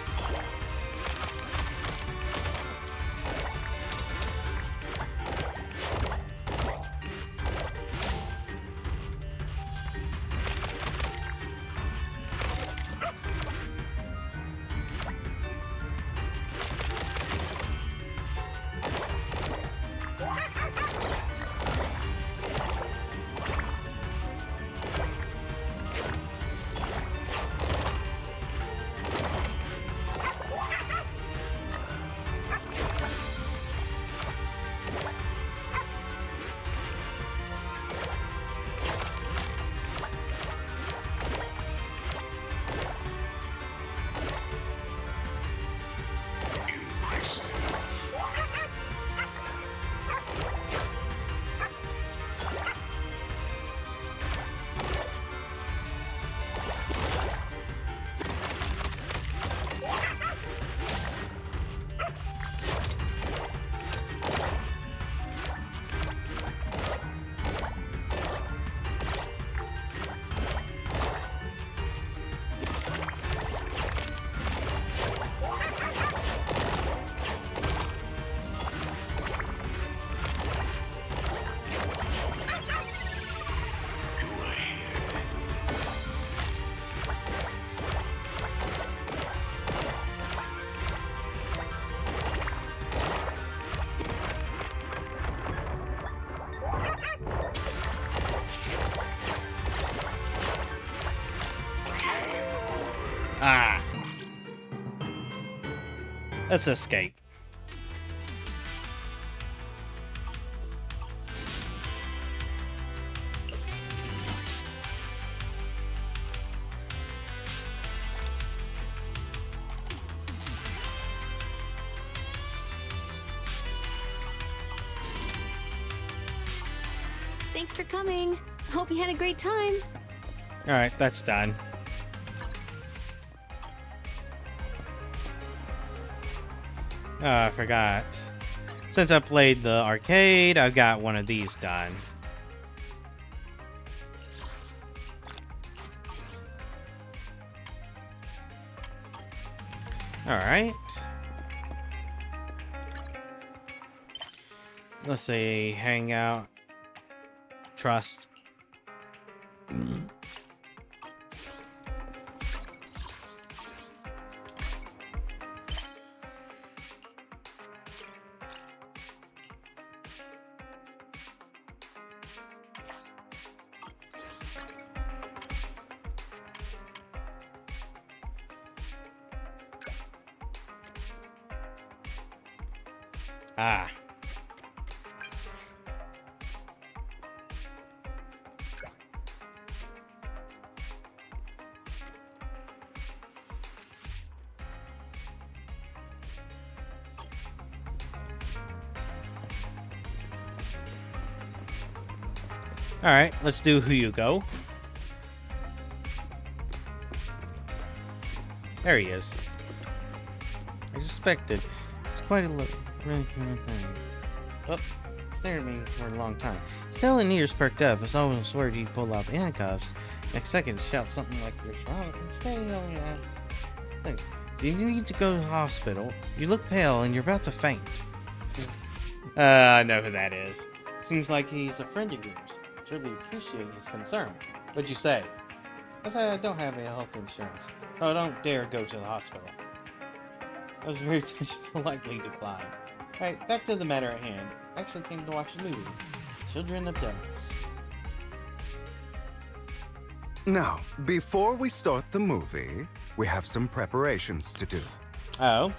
Ah. Let's escape. Thanks for coming. Hope you had a great time. Alright, that's done. Oh, I forgot. Since I played the arcade, I've got one of these done. Alright. Let's see, hang out. Trust. Ah. Alright, let's do Who You Go. There he is. I suspected. It's quite a little. Oh, stared at me for a long time. Still in ears perked up. It's almost worried he'd pull out the handcuffs. Next second, shout something like you're strong and stay on your ass. Look, you need to go to the hospital. You look pale and you're about to faint. I know who that is. Seems like he's a friend of yours. Truly appreciate his concern. What'd you say? I said I don't have any health insurance, so I don't dare go to the hospital. I was very politely declined. Alright, back to the matter at hand. I actually came to watch a movie. Children of Devils. Now, before we start the movie, we have some preparations to do. Oh?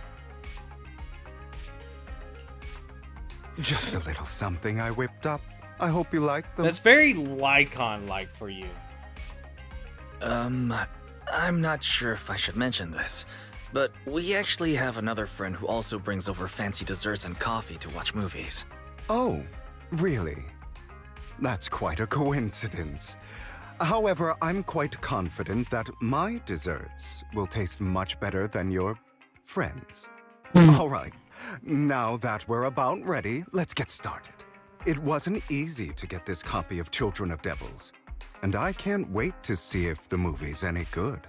Just a little something I whipped up. I hope you like them. That's very Lycon-like for you. I'm not sure if I should mention this, but we actually have another friend who also brings over fancy desserts and coffee to watch movies. Oh, really? That's quite a coincidence. However, I'm quite confident that my desserts will taste much better than your friends. All right, now that we're about ready, let's get started. It wasn't easy to get this copy of Children of Devils, and I can't wait to see if the movie's any good.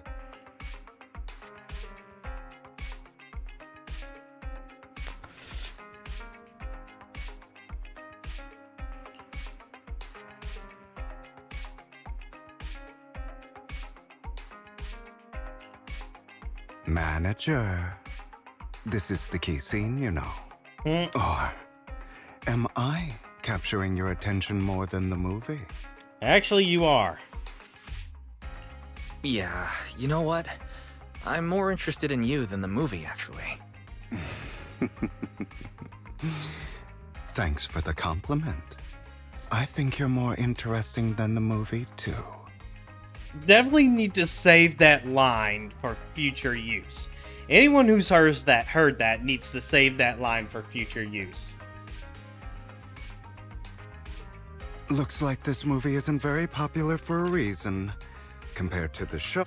Manager, this is the key scene, you know. Or am I capturing your attention more than the movie? Actually, you are. Yeah, you know what? I'm more interested in you than the movie, actually. Thanks for the compliment. I think you're more interesting than the movie, too. Definitely need to save that line for future use. Anyone who's heard that needs to save that line for future use. Looks like this movie isn't very popular for a reason, compared to the show.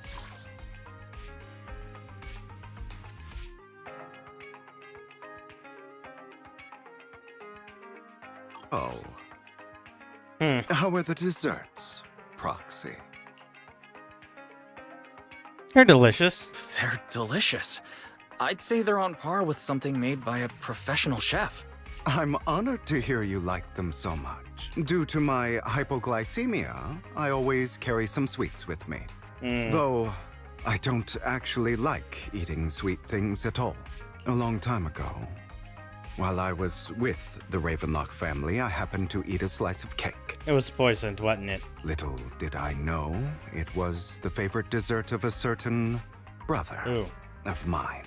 Oh. How are the desserts, Proxy? They're delicious. They're delicious. I'd say they're on par with something made by a professional chef. I'm honored to hear you like them so much. Due to my hypoglycemia, I always carry some sweets with me. Though, I don't actually like eating sweet things at all. A long time ago, while I was with the Ravenlock family, I happened to eat a slice of cake. It was poisoned, wasn't it? Little did I know, it was the favorite dessert of a certain brother of mine.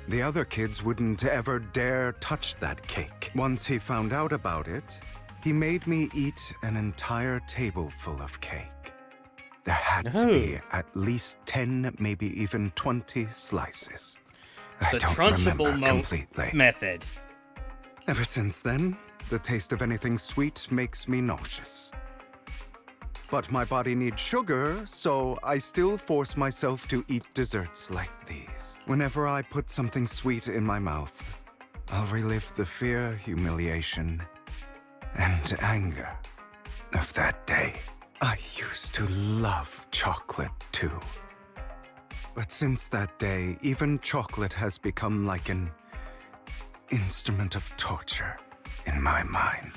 The other kids wouldn't ever dare touch that cake. Once he found out about it, he made me eat an entire table full of cake. There had to be at least 10, maybe even 20 slices. I don't remember completely. Method. Ever since then, the taste of anything sweet makes me nauseous. But my body needs sugar, so I still force myself to eat desserts like these. Whenever I put something sweet in my mouth, I'll relive the fear, humiliation, and anger of that day. I used to love chocolate too. But since that day, even chocolate has become like an instrument of torture in my mind.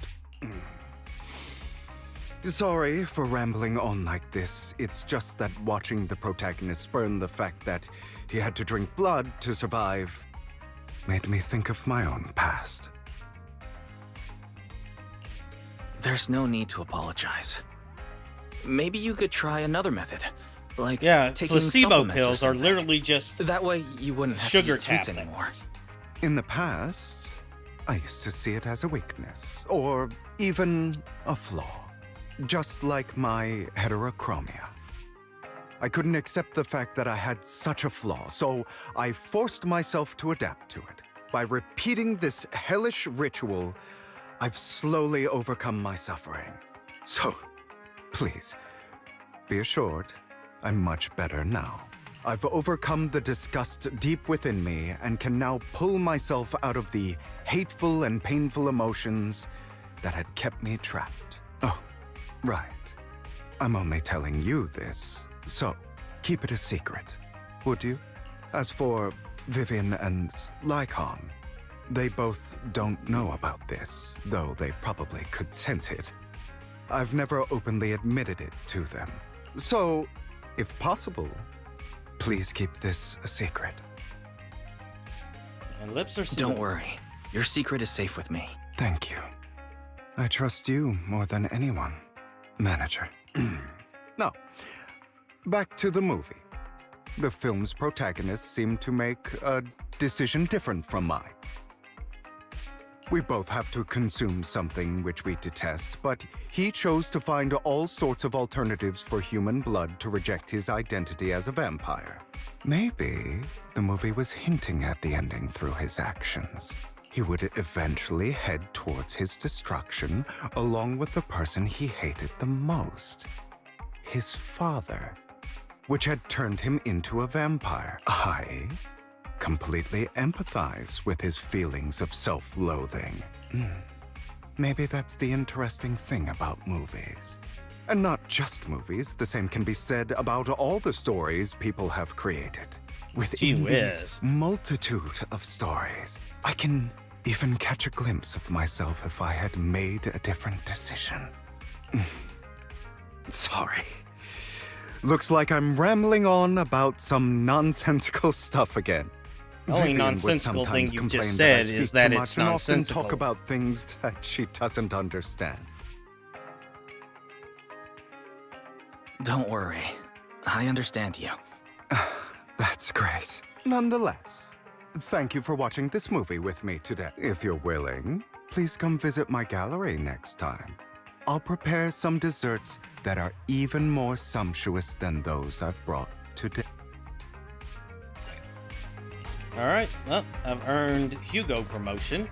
Sorry for rambling on like this. It's just that watching the protagonist spurn the fact that he had to drink blood to survive made me think of my own past. There's no need to apologize. Maybe you could try another method. Like taking placebo supplements pills are literally just that way you wouldn't have sugar to eat sweets tablets anymore. In the past, I used to see it as a weakness, or even a flaw. Just like my heterochromia. I couldn't accept the fact that I had such a flaw, so I forced myself to adapt to it. By repeating this hellish ritual, I've slowly overcome my suffering. So, please, be assured, I'm much better now. I've overcome the disgust deep within me and can now pull myself out of the hateful and painful emotions that had kept me trapped. Oh, right. I'm only telling you this, so keep it a secret, would you? As for Vivian and Lycon, they both don't know about this, though they probably could sense it. I've never openly admitted it to them. So, if possible, please keep this a secret. And lips are sealed. Don't worry. Your secret is safe with me. Thank you. I trust you more than anyone, Manager. Now, back to the movie. The film's protagonists seem to make a decision different from mine. We both have to consume something which we detest, but he chose to find all sorts of alternatives for human blood to reject his identity as a vampire. Maybe the movie was hinting at the ending through his actions. He would eventually head towards his destruction, along with the person he hated the most. His father, which had turned him into a vampire. I completely empathize with his feelings of self-loathing. Maybe that's the interesting thing about movies. And not just movies, the same can be said about all the stories people have created. Within this multitude of stories, I can even catch a glimpse of myself if I had made a different decision. Sorry. Looks like I'm rambling on about some nonsensical stuff again. The only Vivian would nonsensical thing sometimes you complain just that I said is speak that too it's much and often nonsensical. talk about things that she doesn't understand. Don't worry. I understand you. That's great. Nonetheless, thank you for watching this movie with me today. If you're willing, please come visit my gallery next time. I'll prepare some desserts that are even more sumptuous than those I've brought today. Alright, well, I've earned Hugo promotion.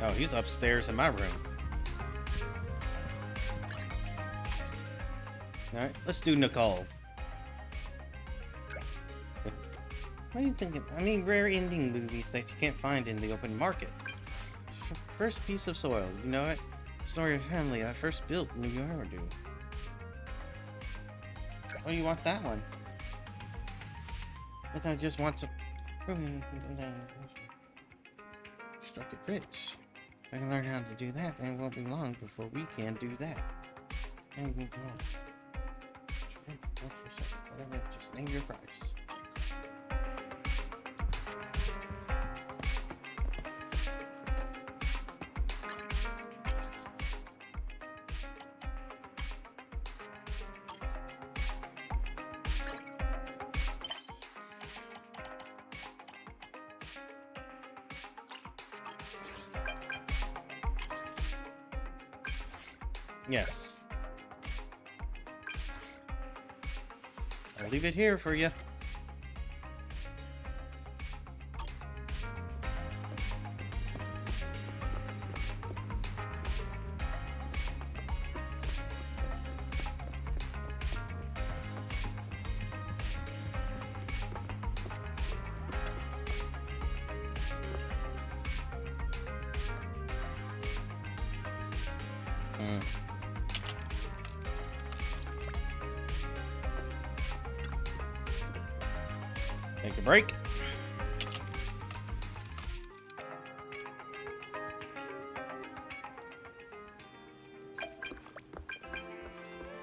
Oh, he's upstairs in my room. Alright, let's do Nicole. What are you thinking? I mean, rare ending movies that you can't find in the open market. First piece of soil, you know it? Story of family I first built in New York. Oh, you want that one? But I just want to struck it rich. I can learn how to do that, and it won't be long before we can do that. Anything you want. Whatever, just name your price. Yes. I'll leave it here for you. Take a break.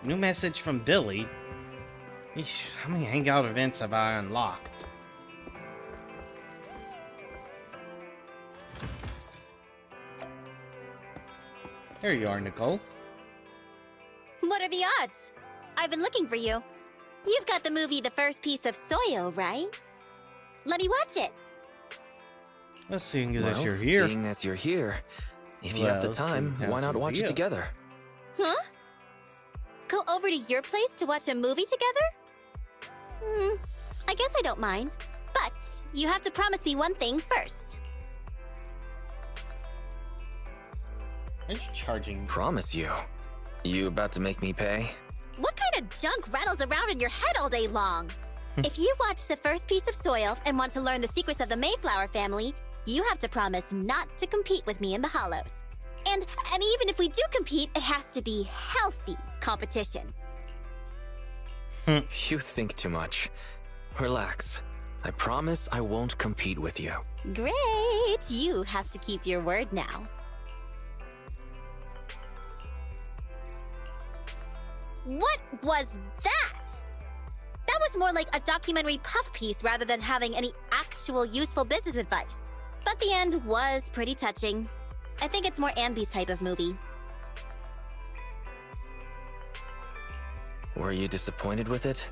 New message from Billy. Eesh, how many hangout events have I unlocked? There you are, Nicole. What are the odds? I've been looking for you. You've got the movie The First Piece of Soil, right? Let me watch it. Well, seeing as Well, you're here. Seeing as you're here, if you have the Well, time, seeing why as not you're watch it here. together? Huh? Go over to your place to watch a movie together? I guess I don't mind. But you have to promise me one thing first. Are you charging? Promise you. You about to make me pay? What kind of junk rattles around in your head all day long? If you watch The First Piece of Soil and want to learn the secrets of the Mayflower family, you have to promise not to compete with me in the Hollows. And even if we do compete, it has to be healthy competition. You think too much. Relax. I promise I won't compete with you. Great! You have to keep your word now. What was that? That was more like a documentary puff piece rather than having any actual useful business advice. But the end was pretty touching. I think it's more Ambi's type of movie. Were you disappointed with it?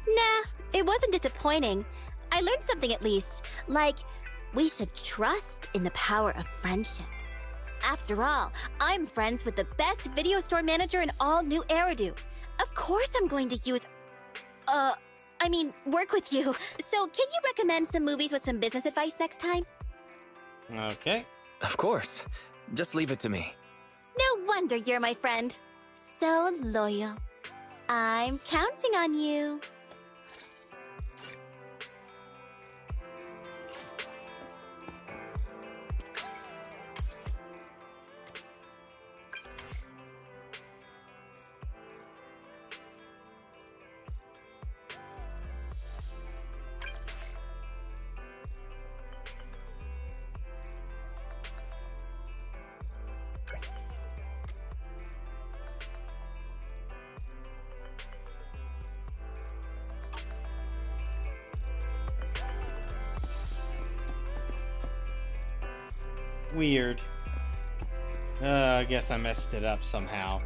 Nah, it wasn't disappointing. I learned something at least. Like, we should trust in the power of friendship. After all, I'm friends with the best video store manager in all New Eridu. Of course I'm going to use... work with you. So, can you recommend some movies with some business advice next time? Okay. Of course. Just leave it to me. No wonder you're my friend. So loyal. I'm counting on you. Weird. I guess I messed it up somehow.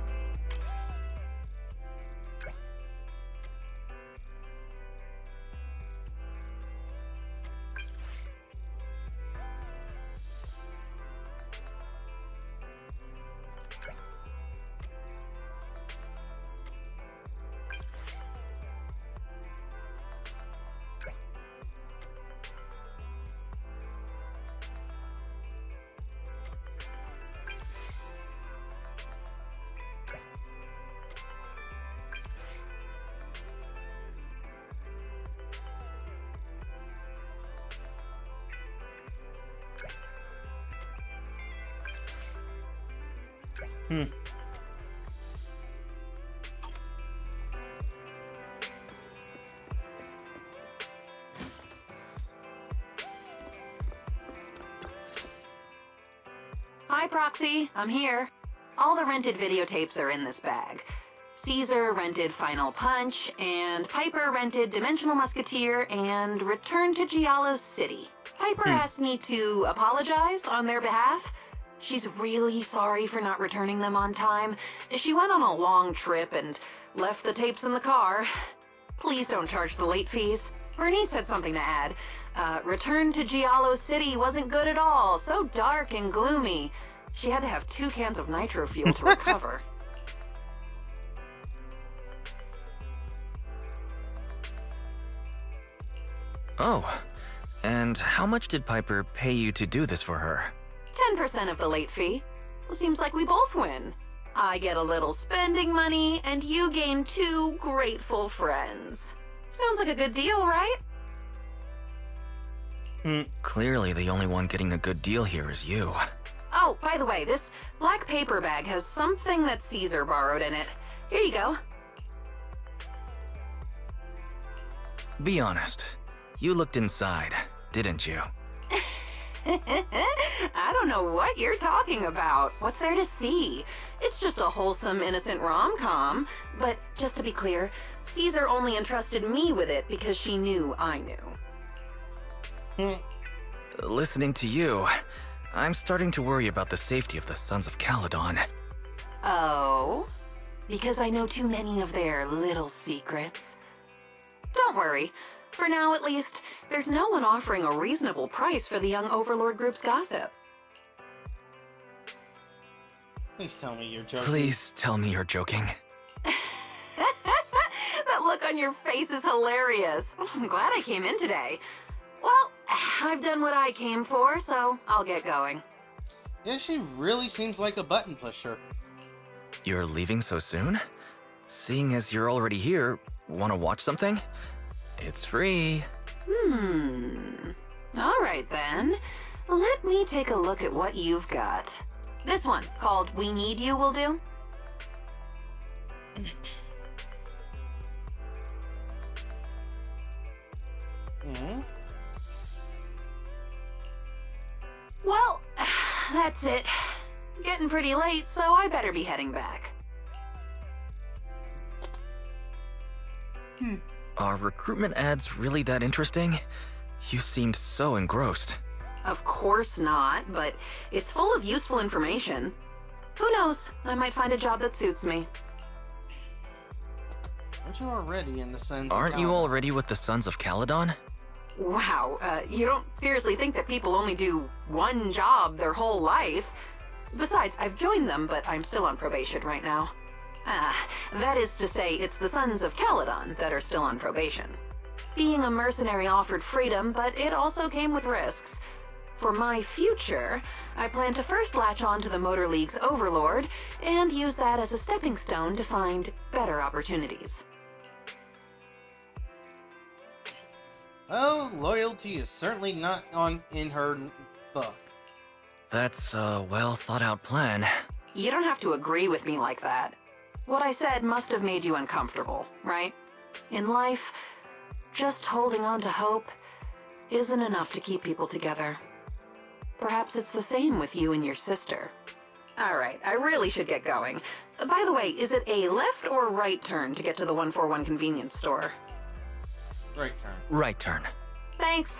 Hi, Proxy. I'm here. All the rented videotapes are in this bag. Caesar rented Final Punch, and Piper rented Dimensional Musketeer and Return to Giallo's City. Piper asked me to apologize on their behalf. She's really sorry for not returning them on time. She went on a long trip and left the tapes in the car. Please don't charge the late fees. Bernice had something to add. Return to Giallo's City wasn't good at all. So dark and gloomy. She had to have 2 cans of nitro fuel to recover. Oh, and how much did Piper pay you to do this for her? 10% of the late fee. Seems like we both win. I get a little spending money, and you gain 2 grateful friends. Sounds like a good deal, right? Clearly, the only one getting a good deal here is you. Oh, by the way, this black paper bag has something that Caesar borrowed in it. Here you go. Be honest. You looked inside, didn't you? I don't know what you're talking about. What's there to see? It's just a wholesome, innocent rom-com. But just to be clear, Caesar only entrusted me with it because she knew I knew. Listening to you, I'm starting to worry about the safety of the Sons of Caledon. Oh? Because I know too many of their little secrets. Don't worry. For now, at least, there's no one offering a reasonable price for the young Overlord Group's gossip. Please tell me you're joking. Please tell me you're joking. That look on your face is hilarious. I'm glad I came in today. Well, I've done what I came for, so I'll get going. Yeah, she really seems like a button pusher. You're leaving so soon? Seeing as you're already here, want to watch something? It's free. All right then. Let me take a look at what you've got. This one, called We Need You, will do. Well, that's it. Getting pretty late, so I better be heading back. Are recruitment ads really that interesting? You seemed so engrossed. Of course not, but it's full of useful information. Who knows? I might find a job that suits me. Aren't you already in the Sons of Aren't you Caledon? already with the Sons of Caledon? Wow, you don't seriously think that people only do one job their whole life? Besides, I've joined them, but I'm still on probation right now. That is to say, it's the Sons of Caledon that are still on probation. Being a mercenary offered freedom, but it also came with risks. For my future, I plan to first latch on to the Motor League's overlord, and use that as a stepping stone to find better opportunities. Oh, loyalty is certainly not in her book. That's a well thought out plan. You don't have to agree with me like that. What I said must have made you uncomfortable, right? In life, just holding on to hope isn't enough to keep people together. Perhaps it's the same with you and your sister. Alright, I really should get going. By the way, is it a left or right turn to get to the 141 convenience store? Right turn. Right turn. Thanks.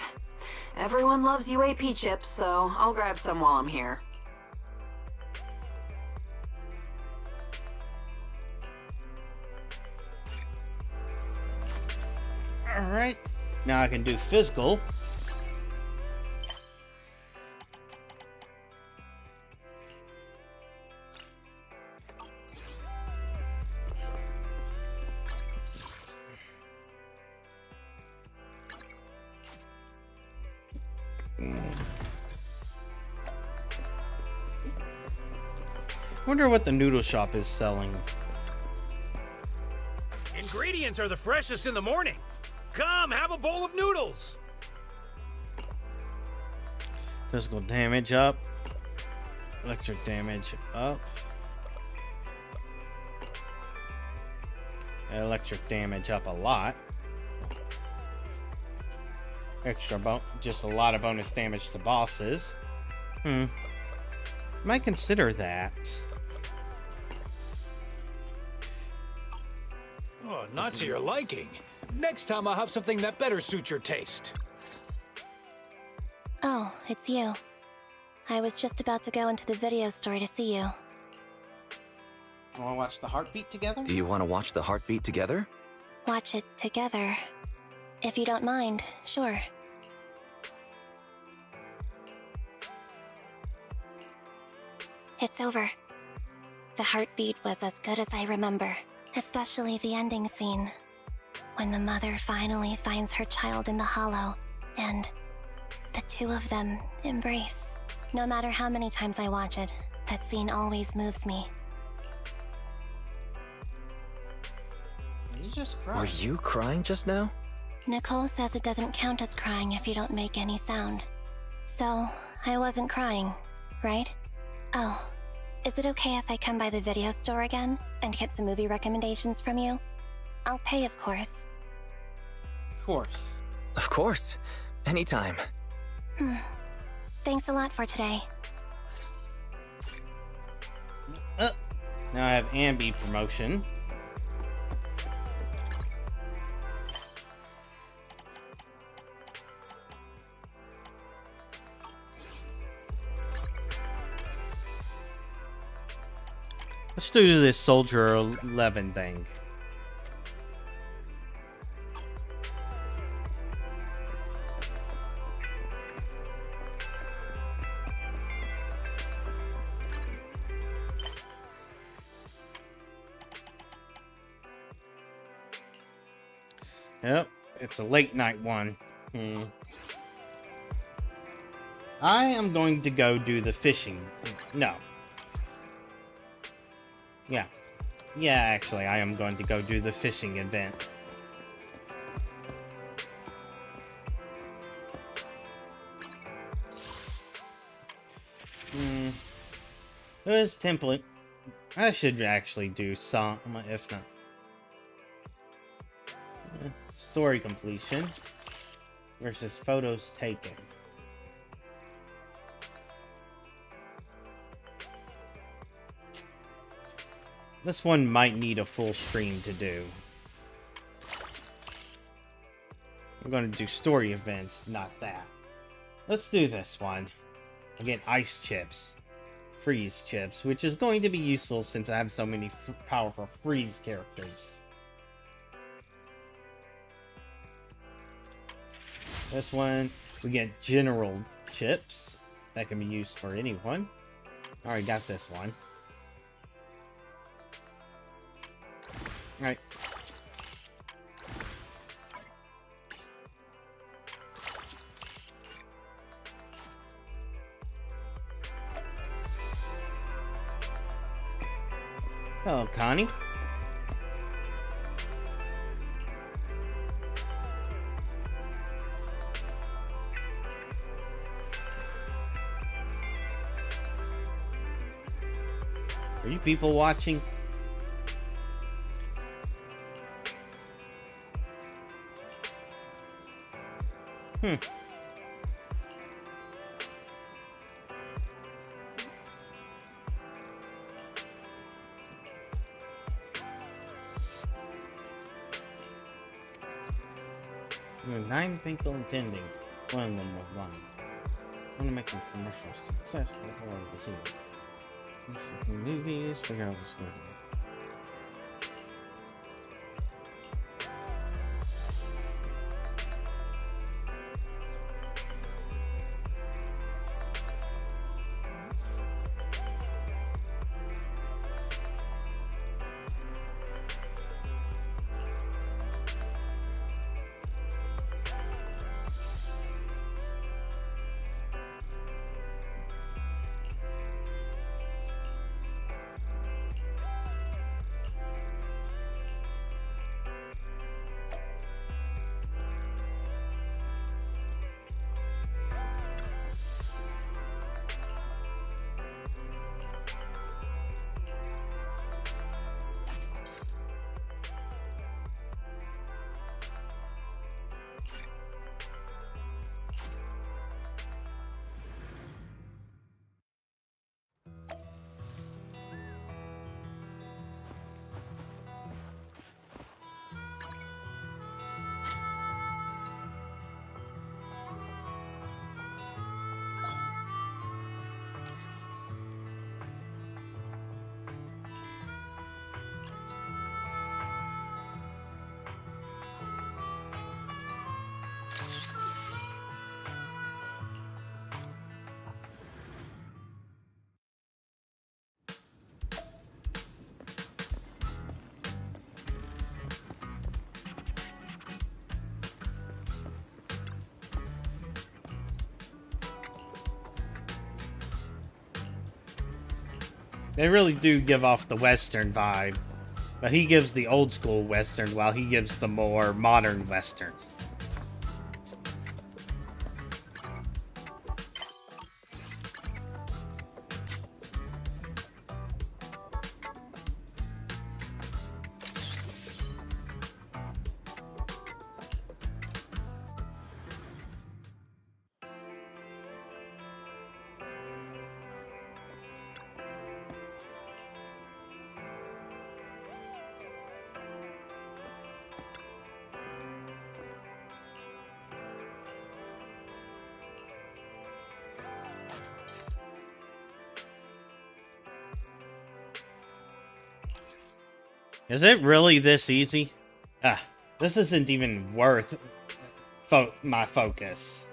Everyone loves UAP chips, so I'll grab some while I'm here. Alright. Now I can do physical. Wonder what the noodle shop is selling. Ingredients are the freshest in the morning. Come, have a bowl of noodles. Physical damage up. Electric damage up. Electric damage up a lot. Just a lot of bonus damage to bosses. Might consider that. Oh, not to your liking. Next time I'll have something that better suits your taste. Oh, it's you. I was just about to go into the video store to see you. Want to watch the heartbeat together? Do you want to watch the heartbeat together? Watch it together. If you don't mind, sure. It's over. The heartbeat was as good as I remember, especially the ending scene. When the mother finally finds her child in the hollow, and the two of them embrace. No matter how many times I watch it, that scene always moves me. You just cried. Were you crying just now? Nicole says it doesn't count as crying if you don't make any sound. So, I wasn't crying, right? Oh, is it okay if I come by the video store again and get some movie recommendations from you? I'll pay, of course. Of course. Of course. Anytime. Thanks a lot for today. Now I have Ambi promotion. Let's do this Soldier 11 thing. Yep, it's a late night one. I am going to go do the fishing. No. Yeah, actually, I am going to go do the fishing event. There's template. I should actually do some, if not. Story completion versus photos taken. This one might need a full stream to do. I'm going to do story events, not that. Let's do this one. Again, ice chips. Freeze chips, which is going to be useful since I have so many powerful freeze characters. This one, we get general chips. That can be used for anyone. Alright, got this one. Alright. Hello, Connie. Are you people watching? Hmm. There were 9 people intending. One of them was lying. I want to make a commercial success before the season. Movies, figure out what's going on. They really do give off the Western vibe, but he gives the old school Western while he gives the more modern Western. Is it really this easy? This isn't even worth my focus.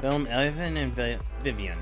Film Evan and Vivian.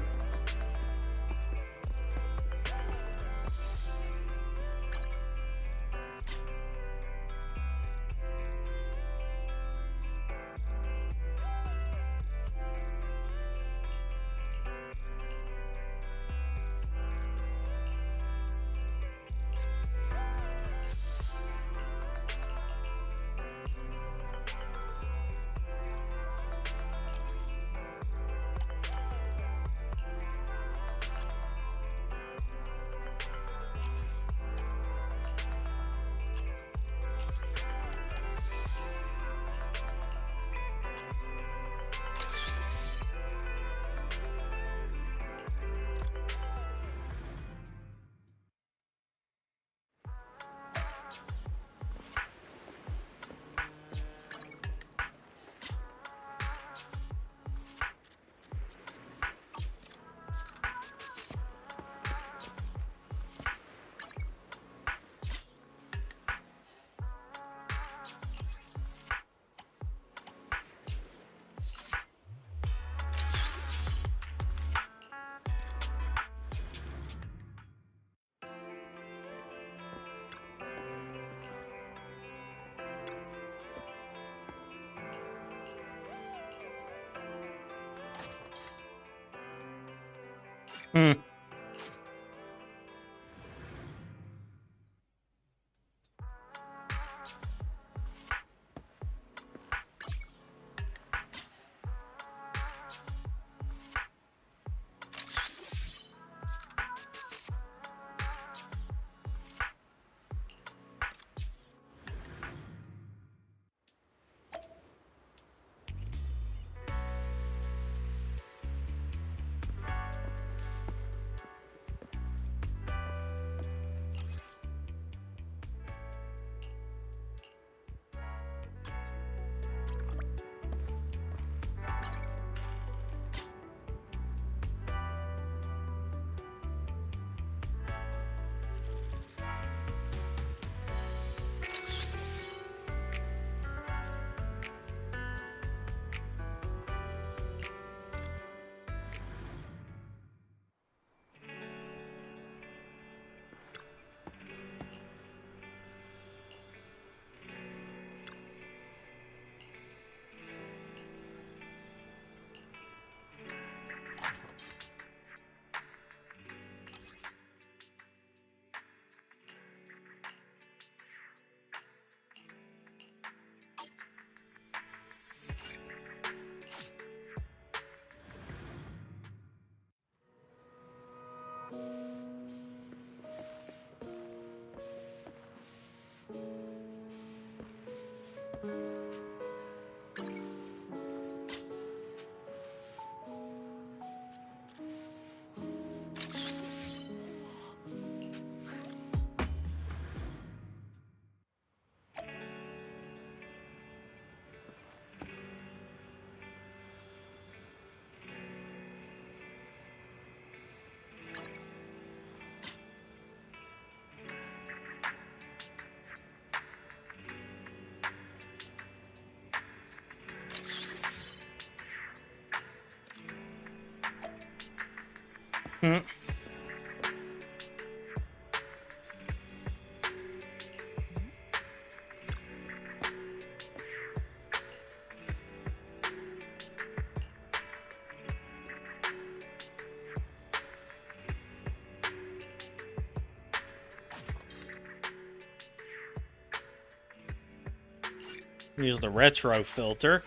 Hmm. Hmm. Use the retro filter.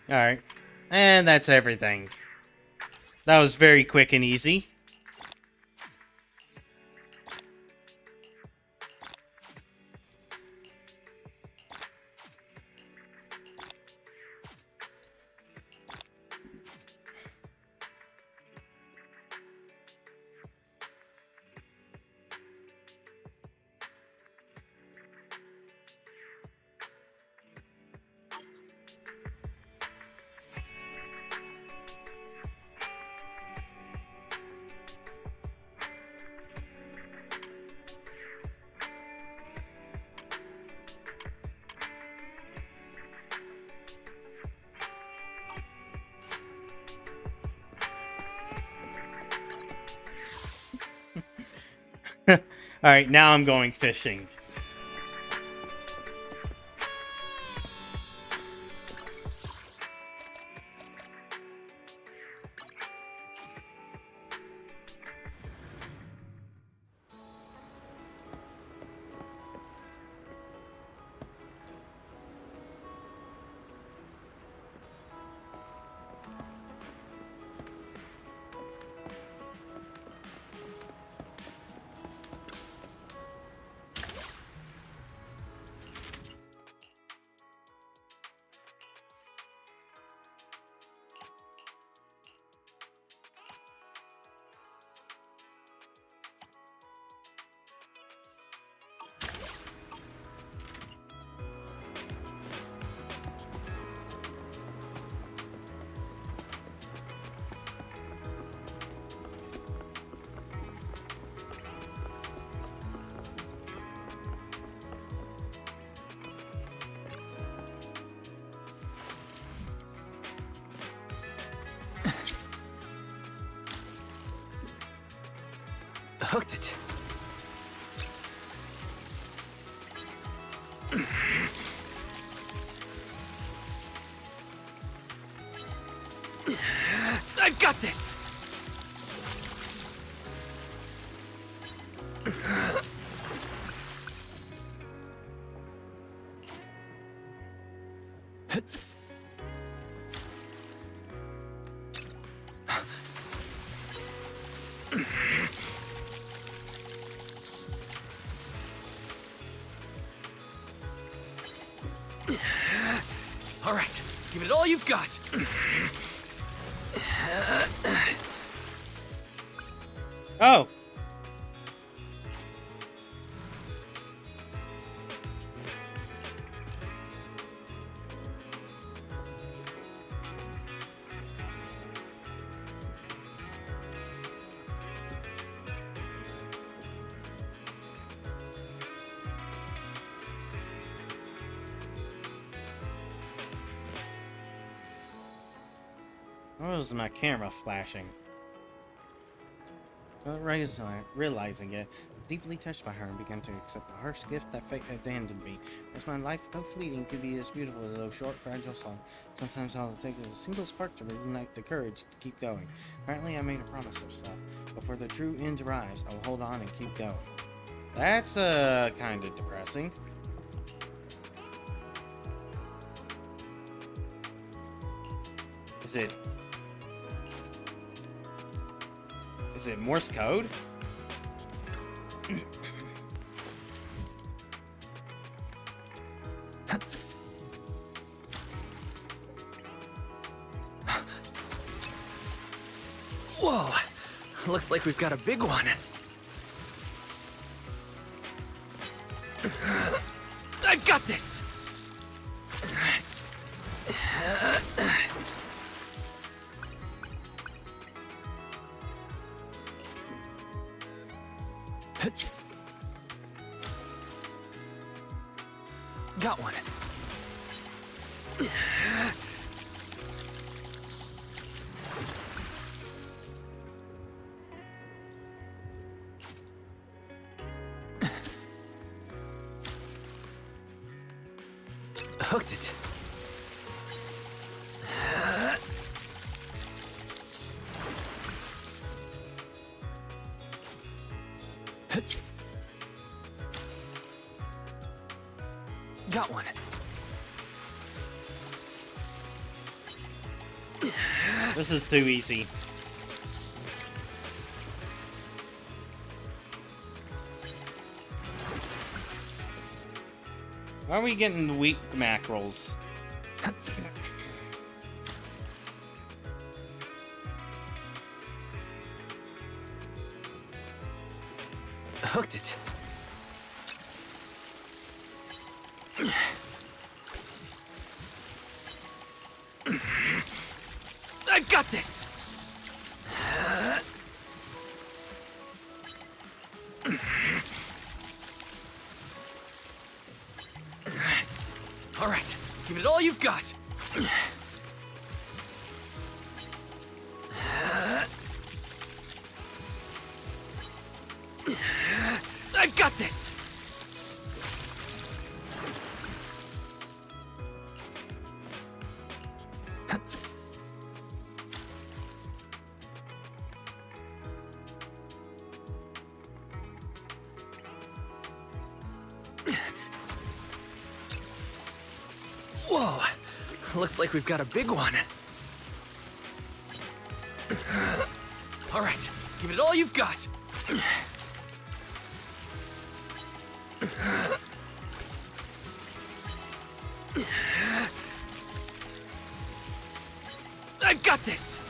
Alright. And that's everything. That was very quick and easy. Alright, now I'm going fishing. Hooked it. I've got this! All right, give it all you've got. Oh. What was my camera flashing? Without realizing it, deeply touched by her and began to accept the harsh gift that fate had handed me. As my life, though fleeting, could be as beautiful as a short, fragile song. Sometimes all it takes is a single spark to reignite the courage to keep going. Apparently, I made a promise of myself. Before the true end arrives, I will hold on and keep going. That's kind of depressing. Is it Morse code? Whoa! Looks like we've got a big one. I've got this! Got one. Hooked it. Got one. This is too easy. Why are we getting the weak mackerels? Hooked it. I've got this! All right, give it all you've got. I've got this! Whoa! Looks like we've got a big one. All right, give it all you've got. I've got this!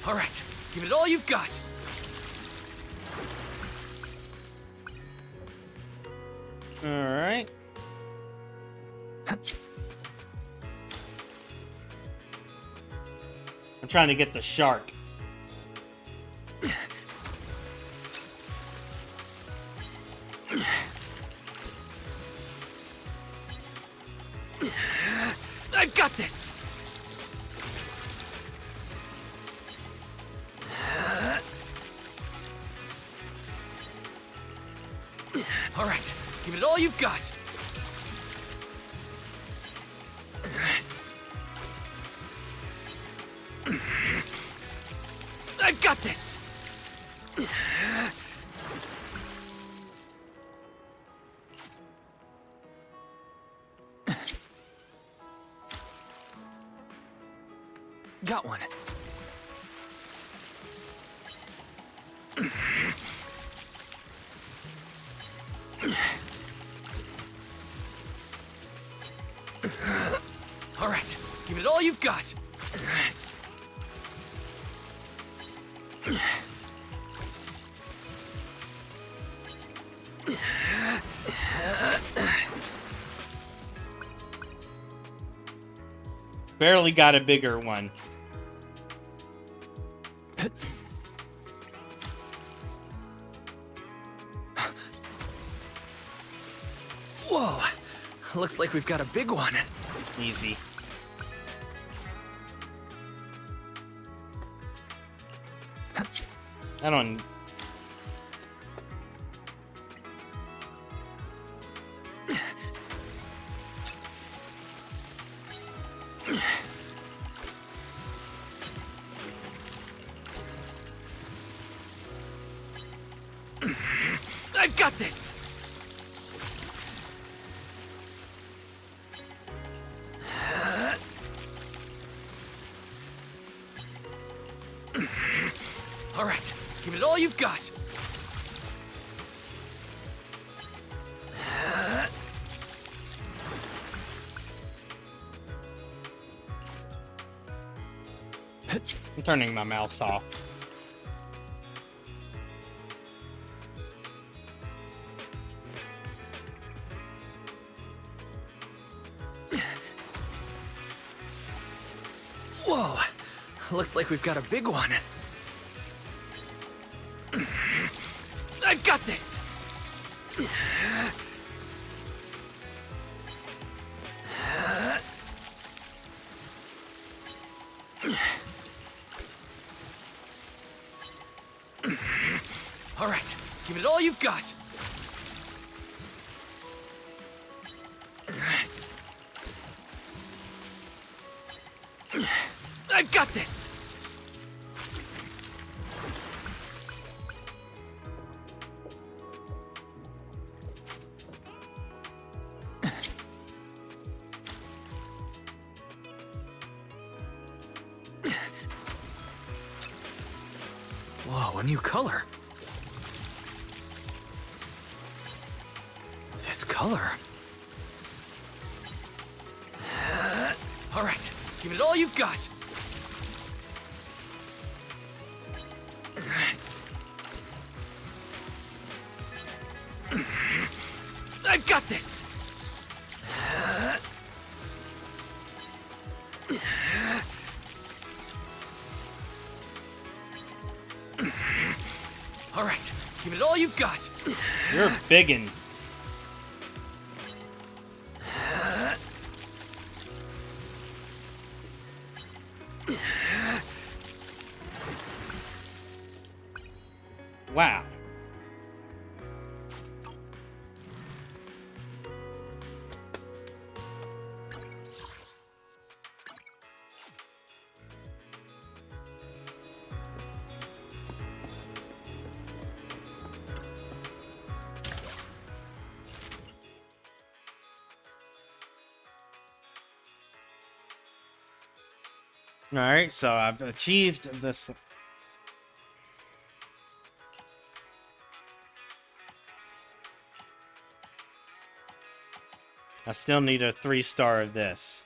All right, give it all you've got. All right. I'm trying to get the shark. got this! All right, give it all you've got. I've got this! Got one. All right, give it all you've got. Barely got a bigger one. Whoa, looks like we've got a big one. Easy. I don't... I've got this! All right, give it all you've got. I'm turning my mouse off. Whoa, looks like we've got a big one. I've got this! All right, give it all you've got. I've got this! Whoa, a new color. This color. All right, give it all you've got. I've got this! All right, give it all you've got. You're biggin'. Wow. Alright, so I've achieved this. I still need a 3-star of this.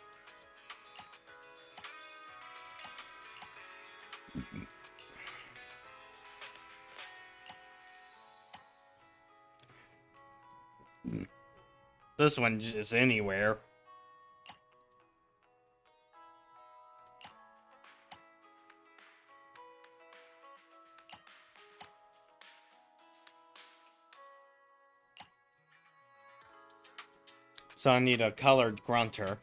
This one just anywhere. So I need a colored grunter.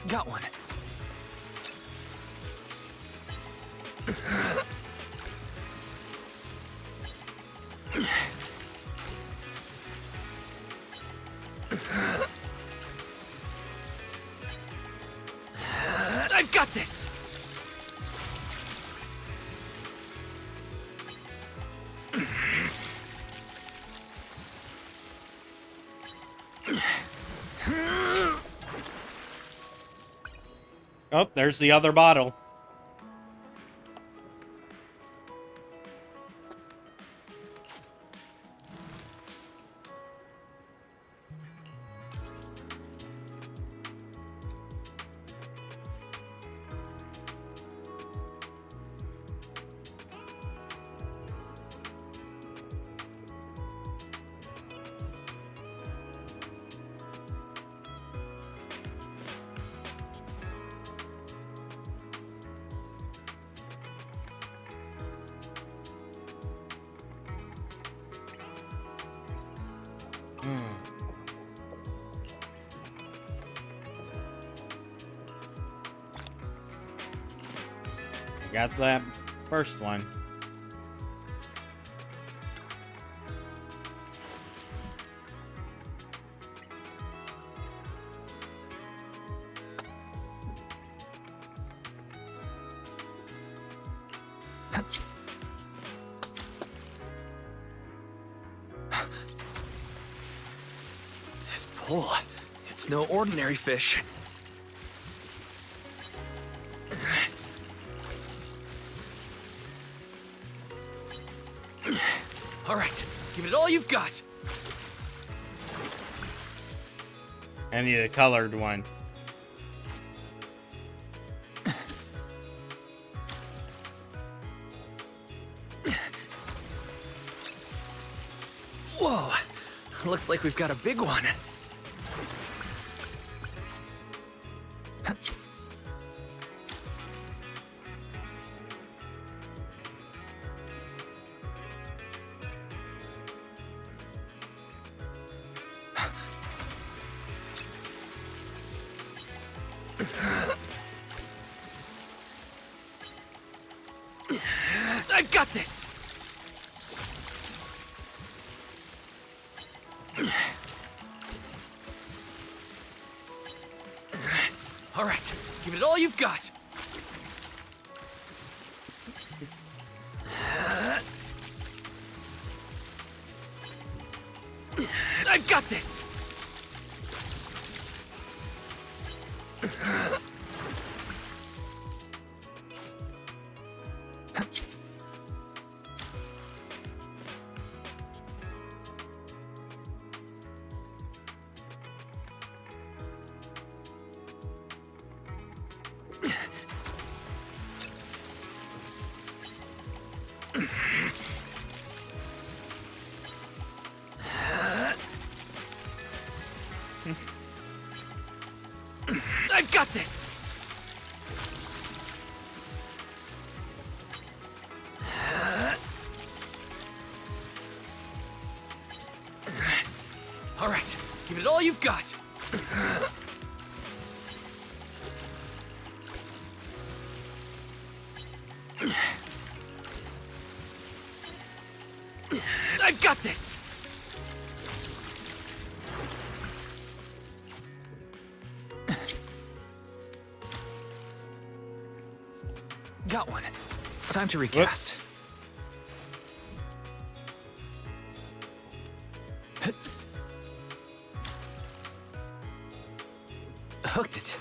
Got one. I've got this! Oh, there's the other bottle. Got that first one. This pull, it's no ordinary fish. All right, give it all you've got. I need a colored one. Whoa, looks like we've got a big one. I've got this! All right, give it all you've got. I've got this! I've got this! All right, give it all you've got. I've got this! Got one. Time to recast. Hooked it.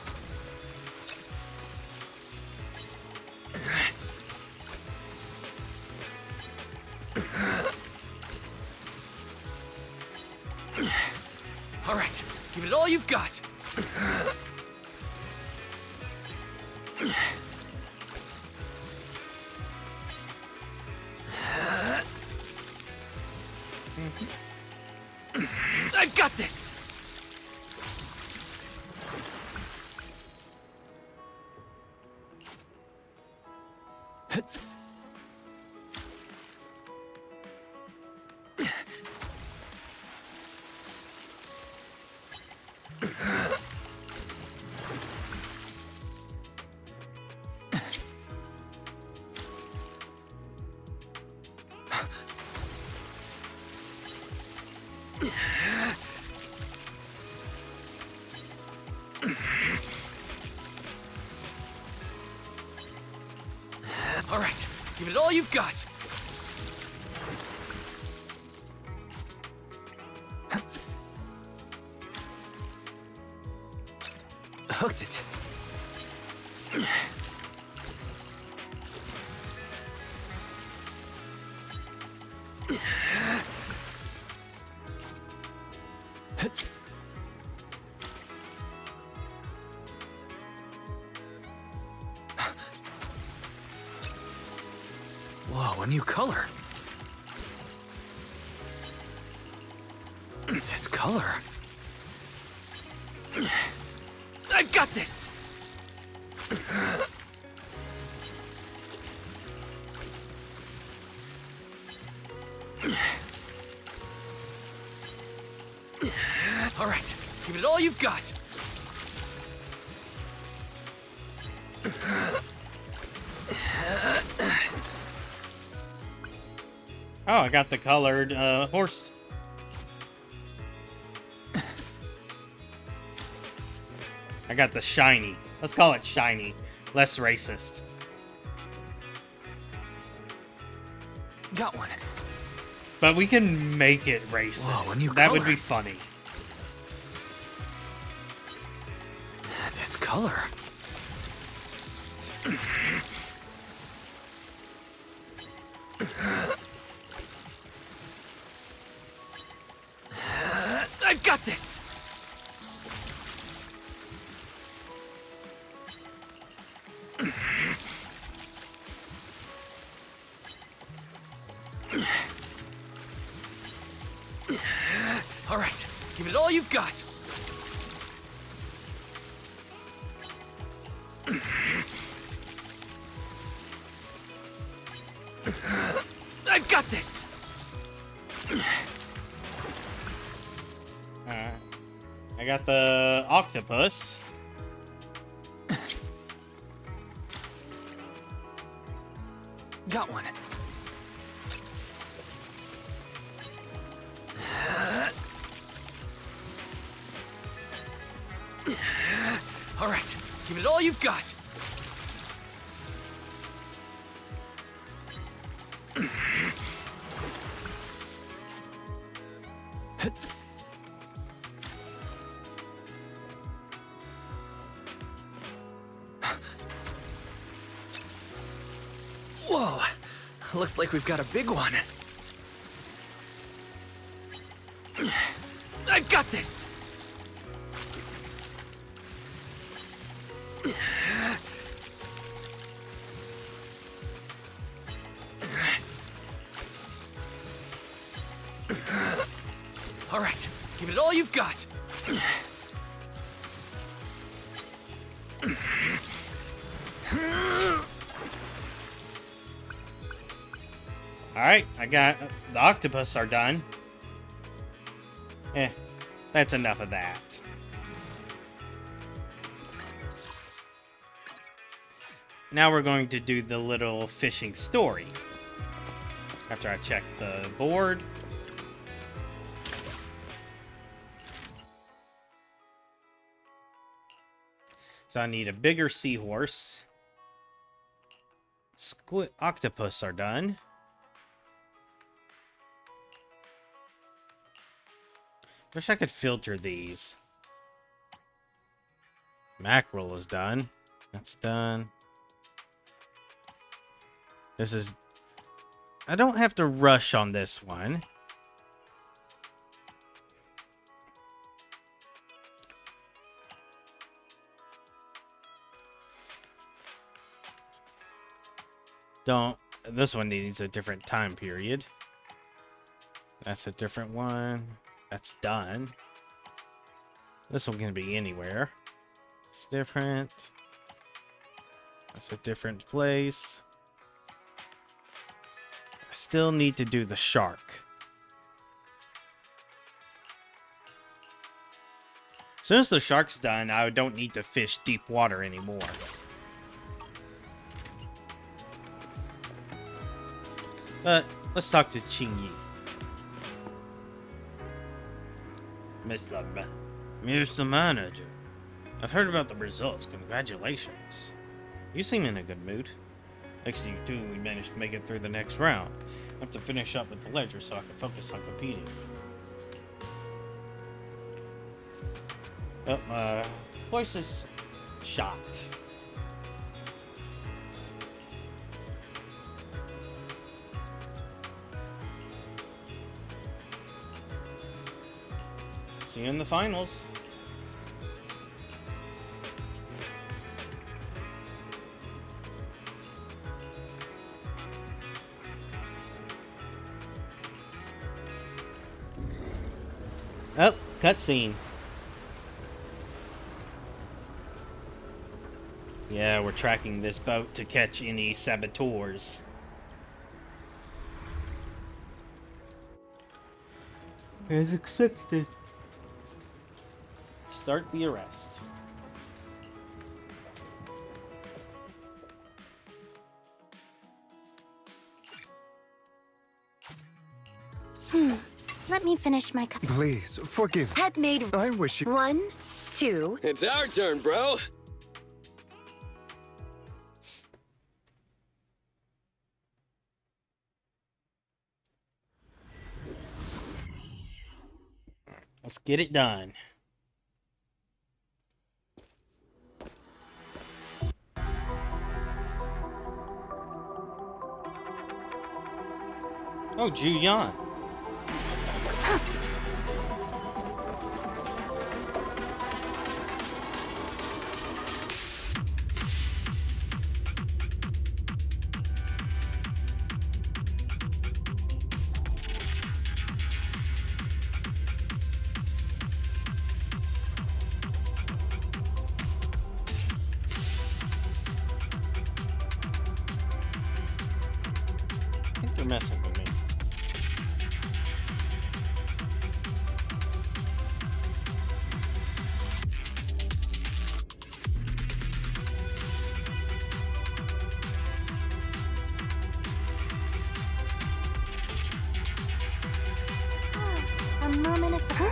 All right, give it all you've got. I've got this! All right, give it all you've got. Hooked it. Whoa, a new color. This color. I've got this! All right, give it all you've got. Oh, I got the colored horse. I got the shiny. Let's call it shiny. Less racist. Got one. But we can make it racist. Whoa, a new that color. would be funny. This color. I've got this! All right, give it all you've got. I've got this! I got the octopus. Got one. All right, give it all you've got. Whoa, looks like we've got a big one. I've got this! All right, give it all you've got. Alright, I got the octopus are done. That's enough of that. Now we're going to do the little fishing story. After I check the board. So I need a bigger seahorse. Octopus are done. Wish I could filter these. Mackerel is done. That's done. This is... I don't have to rush on this one. This one needs a different time period. That's a different one. That's done. This one can be anywhere. It's different. That's a different place. I still need to do the shark. As soon as the shark's done, I don't need to fish deep water anymore. But let's talk to Qingyi. Mr. Manager, I've heard about the results. Congratulations. You seem in a good mood. Thanks to you two, we managed to make it through the next round. I have to finish up with the ledger so I can focus on competing. Oh, my voice is shot. See you in the finals. Oh, cutscene. Yeah, we're tracking this boat to catch any saboteurs. As expected. Start the arrest. Let me finish my cup. Please, forgive. Head made. I wish you... 1, 2. It's our turn, bro. Let's get it done. Oh, Juyan. I think you're messing with me. A moment of... Huh?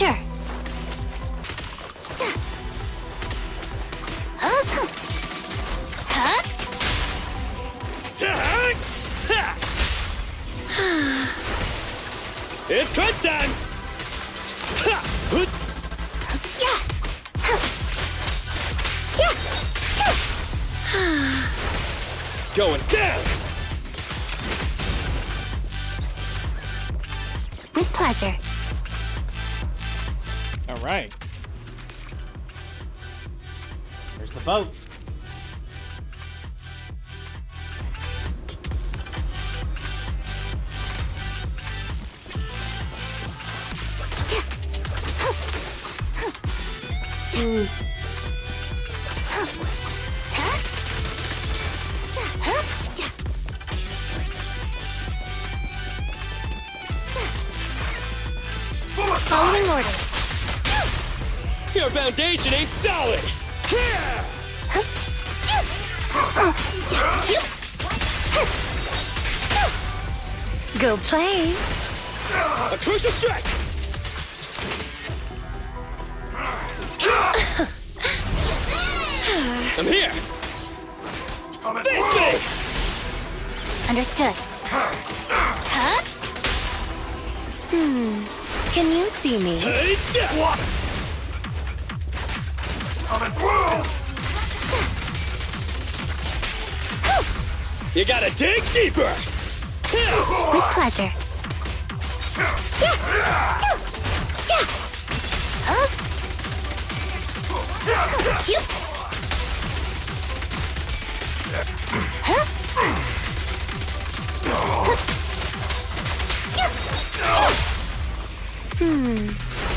Sure. It's crunch time! Going down! With pleasure. All right. There's the boat. Following order. Your foundation ain't solid! Go play. A crucial strike! I'm here! Face me! Understood. Can you see me? What? Coming through! You gotta dig deeper! With pleasure.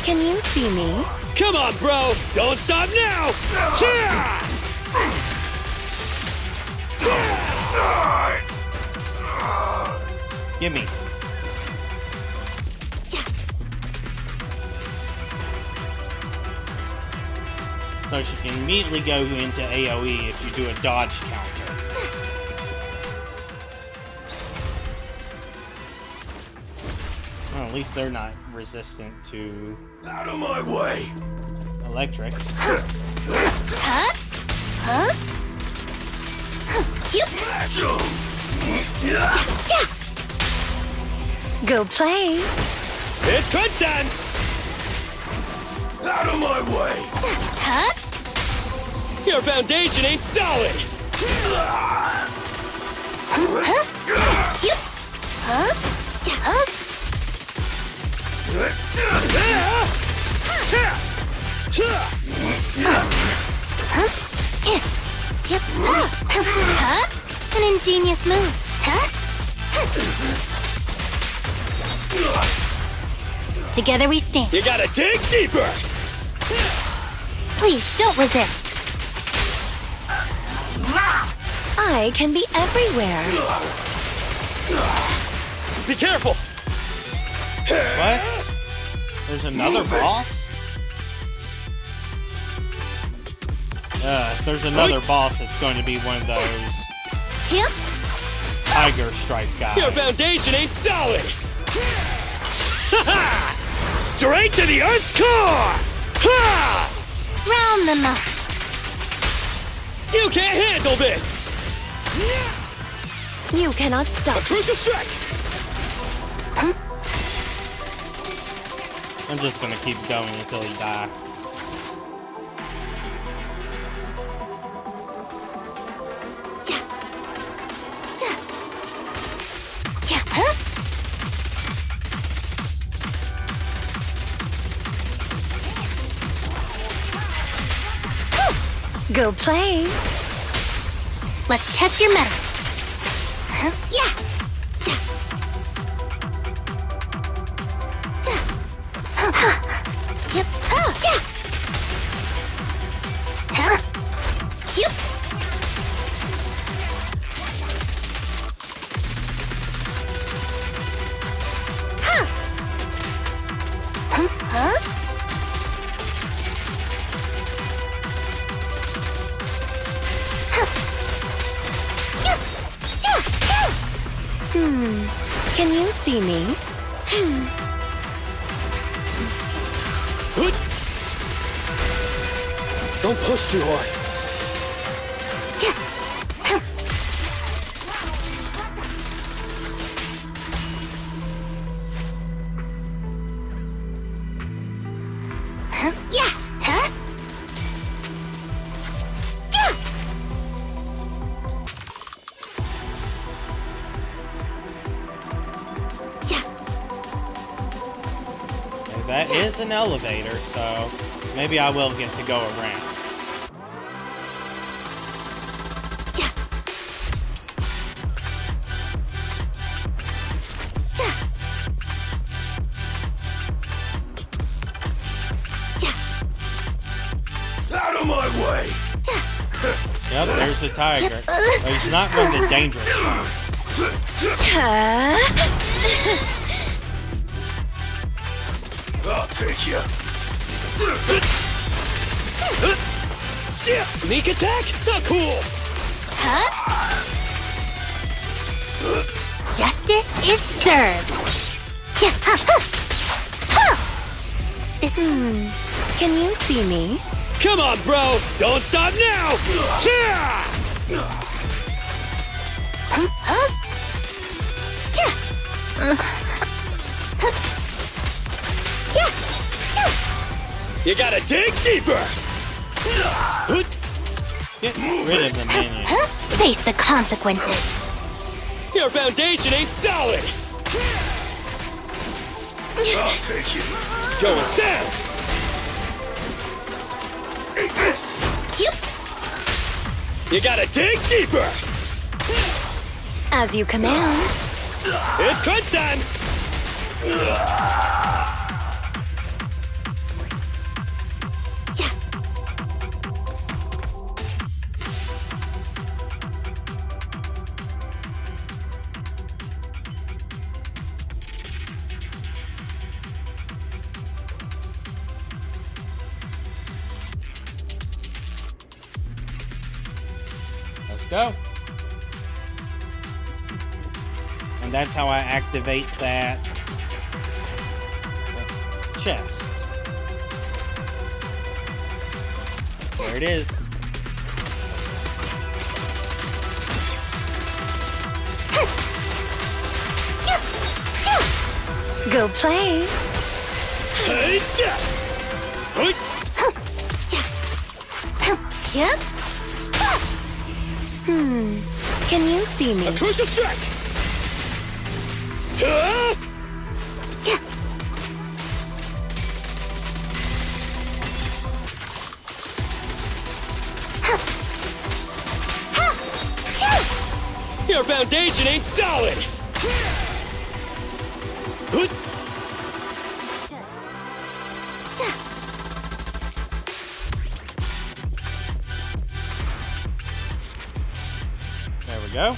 Can you see me? Come on, bro! Don't stop now! Gimme. So she can immediately go into AoE if you do a dodge counter. Well, at least they're not resistant to... Out of my way! Electric. Go play. It's crunch time! Out of my way! Your foundation ain't solid! An ingenious move. Together we stand. You gotta dig deeper! Please, don't resist. I can be everywhere. Be careful! What? There's another boss? If there's another boss, it's going to be one of those Tiger Strike guys. Your foundation ain't solid! Ha-ha! Straight to the Earth's core! Ha! Round them up. You can't handle this! You cannot stop. A crucial strike! I'm just gonna keep going until he dies. Go play. Let's test your metal. Can you see me? Don't push too hard. That is an elevator, so maybe I will get to go around. Out of my way! Yep, there's the tiger. But he's not one of the dangerous ones. I'll take you. Sneak attack? Not cool! Justice is served. Can you see me? Come on, bro! Don't stop now! You gotta dig deeper! Get rid of the minion. Face the consequences. Your foundation ain't solid! I'll take you. Going down! You gotta dig deeper! As you command. It's crunch time! Let's go. And that's how I activate that chest. There it is. Go play. Yep. Can you see me? A crucial strike! Your foundation ain't solid! There we go.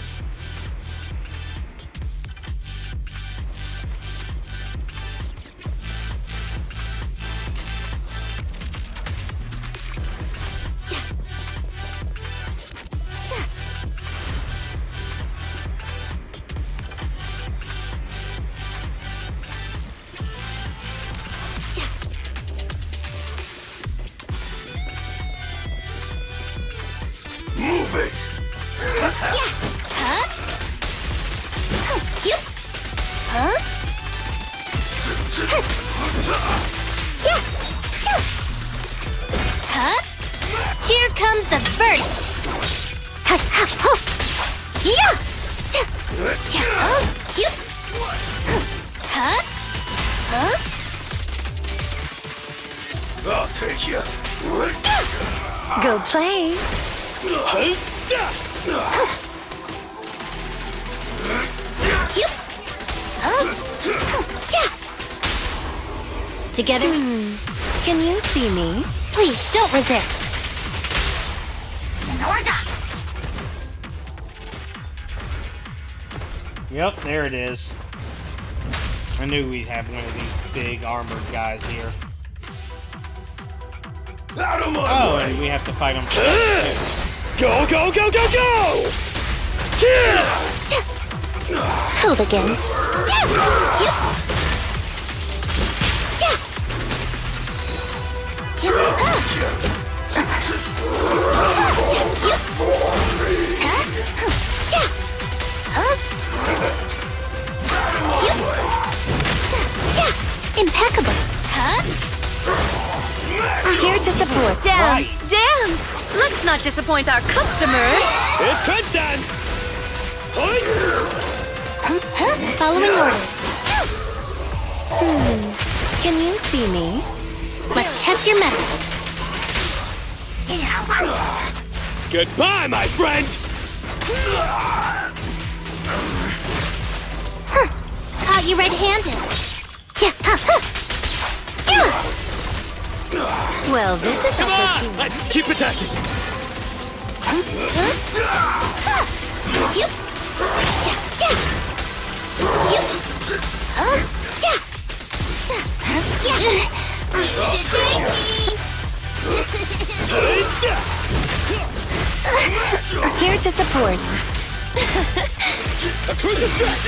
Move it! Here comes the burst. I'll take you. Go play. Together. Can you see me? Please don't resist. Yep, there it is. I knew we'd have one of these big armored guys here. Out of my way! And we have to fight them. Go, go, go, go, go! Hooligans. Impeccable. Here to support. Dance! Dance! Let's not disappoint our customers! It's crunch time! Following orders. Can you see me? Let's test your mettle. Goodbye, my friend! Caught you red-handed. Well, this is Come on! Let's keep attacking! Here to support. A crucial strike!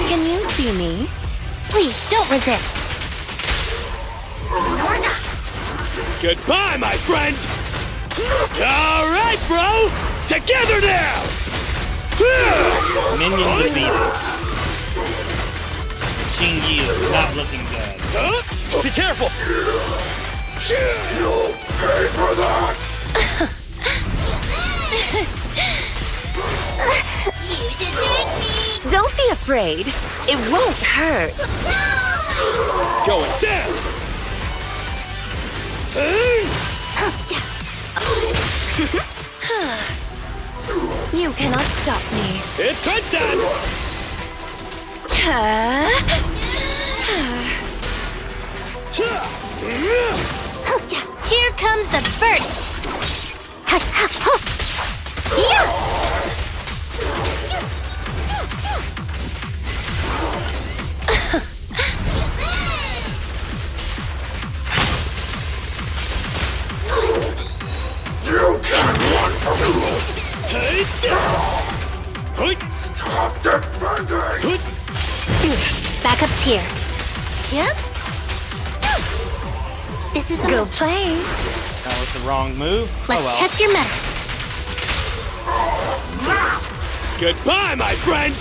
Can you see me? Please don't resist. Goodbye, my friend! All right, bro! Together now! Minion defeated. Punching you, not looking good. Huh? Be careful! You'll pay for that! You should thank me! Don't be afraid. It won't hurt. Going down! You cannot stop me. It's crunch time! Here comes the burst! You can't run from me! Stop defending! Back up here. Yep. This is Go play. That was the wrong move. Let's oh well. test your metal. Goodbye, my friend!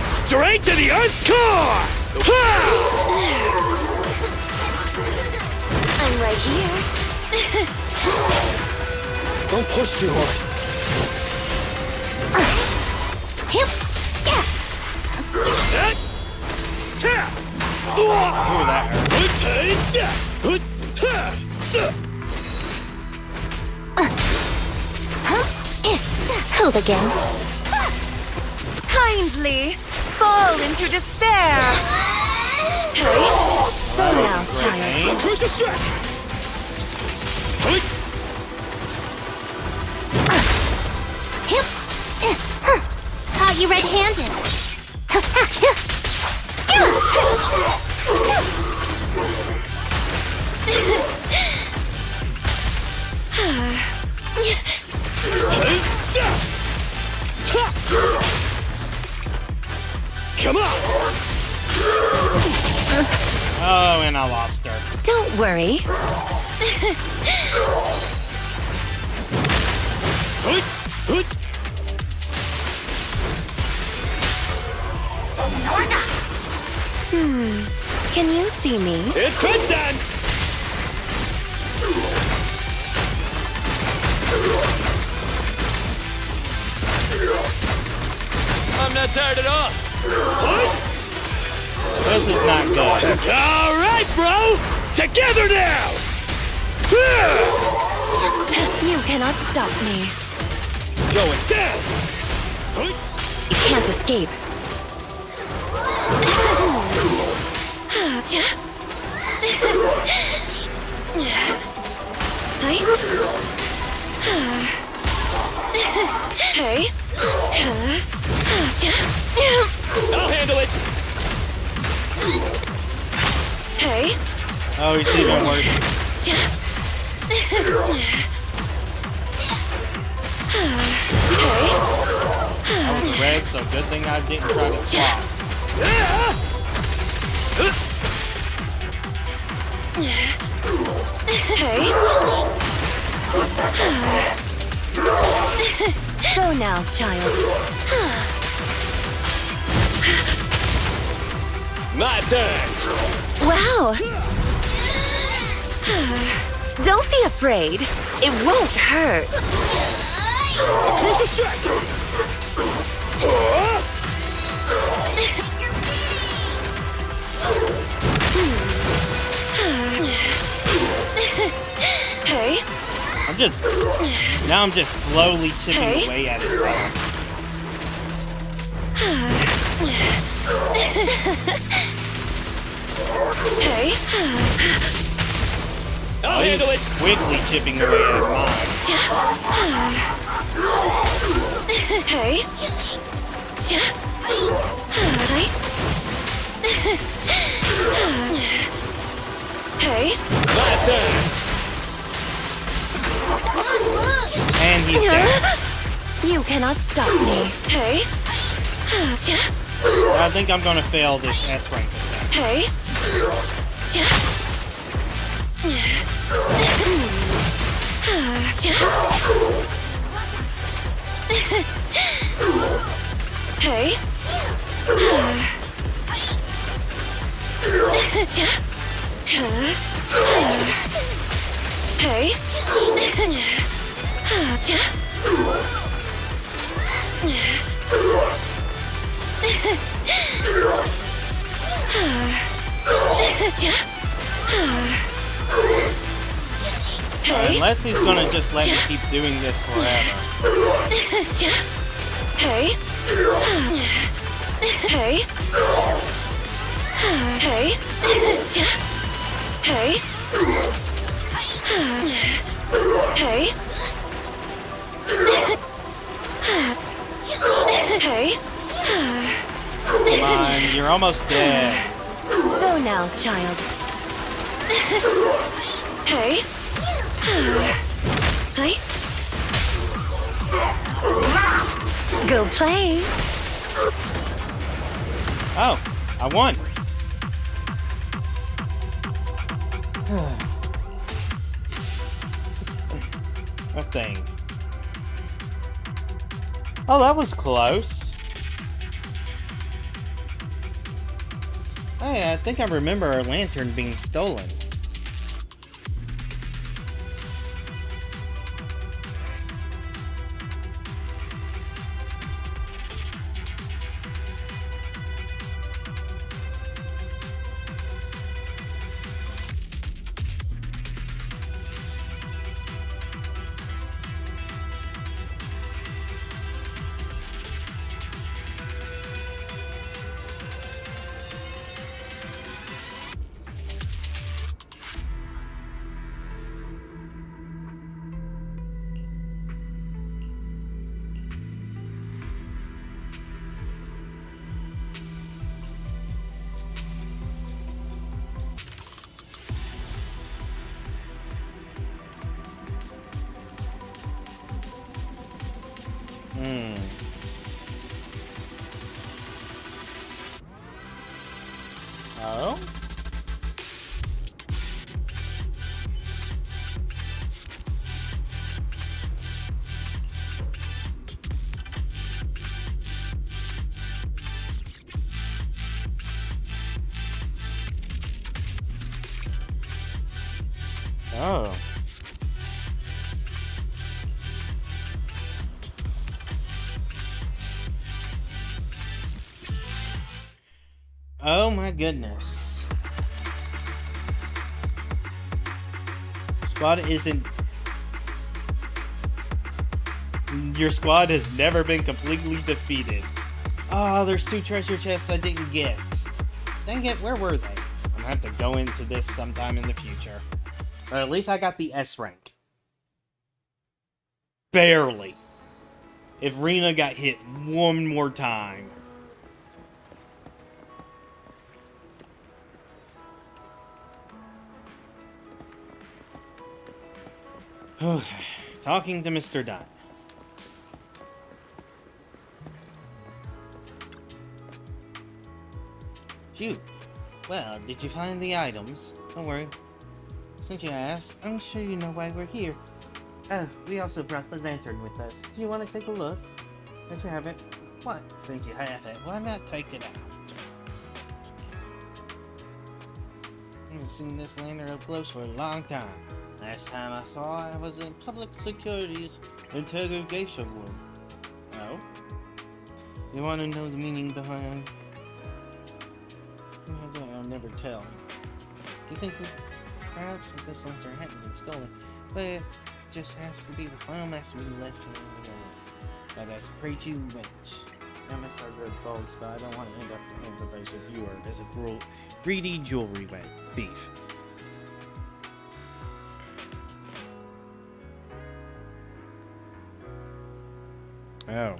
Straight to the Earth's core! I'm right here. Don't push too hard. Ooh, that hurt. Hold again. Kindly fall into despair. Hey, go now, child. Crucial strike! Caught you red-handed. Come on! Oh, and I lost her. Don't worry. Can you see me? It's crunch time! I'm not tired at all. This is not good. All right, bro! Together now! You cannot stop me. Going down! You can't escape. Hey. I'll handle it! Hey. Oh, he's even worse. That was red, so good thing I didn't try to swap. Hey. Go now, child. My turn! Wow! Don't be afraid. It won't hurt. Crucial strike! Hey. I'm just slowly chipping Hey. away at it. Hey. I'll handle it! Quickly chipping away at mine. Hey. Hey. My turn! And he's dead. You cannot stop me. Hey. I think I'm gonna fail this S rank attack. Hey. Hey. Hey. Unless he's gonna just let me keep doing this forever. Hey. Hey. Hey. Hey. Hey. Hey. Come on, you're almost dead. Go now, child. Hey. Hey. Go play. Oh, I won. That thing. Oh, that was close. Hey, I think I remember our lantern being stolen. Oh? Oh. Oh my goodness. Squad isn't... Your squad has never been completely defeated. Oh, there's 2 treasure chests I didn't get. Dang it, where were they? I'm gonna have to go into this sometime in the future. But at least I got the S rank. Barely. If Rena got hit one more time. Talking to Mr. Dunn. Shoot. Well, did you find the items? Don't worry. Since you asked, I'm sure you know why we're here. Oh, we also brought the lantern with us. Do you want to take a look? Since you have it. What? Since you have it, why not take it out? I haven't seen this lantern up close for a long time. Last time I saw it, I was in public security's interrogation room. Oh? You want to know the meaning behind... I'll never tell. You think we... Perhaps if this lantern hadn't been stolen, but it just has to be the final master we left in the world. Now that's way too much. I miss our good folks, but I don't want to end up in the hands of those of you or as a cruel, greedy jewelry thief. Oh.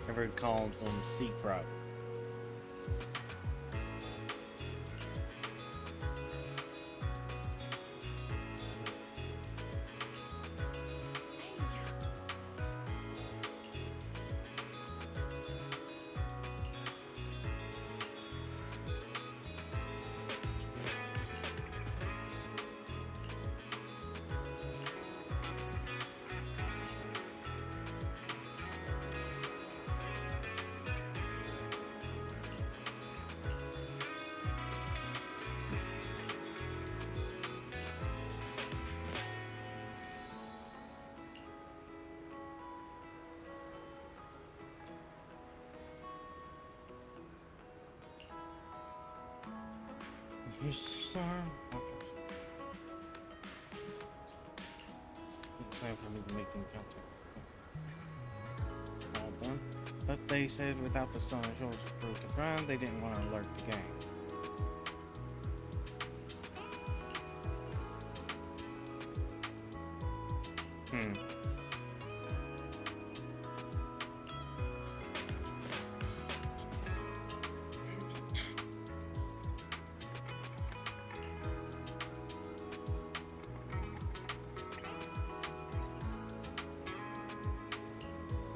Ever called them secret. You star. Time for me to make contact. All done. But they said without the stone shoulders to prove the crime, they didn't want to alert the gang.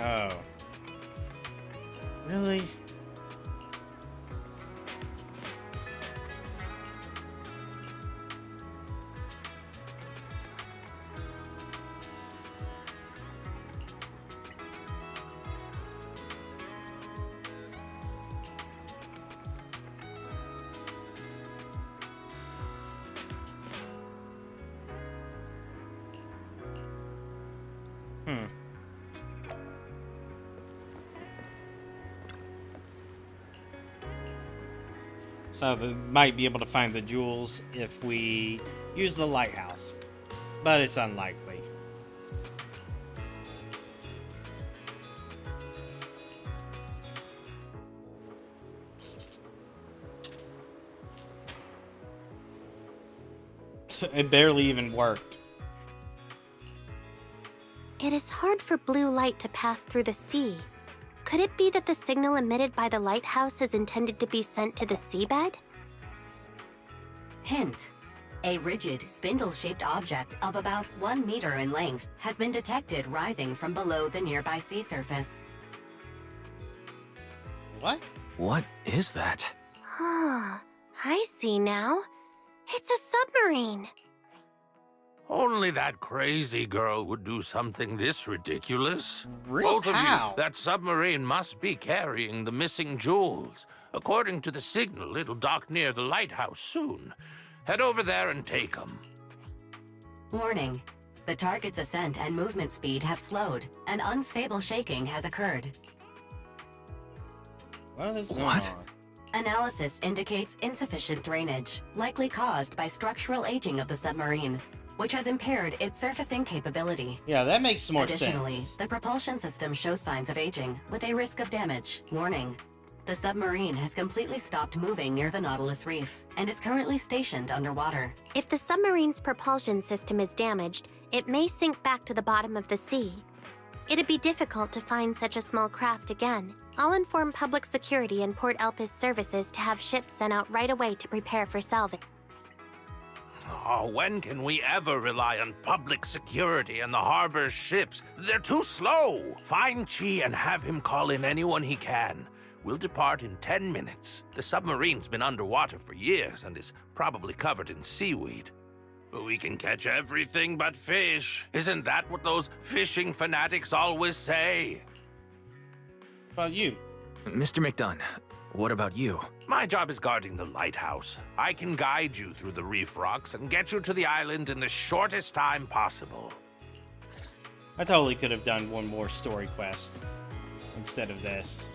Oh. Really? So they might be able to find the jewels if we use the lighthouse, but it's unlikely. It barely even worked. It is hard for blue light to pass through the sea. Could it be that the signal emitted by the lighthouse is intended to be sent to the seabed? Hint. A rigid, spindle-shaped object of about 1 meter in length has been detected rising from below the nearby sea surface. What? What is that? Ah, I see now. It's a submarine. Only that crazy girl would do something this ridiculous. Really? Both of How? you, that submarine must be carrying the missing jewels. According to the signal, it'll dock near the lighthouse soon. Head over there and take them. Warning. The target's ascent and movement speed have slowed, and unstable shaking has occurred. What is going What? on? Analysis indicates insufficient drainage, likely caused by structural aging of the submarine, which has impaired its surfacing capability. Yeah, that makes more Additionally, sense. the propulsion system shows signs of aging, with a risk of damage. Warning. The submarine has completely stopped moving near the Nautilus Reef, and is currently stationed underwater. If the submarine's propulsion system is damaged, it may sink back to the bottom of the sea. It'd be difficult to find such a small craft again. I'll inform public security and Port Elpis services to have ships sent out right away to prepare for salvage. Oh, when can we ever rely on public security and the harbor's ships? They're too slow. Find Chi and have him call in anyone he can. We'll depart in 10 minutes. The submarine's been underwater for years and is probably covered in seaweed. We can catch everything but fish. Isn't that what those fishing fanatics always say? What about you? Mr. McDunn, what about you? My job is guarding the lighthouse. I can guide you through the reef rocks and get you to the island in the shortest time possible. I totally could have done one more story quest instead of this.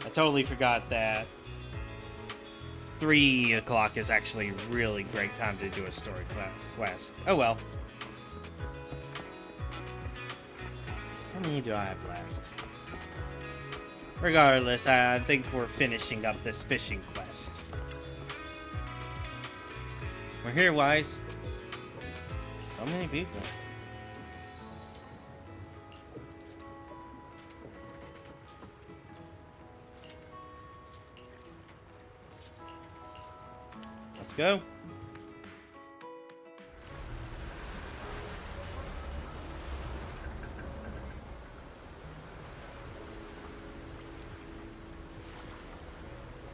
I totally forgot that 3 o'clock is actually a really great time to do a story quest. Oh well. How many do I have left? Regardless, I think we're finishing up this fishing quest. We're here, Wise. So many people. Let's go.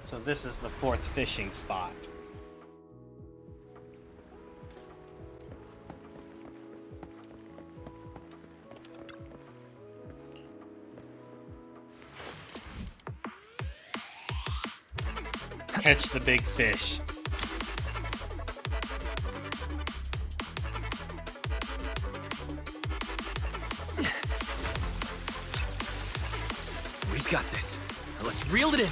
So this is the 4th fishing spot. Catch the big fish. We've got this. Now let's reel it in.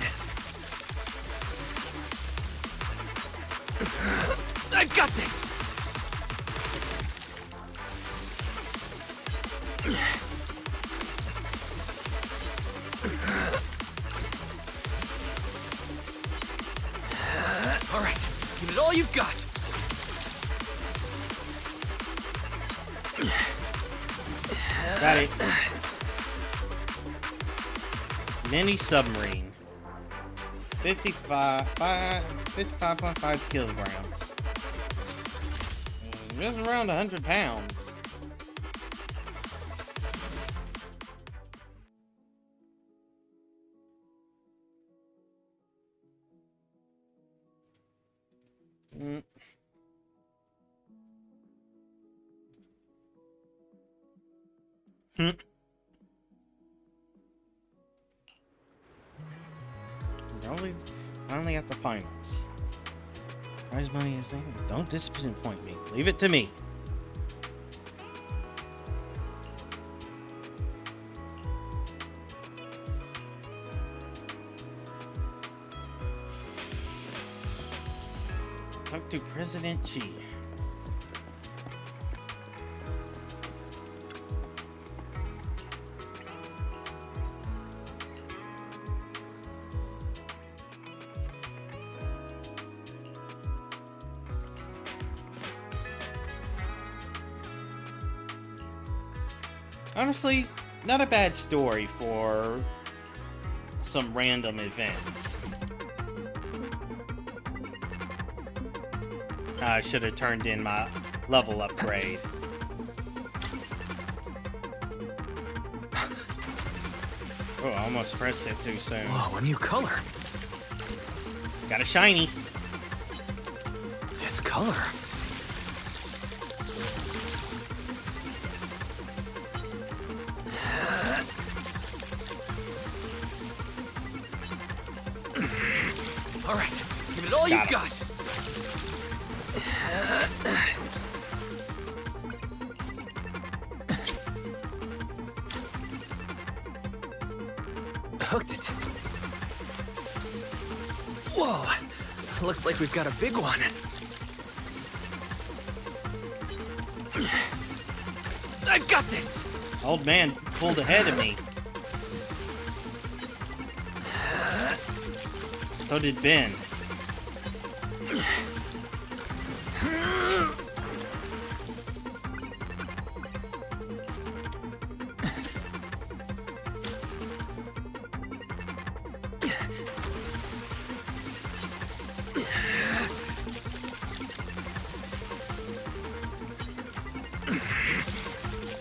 I've got this! All right, give it all you've got. Got it. Mini submarine. 55.5 kilograms. Just around 100 pounds. Mm. Only at the finals. Prize money is there. Don't disappoint me. Leave it to me. Talk to President Chi. Honestly, not a bad story for some random events. I should have turned in my level upgrade. Oh, I almost pressed it too soon. Whoa, a new color. Got a shiny. This color. All right, give it all you've got. Hooked it. Whoa, looks like we've got a big one. I've got this. Old man pulled ahead of me. So did Ben.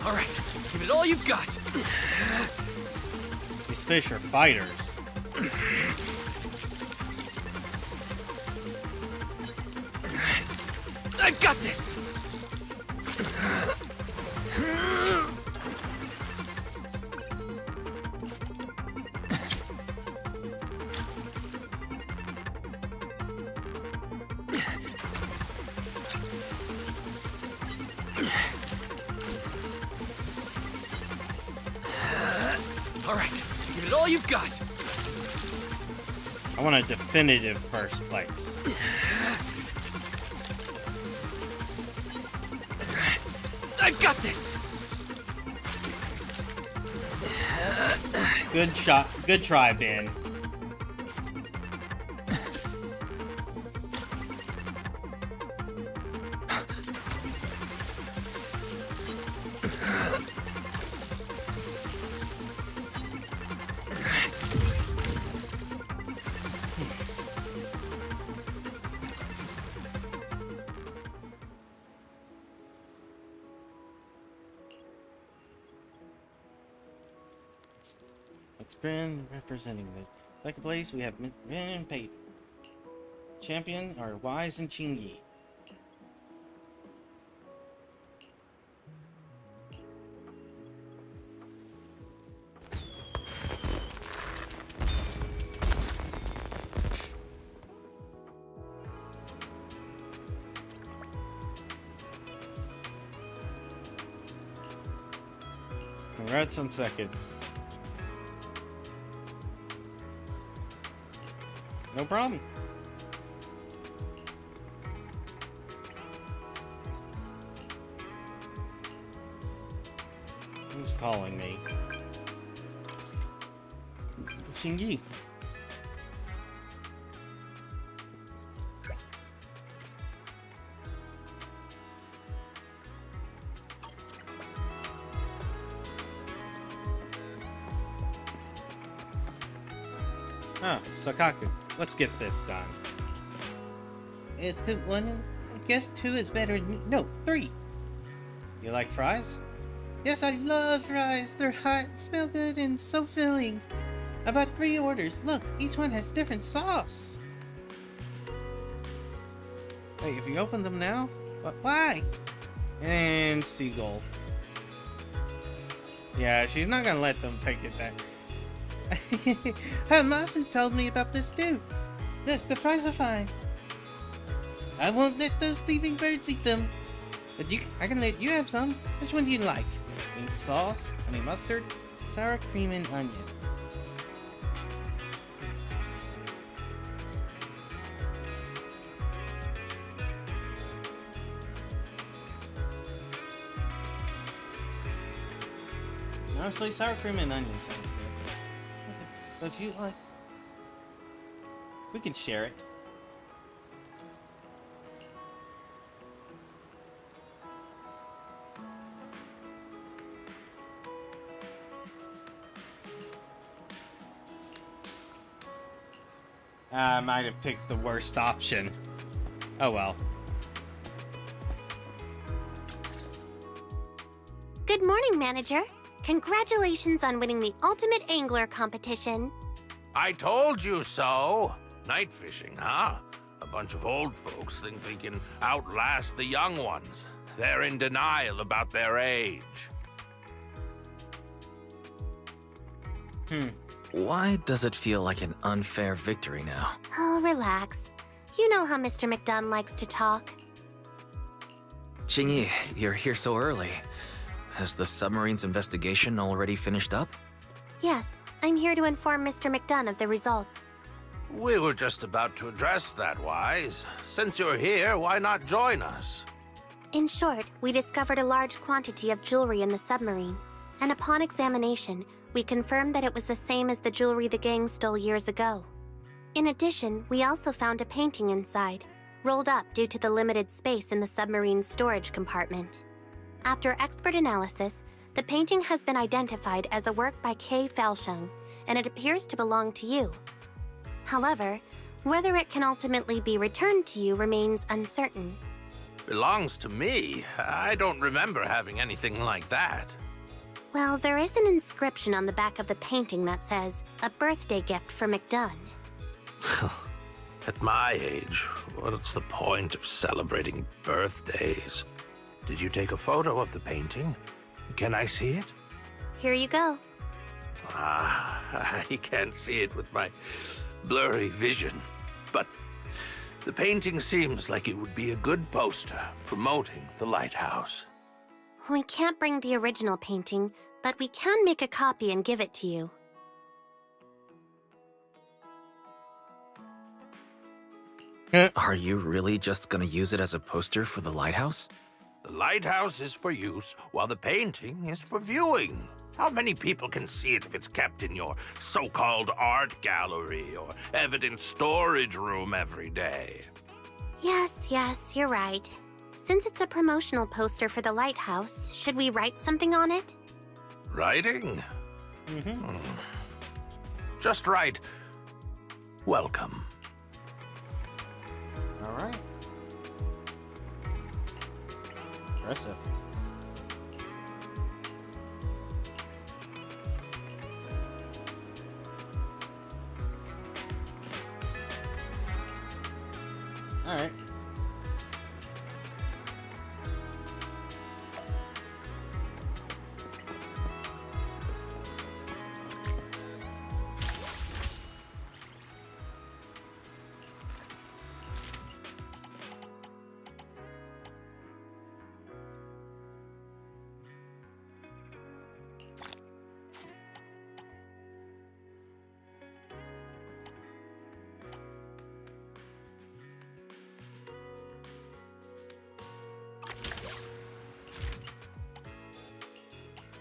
All right, give it all you've got. These fish are fighters. I've got this! All right, give it all you've got. I want a definitive first place. I've got this. Good shot. Good try, Ben. It's been representing the second place. We have Ben and Peyton. Champion are Wise and Chingy. Congrats on second. No problem. Who's calling me? Shinji. Oh, Sakaku, let's get this done. It's the one. I guess 2 is better than. No, 3. You like fries? Yes, I love fries. They're hot, smell good, and so filling. I bought 3 orders. Look, each one has different sauce. Wait, if you open them now? But why? And Seagull. Yeah, she's not gonna let them take it back. Masu told me about this too. Look, the fries are fine. I won't let those thieving birds eat them. But I can let you have some. Which one do you like? Meat sauce, honey mustard, sour cream, and onion. Honestly, sour cream and onion sounds good. But if you like, we can share it. I might have picked the worst option. Oh well. Good morning, manager. Congratulations on winning the Ultimate Angler competition. I told you so. Night fishing, huh? A bunch of old folks think they can outlast the young ones. They're in denial about their age. Why does it feel like an unfair victory now? Oh, relax. You know how Mr. McDunn likes to talk. Qingyi, you're here so early. Has the submarine's investigation already finished up? Yes, I'm here to inform Mr. McDunn of the results. We were just about to address that, Wise. Since you're here, why not join us? In short, we discovered a large quantity of jewelry in the submarine, and upon examination, we confirmed that it was the same as the jewelry the gang stole years ago. In addition, we also found a painting inside, rolled up due to the limited space in the submarine's storage compartment. After expert analysis, the painting has been identified as a work by Kei Falsheng, and it appears to belong to you. However, whether it can ultimately be returned to you remains uncertain. Belongs to me? I don't remember having anything like that. Well, there is an inscription on the back of the painting that says, "A birthday gift for McDunn." At my age, what's the point of celebrating birthdays? Did you take a photo of the painting? Can I see it? Here you go. I can't see it with my blurry vision. But the painting seems like it would be a good poster promoting the lighthouse. We can't bring the original painting, but we can make a copy and give it to you. Are you really just gonna use it as a poster for the lighthouse? The lighthouse is for use, while the painting is for viewing. How many people can see it if it's kept in your so-called art gallery or evidence storage room every day? Yes, you're right. Since it's a promotional poster for the lighthouse, should we write something on it? Writing? Just write, "Welcome." All right. Impressive. All right.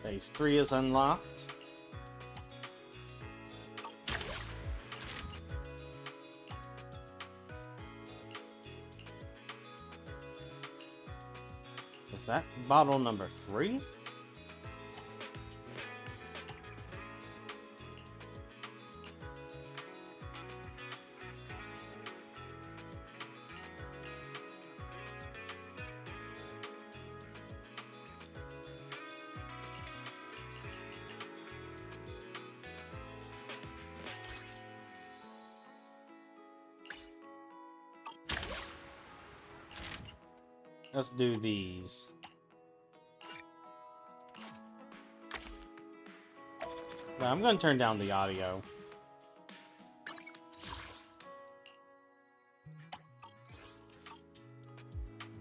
Phase 3 is unlocked. Is that bottle number 3? Let's do these. Now, I'm going to turn down the audio.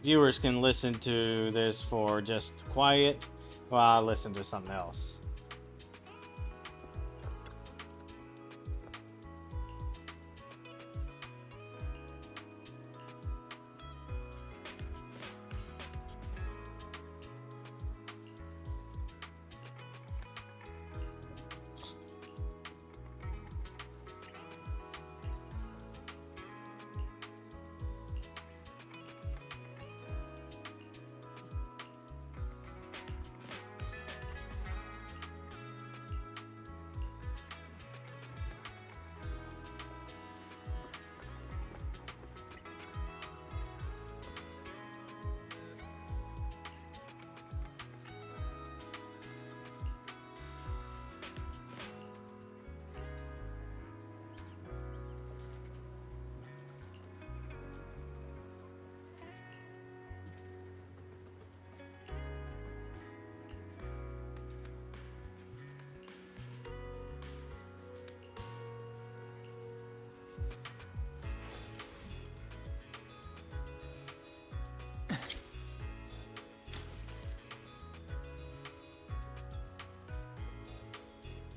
Viewers can listen to this for just quiet while I listen to something else.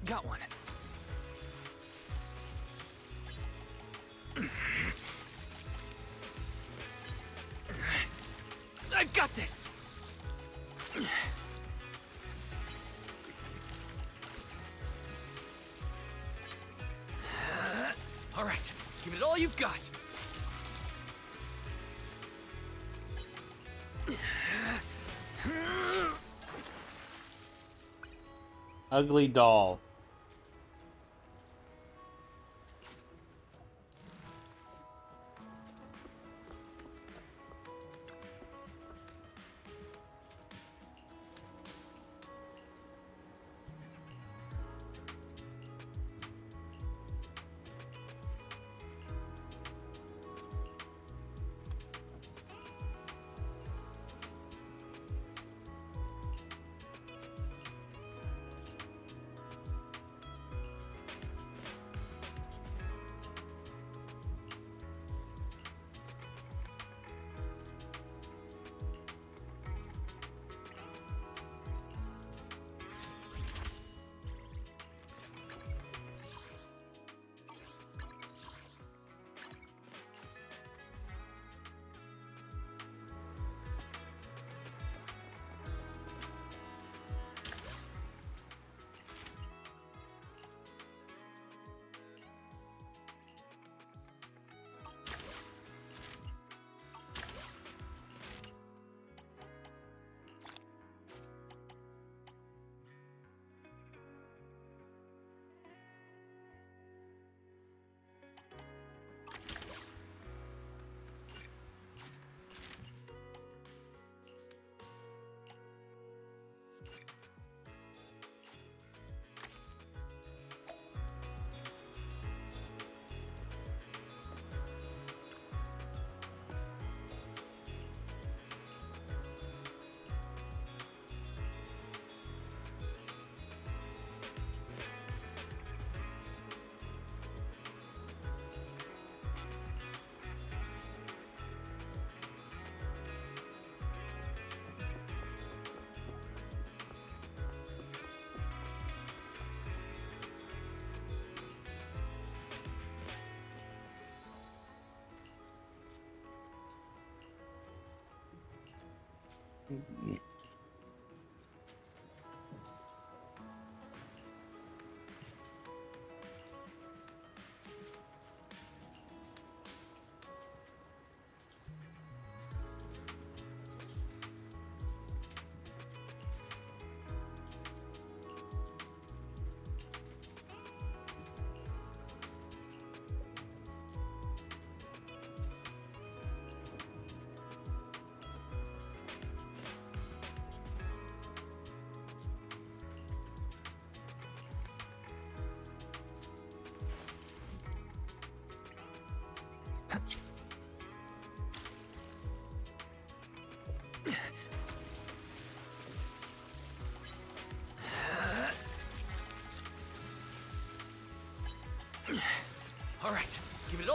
Got one. I've got this! All right, give it all you've got. Ugly doll.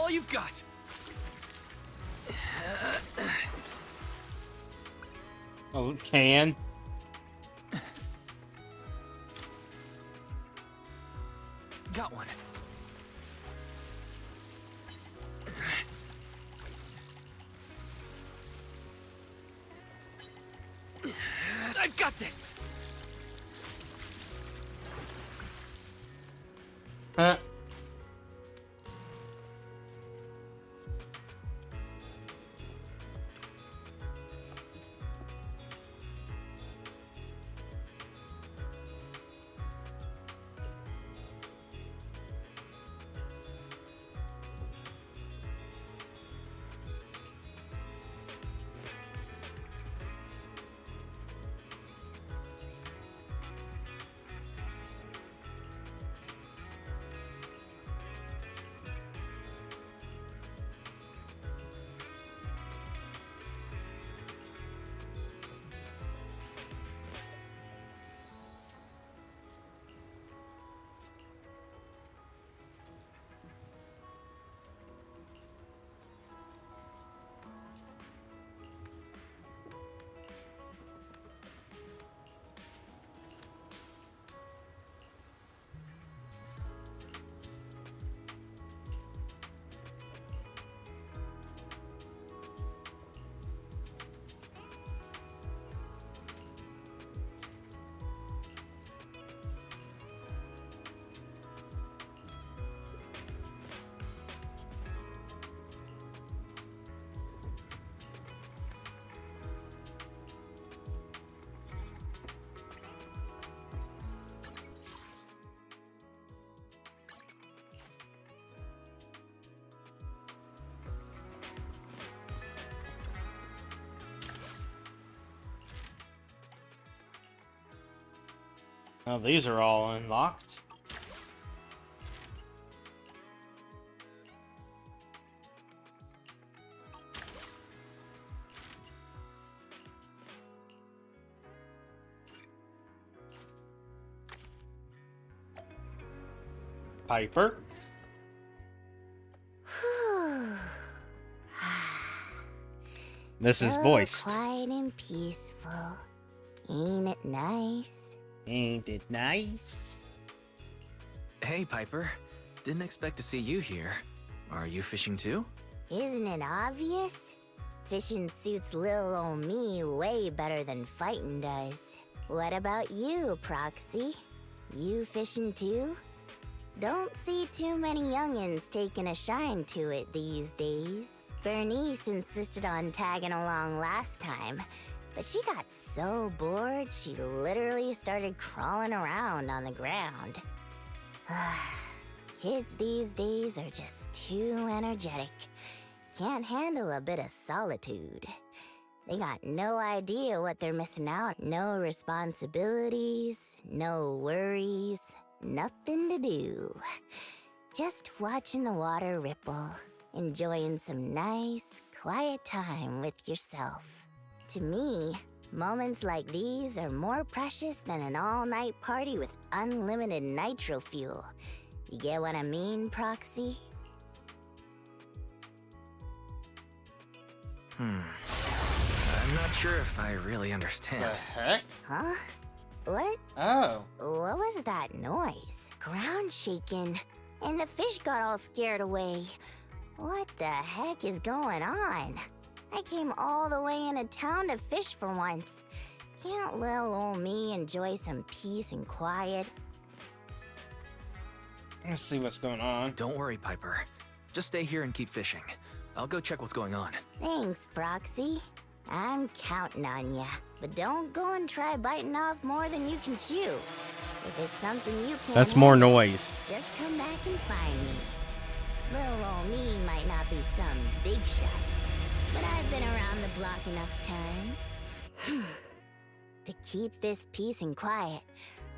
all you've got. Oh, can. Got one. I've got this. Huh? Oh, these are all unlocked. Piper. This is voiced. Quiet and peaceful. Ain't it nice? Ain't it nice? Hey, Piper. Didn't expect to see you here. Are you fishing too? Isn't it obvious? Fishing suits little old me way better than fighting does. What about you, Proxy? You fishing too? Don't see too many youngins taking a shine to it these days. Bernice insisted on tagging along last time, but she got so bored she literally started crawling around on the ground. Kids these days are just too energetic. Can't handle a bit of solitude. They got no idea what they're missing out. No responsibilities, no worries, nothing to do. Just watching the water ripple, enjoying some nice, quiet time with yourself. To me, moments like these are more precious than an all-night party with unlimited nitro fuel. You get what I mean, Proxy? I'm not sure if I really understand. The heck? Huh? What? Oh. What was that noise? Ground shaking, and the fish got all scared away. What the heck is going on? I came all the way into town to fish for once. Can't little old me enjoy some peace and quiet? Let's see what's going on. Don't worry, Piper. Just stay here and keep fishing. I'll go check what's going on. Thanks, Proxy. I'm counting on ya. But don't go and try biting off more than you can chew. If it's something you can't That's more handle, noise. just come back and find me. Little old me might not be some big shot, but I've been around the block enough times. To keep this peace and quiet,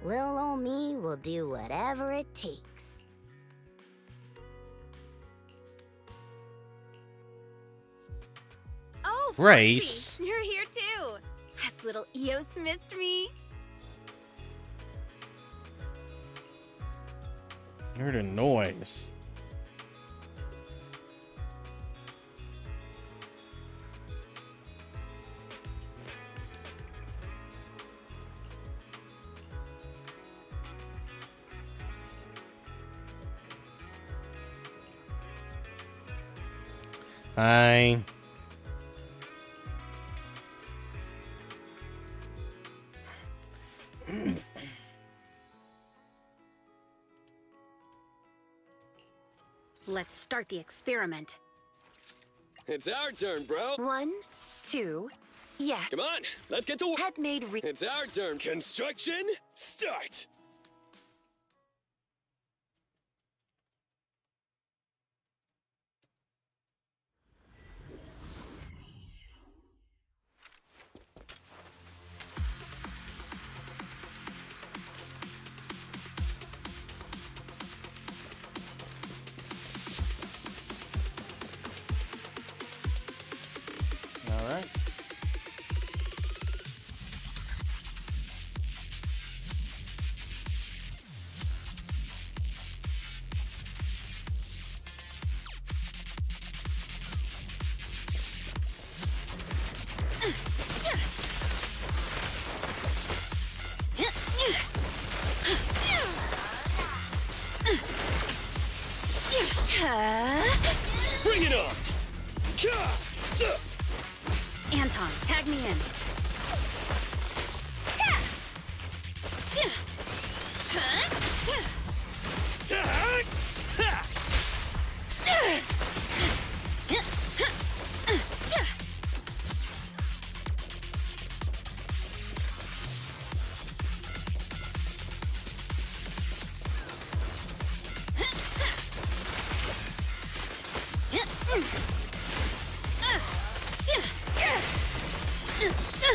little old me will do whatever it takes. Oh, Grace. Foxy, you're here too. Has little Eos missed me? I heard a noise. Fine. Let's start the experiment. It's our turn, bro. 1, 2, yeah. Come on, let's get to work. Head made It's our turn. Construction, start. All right. Bring it on. Anton, tag me in.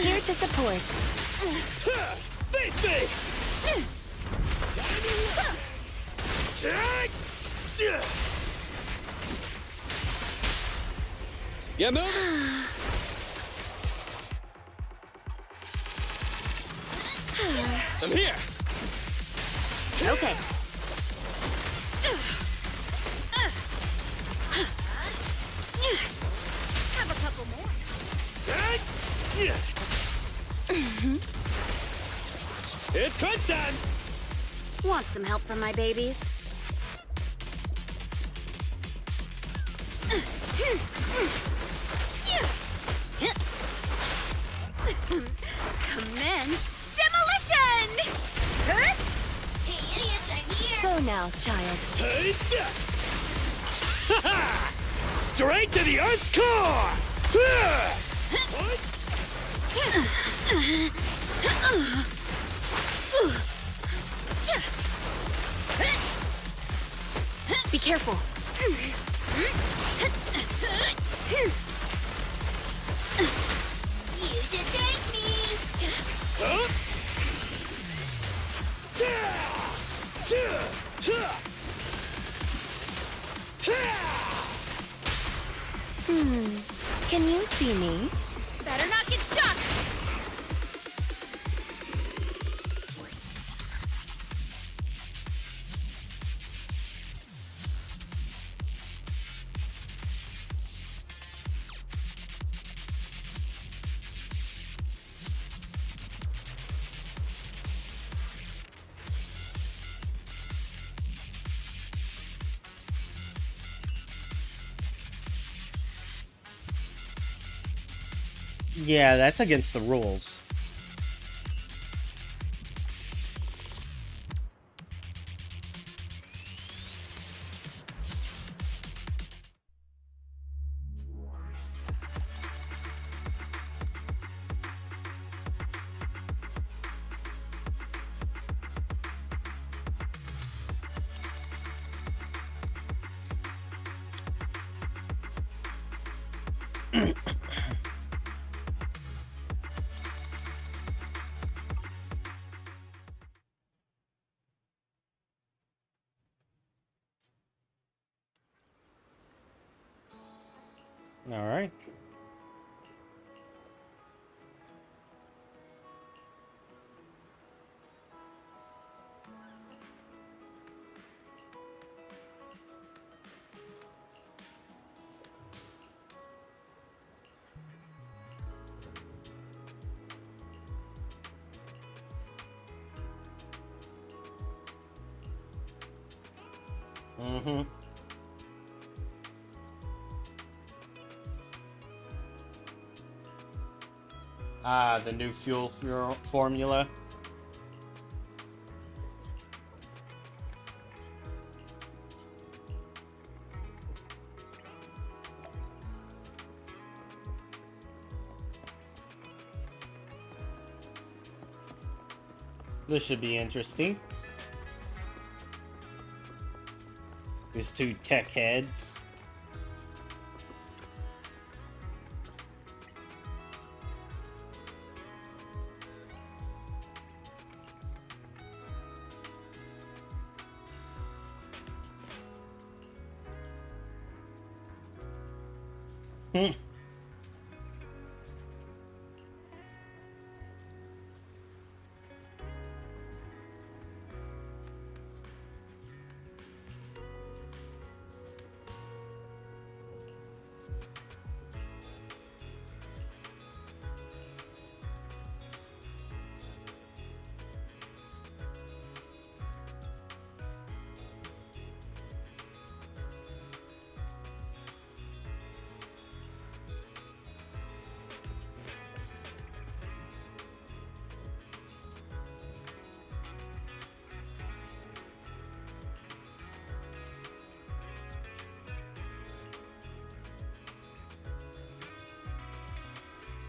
Here to support. Face me! Get moving! I'm here! Okay. Have a couple more. It's crunch time! Want some help from my babies? Commence demolition! Hey, idiots, I'm here! Go now, child. Hey, straight to the Earth's core! Be careful. You should thank me! Huh? Can you see me? Better not get stuck! Yeah, that's against the rules. All right. Mm-hmm. The new fuel formula. This should be interesting. These two tech heads.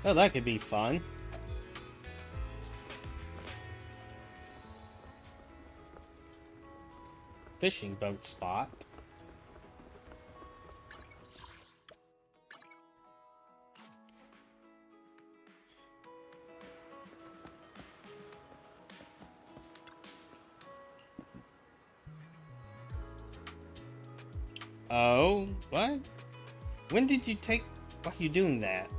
Oh, that could be fun. Fishing boat spot. Oh, what? When did you take... Why are you doing that?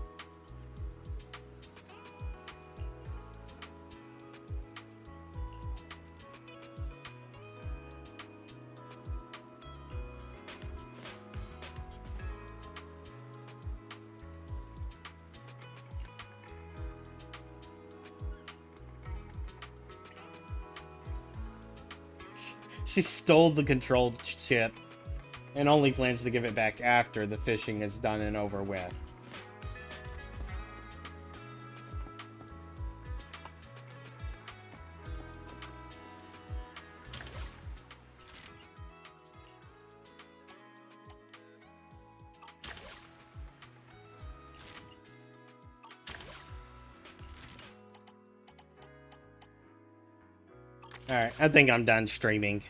She stole the control chip and only plans to give it back after the fishing is done and over with. Alright, I think I'm done streaming.